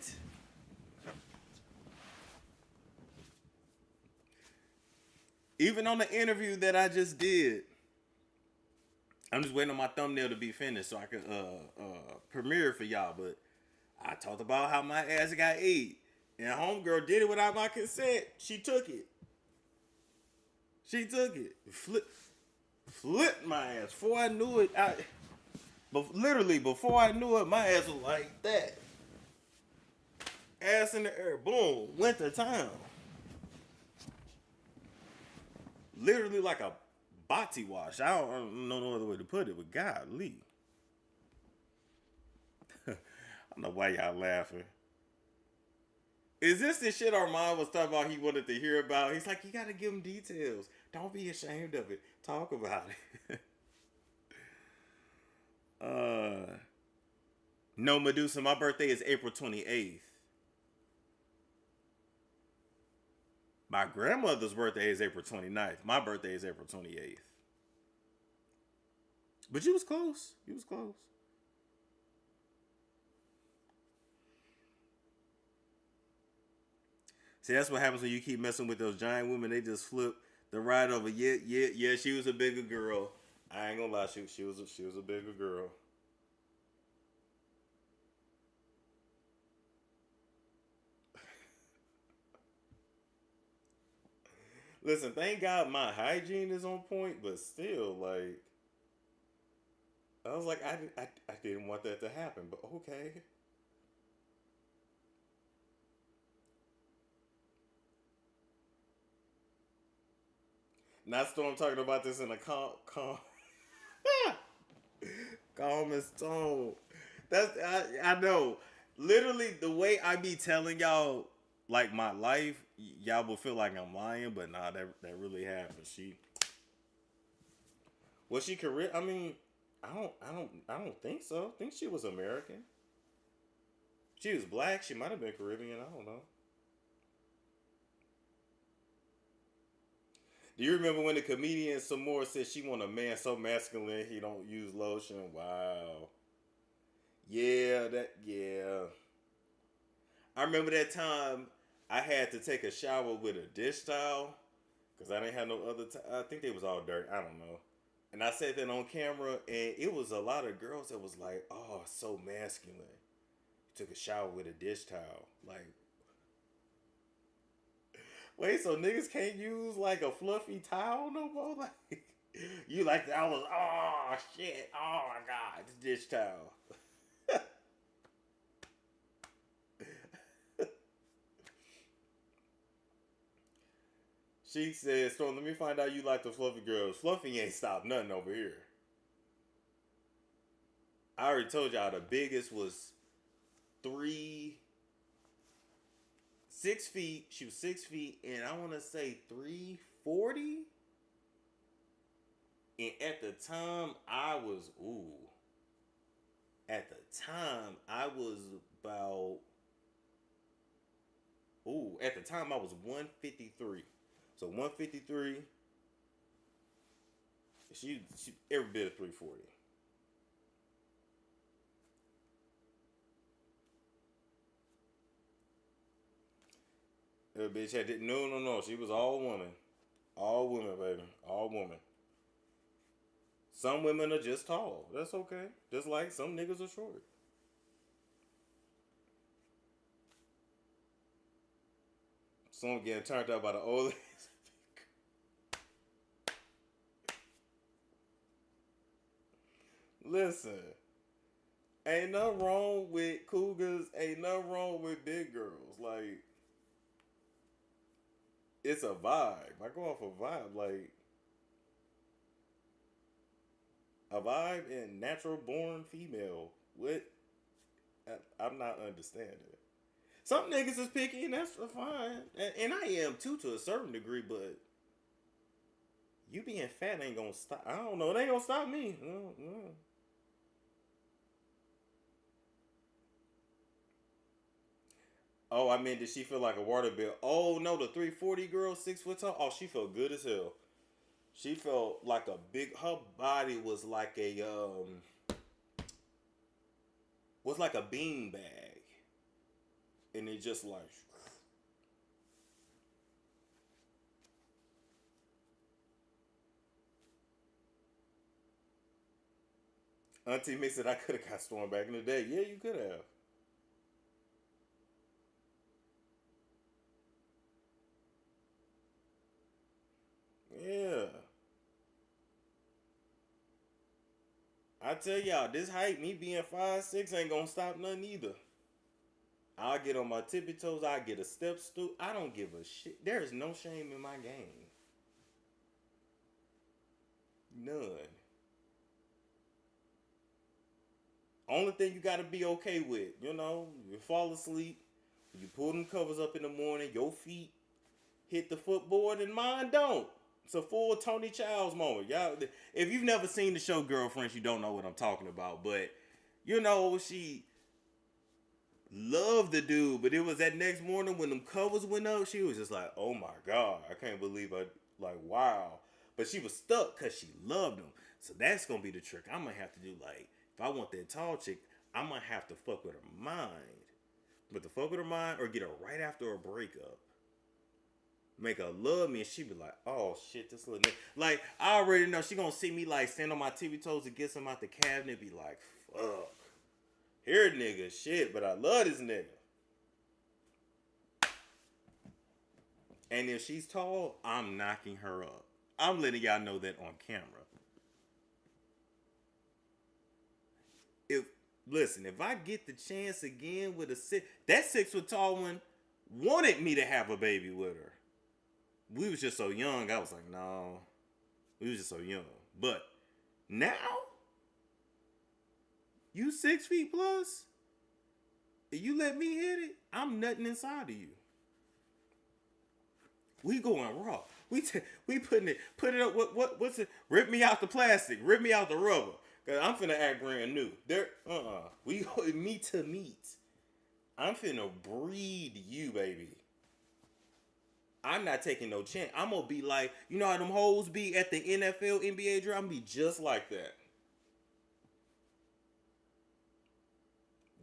Speaker 2: Even on the interview that I just did, I'm just waiting on my thumbnail to be finished so I can premiere it for y'all. But I talked about how my ass got ate. And homegirl did it without my consent. She took it. Flipped my ass. Before I knew it, before I knew it, my ass was like that. Ass in the air. Boom. Went to town. Literally like a body wash. I don't know no other way to put it, but golly. I don't know why y'all laughing. Is this the shit Armand was talking about he wanted to hear about? He's like, you gotta give him details. Don't be ashamed of it. Talk about it. No, Medusa, my birthday is April 28th. My grandmother's birthday is April 29th. My birthday is April 28th. But you was close. See, that's what happens when you keep messing with those giant women. They just flip the ride over. Yeah. She was a bigger girl. I ain't gonna lie. She was a bigger girl. Listen, thank God my hygiene is on point, but still, like, I was like, I didn't want that to happen, but okay. Not Storm talking about this in a calm calmest tone. I know. Literally, the way I be telling y'all, like, my life, y'all will feel like I'm lying, but nah, that really happened. Was she Korean? I mean, I don't think so. I think she was American. She was black. She might have been Caribbean. I don't know. Do you remember when the comedian Samora said she want a man so masculine he don't use lotion? Wow. Yeah. I remember that time I had to take a shower with a dish towel because I didn't have no other. I think they was all dirty. I don't know. And I said that on camera, and it was a lot of girls that was like, "Oh, so masculine." Took a shower with a dish towel. Like, wait, so niggas can't use like a fluffy towel no more? Like, you like that? I was, oh shit, oh my God, it's dish towel. She said, Storm, let me find out you like the fluffy girls. Fluffy ain't stopped nothing over here. I already told y'all the biggest was 6 feet. She was 6 feet, and I want to say 340. And at the time, I was At the time, I was 153. So 153. She every bit of 340. That bitch had it. No. She was all woman. All women, baby. All woman. Some women are just tall. That's okay. Just like some niggas are short. Some getting turned out by the old ladies. Listen, ain't nothing wrong with cougars. Ain't nothing wrong with big girls. Like, it's a vibe. I go off a vibe. Like, a vibe and natural born female. What? I'm not understanding. Some niggas is picky and that's fine. And I am too to a certain degree, but you being fat ain't gonna stop. I don't know. It ain't gonna stop me. Oh, I mean, did she feel like a water bill? Oh no, the 340 girl, 6 foot tall. Oh, she felt good as hell. She felt like a big. Her body was like a was like a bean bag, and it just like. Auntie Mick said I could have got Storm back in the day. Yeah, you could have. Yeah. I tell y'all, this height, me being 5'6", ain't gonna stop nothing either. I'll get on my tippy toes, I'll get a step stool. I don't give a shit. There is no shame in my game. None. Only thing you gotta be okay with, you fall asleep, you pull them covers up in the morning, your feet hit the footboard and mine don't. It's a full Tony Childs moment. Y'all, if you've never seen the show Girlfriends, you don't know what I'm talking about. But, she loved the dude. But it was that next morning when them covers went up, she was just like, oh my God, I can't believe wow. But she was stuck because she loved him. So that's going to be the trick. I'm going to have to do if I want that tall chick, I'm going to have to fuck with her mind. But to fuck with her mind or get her right after a breakup. Make her love me and she be like, oh shit, this little nigga. Like, I already know she gonna see me stand on my tippy toes and get some out the cabinet, be like, fuck. Here nigga, shit, but I love this nigga. And if she's tall, I'm knocking her up. I'm letting y'all know that on camera. If I get the chance again with that 6 foot tall one wanted me to have a baby with her. We was just so young. I was like, no. We was just so young. But now, you 6 feet plus, and you let me hit it, I'm nutting inside of you. We going raw. We put it up. What's it? Rip me out the plastic. Rip me out the rubber. Cause I'm finna act brand new. We go meat to meat. I'm finna breed you, baby. I'm not taking no chance. I'm gonna be like, you know how them hoes be at the NFL, NBA draft? I'm gonna be just like that.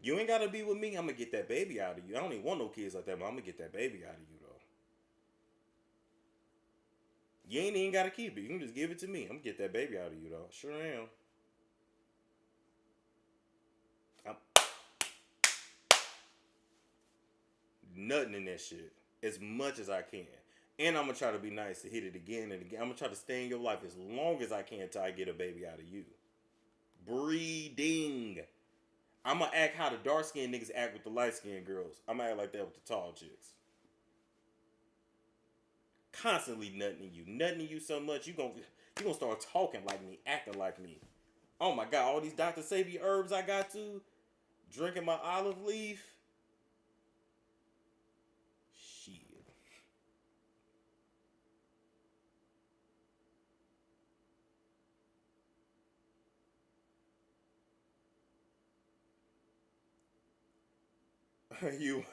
Speaker 2: You ain't gotta be with me. I'm gonna get that baby out of you. I don't even want no kids like that, but I'm gonna get that baby out of you, though. You ain't even gotta keep it. You can just give it to me. I'm gonna get that baby out of you, though. Sure am. I'm nutting in that shit as much as I can. And I'm gonna try to be nice to hit it again and again. I'm gonna try to stay in your life as long as I can until I get a baby out of you. Breeding. I'm gonna act how the dark skinned niggas act with the light skinned girls. I'm gonna act like that with the tall chicks. Constantly nutting you so much you gonna start talking like me, acting like me. Oh my God, all these Dr. Sabi herbs I got to drinking my olive leaf. Shit. You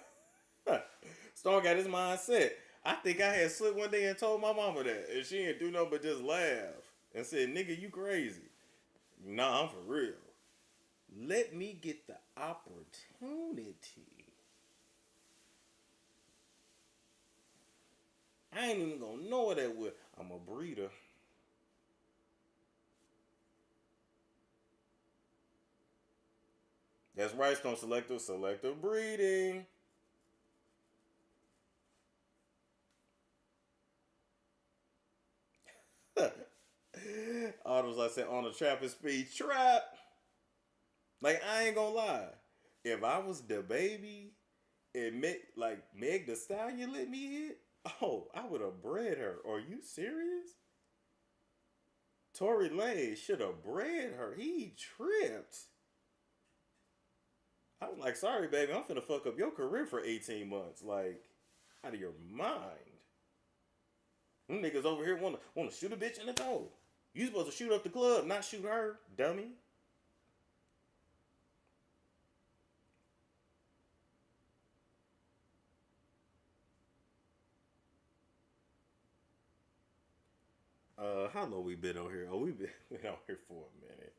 Speaker 2: Storm got his mindset. I think I had slipped one day and told my mama that, and she didn't do nothing but just laugh and said, "Nigga, you crazy." Nah, I'm for real. Let me get the opportunity. I ain't even gonna know that would. I'm a breeder. That's right, Stone selective breeding. Autos, I said, on a trapping speed trap. Like, I ain't gonna lie. If I was the baby and Meg the Stallion let me hit, oh, I would have bred her. Are you serious? Tory Lane should have bred her. He tripped. I was like, sorry, baby, I'm finna fuck up your career for 18 months. Like, out of your mind. Them niggas over here wanna shoot a bitch in the toe. You supposed to shoot up the club, not shoot her, dummy. How long we been on here? Oh, we been on here for a minute.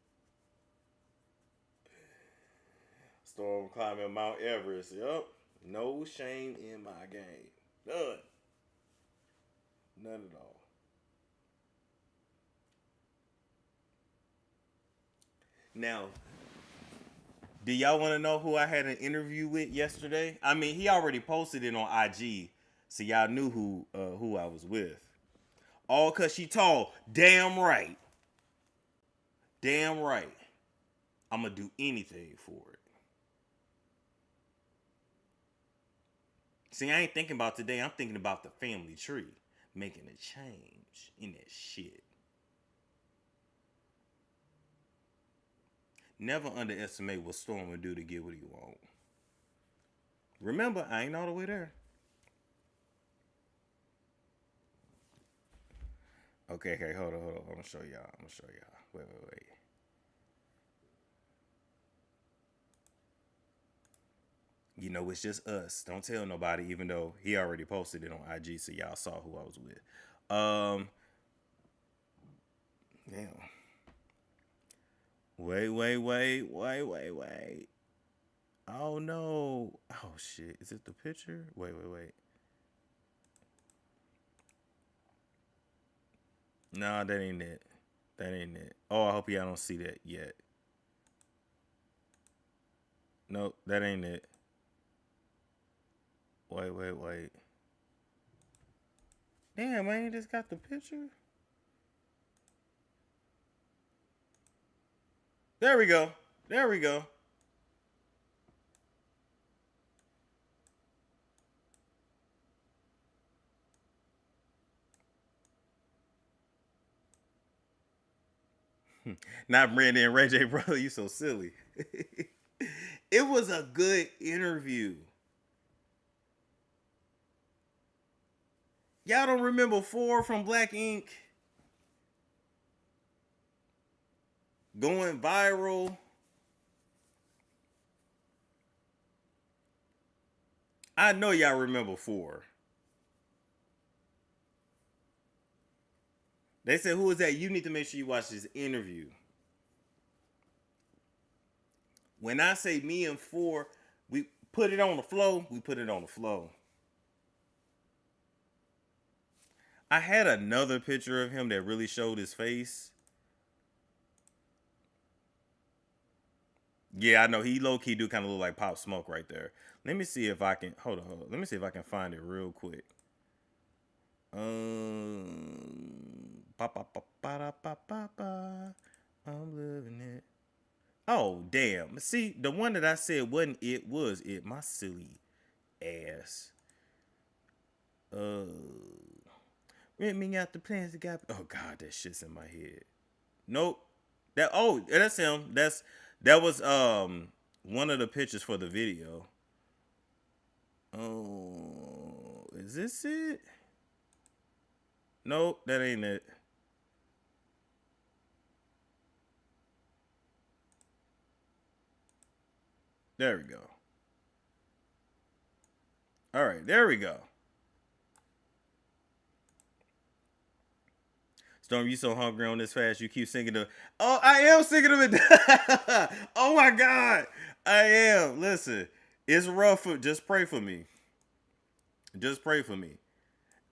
Speaker 2: Storm climbing Mount Everest. Yup. No shame in my game. None. None at all. Now, do y'all want to know who I had an interview with yesterday? I mean, he already posted it on IG, so y'all knew who I was with. All cause she tall. Damn right. Damn right. I'm gonna do anything for it. See, I ain't thinking about today. I'm thinking about the family tree. Making a change in that shit. Never underestimate what Storm will do to get what he want. Remember, I ain't all the way there. Okay, hold on. I'm gonna show y'all. Wait. You know, it's just us. Don't tell nobody, even though he already posted it on IG, so y'all saw who I was with. Damn. Wait. Oh no. Oh shit. Is it the picture? Wait. Nah, that ain't it. Oh, I hope y'all don't see that yet. Nope, that ain't it. Wait. Damn, I ain't just got the picture. There we go. Not Brandon and Ray J, brother. You so silly. It was a good interview. Y'all don't remember 4 from Black Ink going viral? I know y'all remember 4. They said, who is that? You need to make sure you watch this interview. When I say me and 4, we put it on the flow. I had another picture of him that really showed his face. Yeah, I know he low key do kind of look like Pop Smoke right there. Let me see if I can hold on. Let me see if I can find it real quick. I'm living it. Oh damn! See, the one that I said wasn't it was it. My silly ass. Rent me out the plans that got. Oh god, that shit's in my head. Nope. That's him. That was one of the pictures for the video. Oh, is this it? Nope, that ain't it. There we go. All right, there we go. Storm, you so hungry on this fast, you keep singing the. Oh, I am singing them. Oh my God, I am. Listen, it's rough. Just pray for me.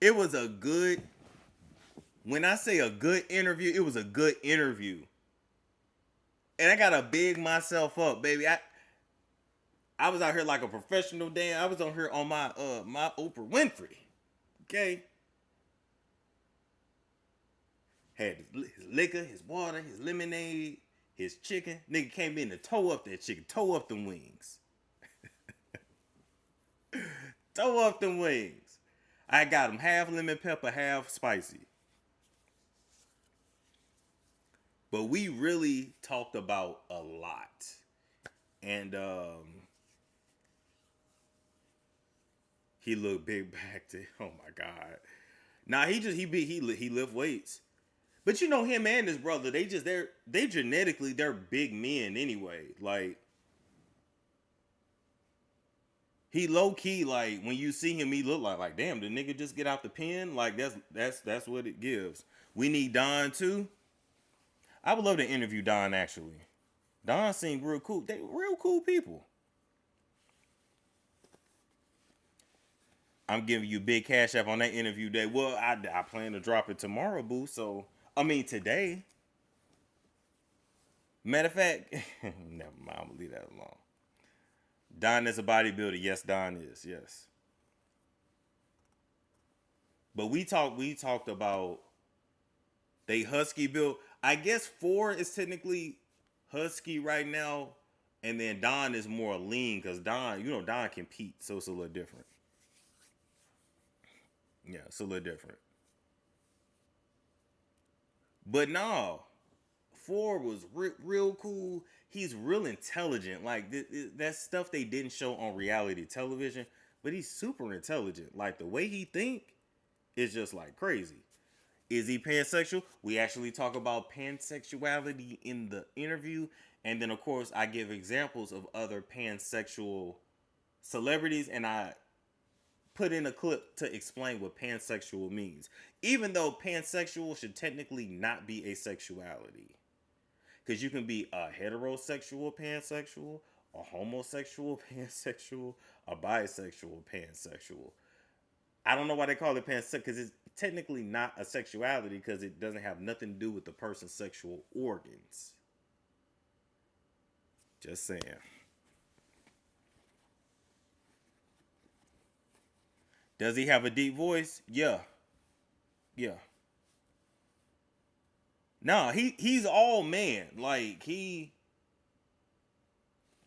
Speaker 2: It was a good. When I say a good interview, it was a good interview. And I gotta big myself up, baby. I was out here like a professional. Damn, I was on here on my Oprah Winfrey. Okay, had his liquor, his water, his lemonade, his chicken. Nigga came in to toe up that chicken, toe up them wings, toe up them wings. I got them half lemon pepper, half spicy. But we really talked about a lot, and he looked big back to. Oh my god. Nah, he lift weights. But you know him and his brother, they genetically they're big men anyway. Like he low key, like when you see him, he look like damn, the nigga just get out the pen. Like that's what it gives. We need Don too. I would love to interview Don actually. Don seemed real cool. They real cool people. I'm giving you big cash app on that interview day. Well, I plan to drop it tomorrow, boo. So I mean today. Matter of fact, never mind. I'm gonna leave that alone. Don is a bodybuilder. Yes, Don is. Yes. But we talked about they husky build. I guess 4 is technically husky right now, and then Don is more lean because Don compete, so it's a little different. Yeah, it's a little different. But no, 4 was real cool. He's real intelligent. Like that's stuff they didn't show on reality television. But he's super intelligent. Like the way he think is just like crazy. Is he pansexual? We actually talk about pansexuality in the interview. And then of course I give examples of other pansexual celebrities and I put in a clip to explain what pansexual means. Even though pansexual should technically not be a sexuality. Because you can be a heterosexual pansexual, a homosexual pansexual, a bisexual pansexual. I don't know why they call it pansexual because it's technically not a sexuality because it doesn't have nothing to do with the person's sexual organs. Just saying. Does he have a deep voice? Yeah. Yeah. No, he's all man. Like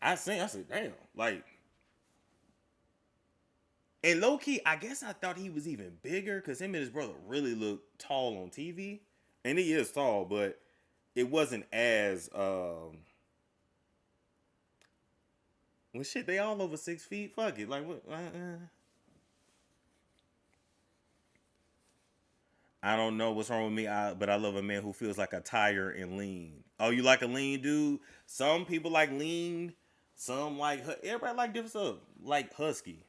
Speaker 2: I said, damn. Like and low key, I guess I thought he was even bigger because him and his brother really look tall on TV. And he is tall, but it wasn't as well shit, they all over 6 feet. Fuck it. Like what I don't know what's wrong with me, but I love a man who feels like a tire and lean. Oh, you like a lean dude? Some people like lean. Some like everybody like different stuff. Like husky.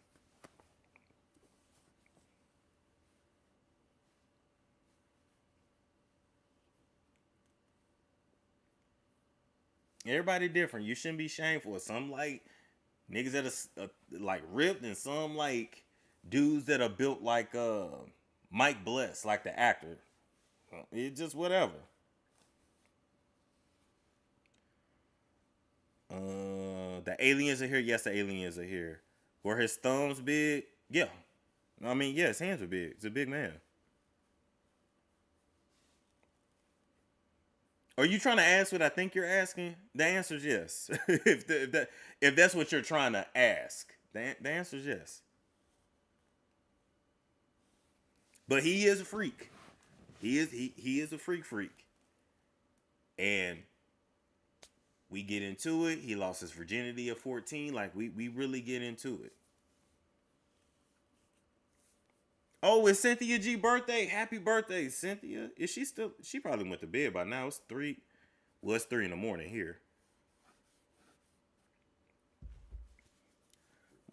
Speaker 2: Everybody different. You shouldn't be shameful. Some like niggas that are like ripped, and some like dudes that are built like Mike Bless, like the actor. It's just whatever. The aliens are here. Yes, the aliens are here. Were his thumbs big? Yeah. I mean, yeah, his hands are big. He's a big man. Are you trying to ask what I think you're asking? The answer is yes. If that's what you're trying to ask, the answer is yes. But he is a freak. He is a freak. And we get into it. He lost his virginity at 14. Like we really get into it. Oh, it's Cynthia G birthday. Happy birthday, Cynthia. Is she still she probably went to bed by now. It's 3. Well, it's 3 in the morning here.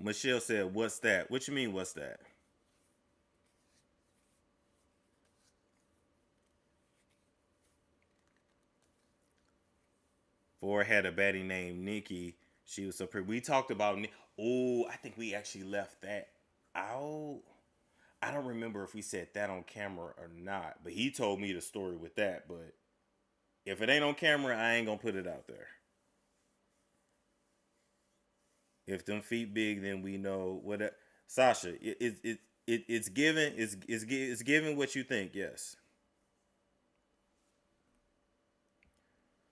Speaker 2: Michelle said, "What's that?" What you mean, what's that? Four had a baddie named Nikki. She was so pretty. We talked about. Oh, I think we actually left that out. I don't remember if we said that on camera or not, but he told me the story with that. But if it ain't on camera, I ain't gonna put it out there. If them feet big, then we know what. Sasha, it's given. It's given what you think. Yes.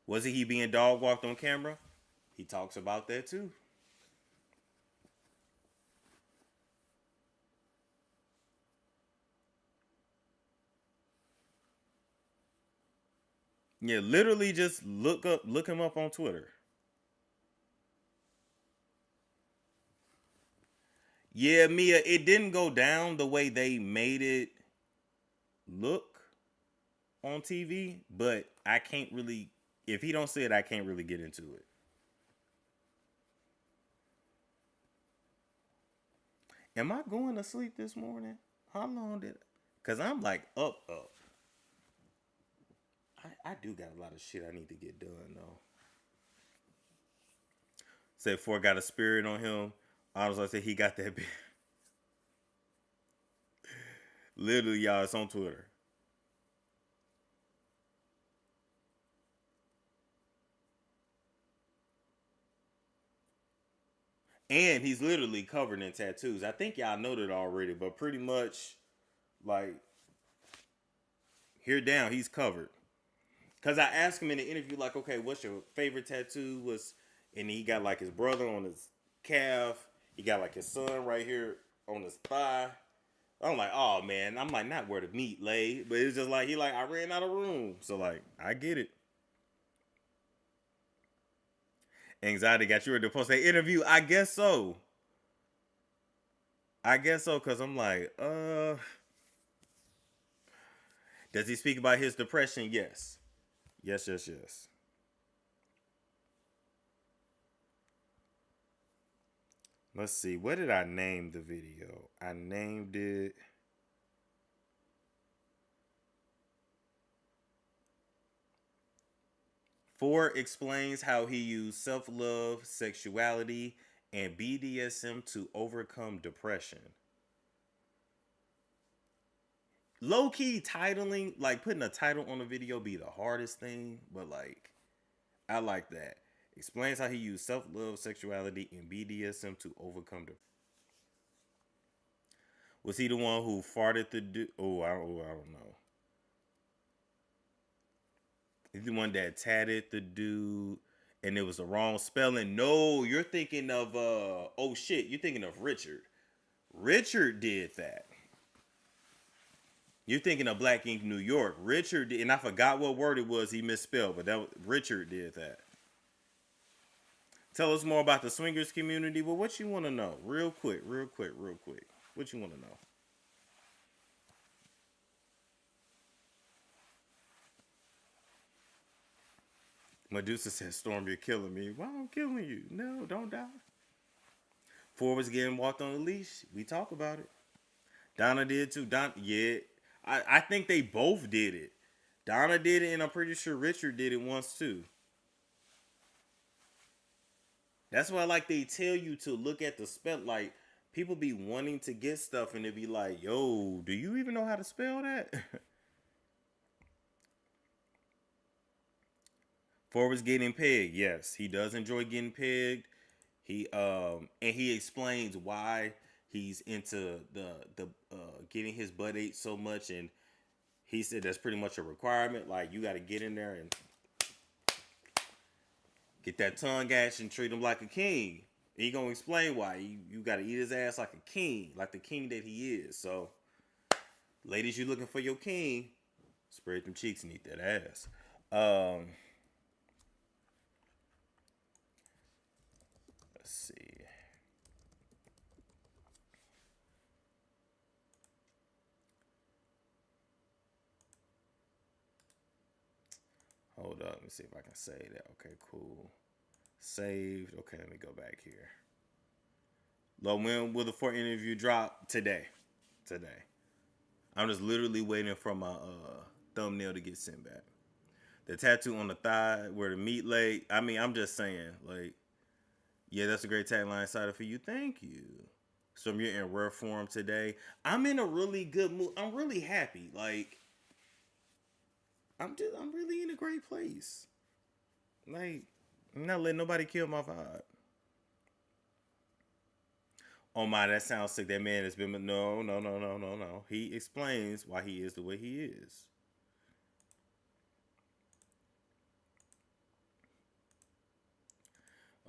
Speaker 2: Wasn't he being dog walked on camera? He talks about that too. Yeah, literally just look him up on Twitter. Yeah, Mia, it didn't go down the way they made it look on TV, but I can't really if he don't say it, I can't really get into it. Am I going to sleep this morning? How long did Cause I'm like up. I do got a lot of shit I need to get done though. Say Ford got a spirit on him. I was gonna say he got that bit. Literally, y'all, it's on Twitter. And he's literally covered in tattoos. I think y'all know that already, but pretty much like here down, he's covered. Cause I asked him in the interview, like, okay, what's your favorite tattoo? And he got like his brother on his calf. He got like his son right here on his thigh. I'm like, oh man. I'm like, not where the meat lay, but it's just like he like I ran out of room. So like, I get it. Anxiety got you ready to post that interview. I guess so. I guess so, cause I'm like, does he speak about his depression? Yes. Yes. Let's see. What did I name the video? I named it. Ford explains how he used self love, sexuality, and BDSM to overcome depression. Low key titling, like putting a title on a video, be the hardest thing, but like, I like that. Explains how he used self love, sexuality, and BDSM to overcome depression. Was he the one who farted the dude? I don't know. He's the one that tatted the dude and it was the wrong spelling. No, you're thinking of oh shit, you're thinking of Richard. Richard did that. You're thinking of Black Ink New York. Richard did, and I forgot what word it was he misspelled, but Richard did that. Tell us more about the swingers community. Well, what you want to know? Real quick. What you want to know? Medusa says, Storm, you're killing me. Why I'm killing you? No, don't die. Ford was getting walked on the leash. We talk about it. Donna did too. Yeah. I think they both did it. Donna did it, and I'm pretty sure Richard did it once too. That's why like they tell you to look at the spell. Like people be wanting to get stuff, and they be like, "Yo, do you even know how to spell that?" Ford was getting pegged. Yes, he does enjoy getting pegged. He explains why he's into the getting his butt ate so much, and he said that's pretty much a requirement. Like you got to get in there and get that tongue gash and treat him like a king. And he gonna explain why you got to eat his ass like a king, like the king that he is. So, ladies, you looking for your king? Spread them cheeks and eat that ass. Let's see. Hold up. Let me see if I can save that. Okay, cool. Saved. Okay, let me go back here. Low, when will the Ford interview drop? Today. Today. I'm just literally waiting for my thumbnail to get sent back. The tattoo on the thigh where the meat lay. I mean, I'm just saying, like, yeah, that's a great tagline cited for you. Thank you. So you're in rare form today. I'm in a really good mood. I'm really happy. Like I'm really in a great place. Like I'm not letting nobody kill my vibe. Oh my, that sounds sick. That man has been no. He explains why he is the way he is.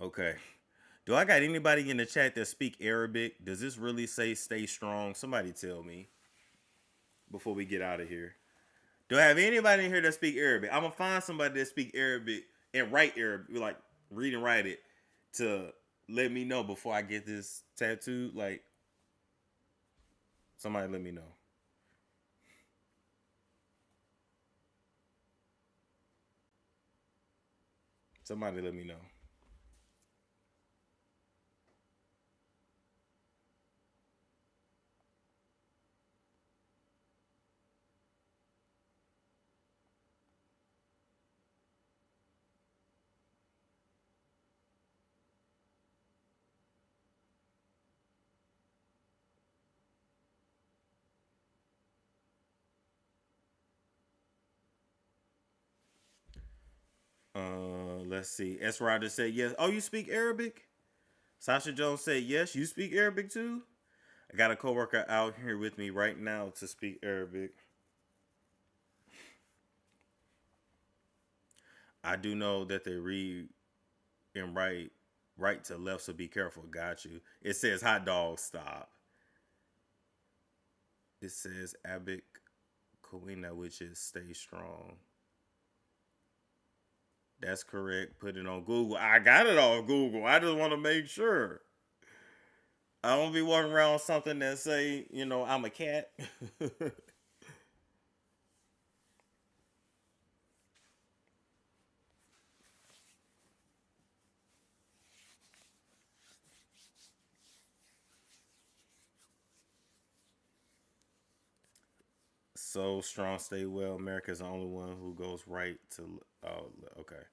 Speaker 2: Okay. Do I got anybody in the chat that speak Arabic? Does this really say stay strong? Somebody tell me before we get out of here. Do I have anybody in here that speak Arabic? I'm gonna find somebody that speak Arabic and write Arabic, like read and write it, to let me know before I get this tattooed. Like somebody let me know. Somebody let me know. Let's see. S. Roger said yes. Oh, you speak Arabic? Sasha Jones said yes. You speak Arabic too? I got a coworker out here with me right now to speak Arabic. I do know that they read and write right to left, so be careful. Got you. It says hot dog stop. It says Abic Kowina, which is stay strong. That's correct. Put it on Google. I got it on Google. I just want to make sure. I don't be walking around with something that say, I'm a cat. So strong, stay well. America's the only one who goes right to. Oh, okay.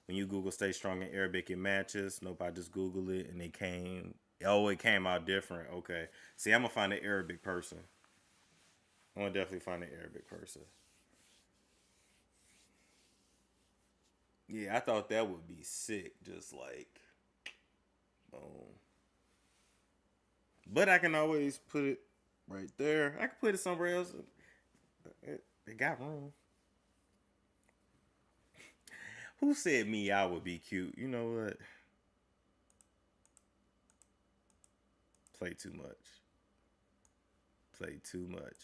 Speaker 2: When you Google "stay strong" in Arabic, it matches. Nope, I just Google it and it came. Oh, it came out different. Okay. See, I'm gonna find an Arabic person. I'm gonna definitely find an Arabic person. Yeah, I thought that would be sick. Just like, boom. But I can always put it right there. I can put it somewhere else. It got room. Who said me? I would be cute. You know what? Play too much. Play too much.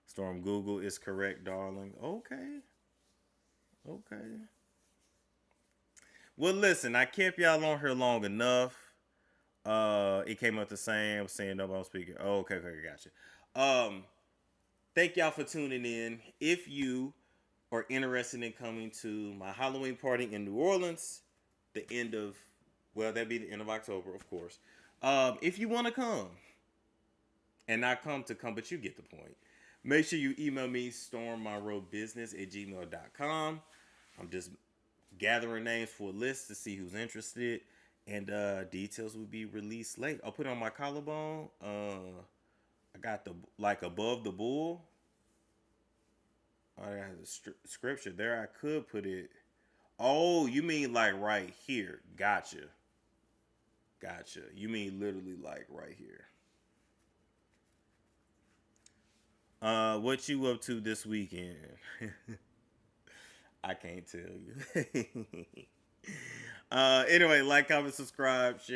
Speaker 2: Storm Google is correct, darling. Okay. Okay. Well, listen, I kept y'all on here long enough. It came up the same. I'm saying nobody speaking. Oh, okay, gotcha. Thank y'all for tuning in. If you are interested in coming to my Halloween party in New Orleans, the end of, well, that'd be the end of October, of course. If you want to come, and not come to come, but you get the point. Make sure you email me, stormmonroebusiness@gmail.com. I'm just gathering names for a list to see who's interested, and details will be released late. I'll put it on my collarbone. I got the like above the bull. I got the scripture there. I could put it. Oh, you mean like right here? Gotcha. You mean literally like right here. What you up to this weekend? I can't tell you. Anyway, like, comment, subscribe, share.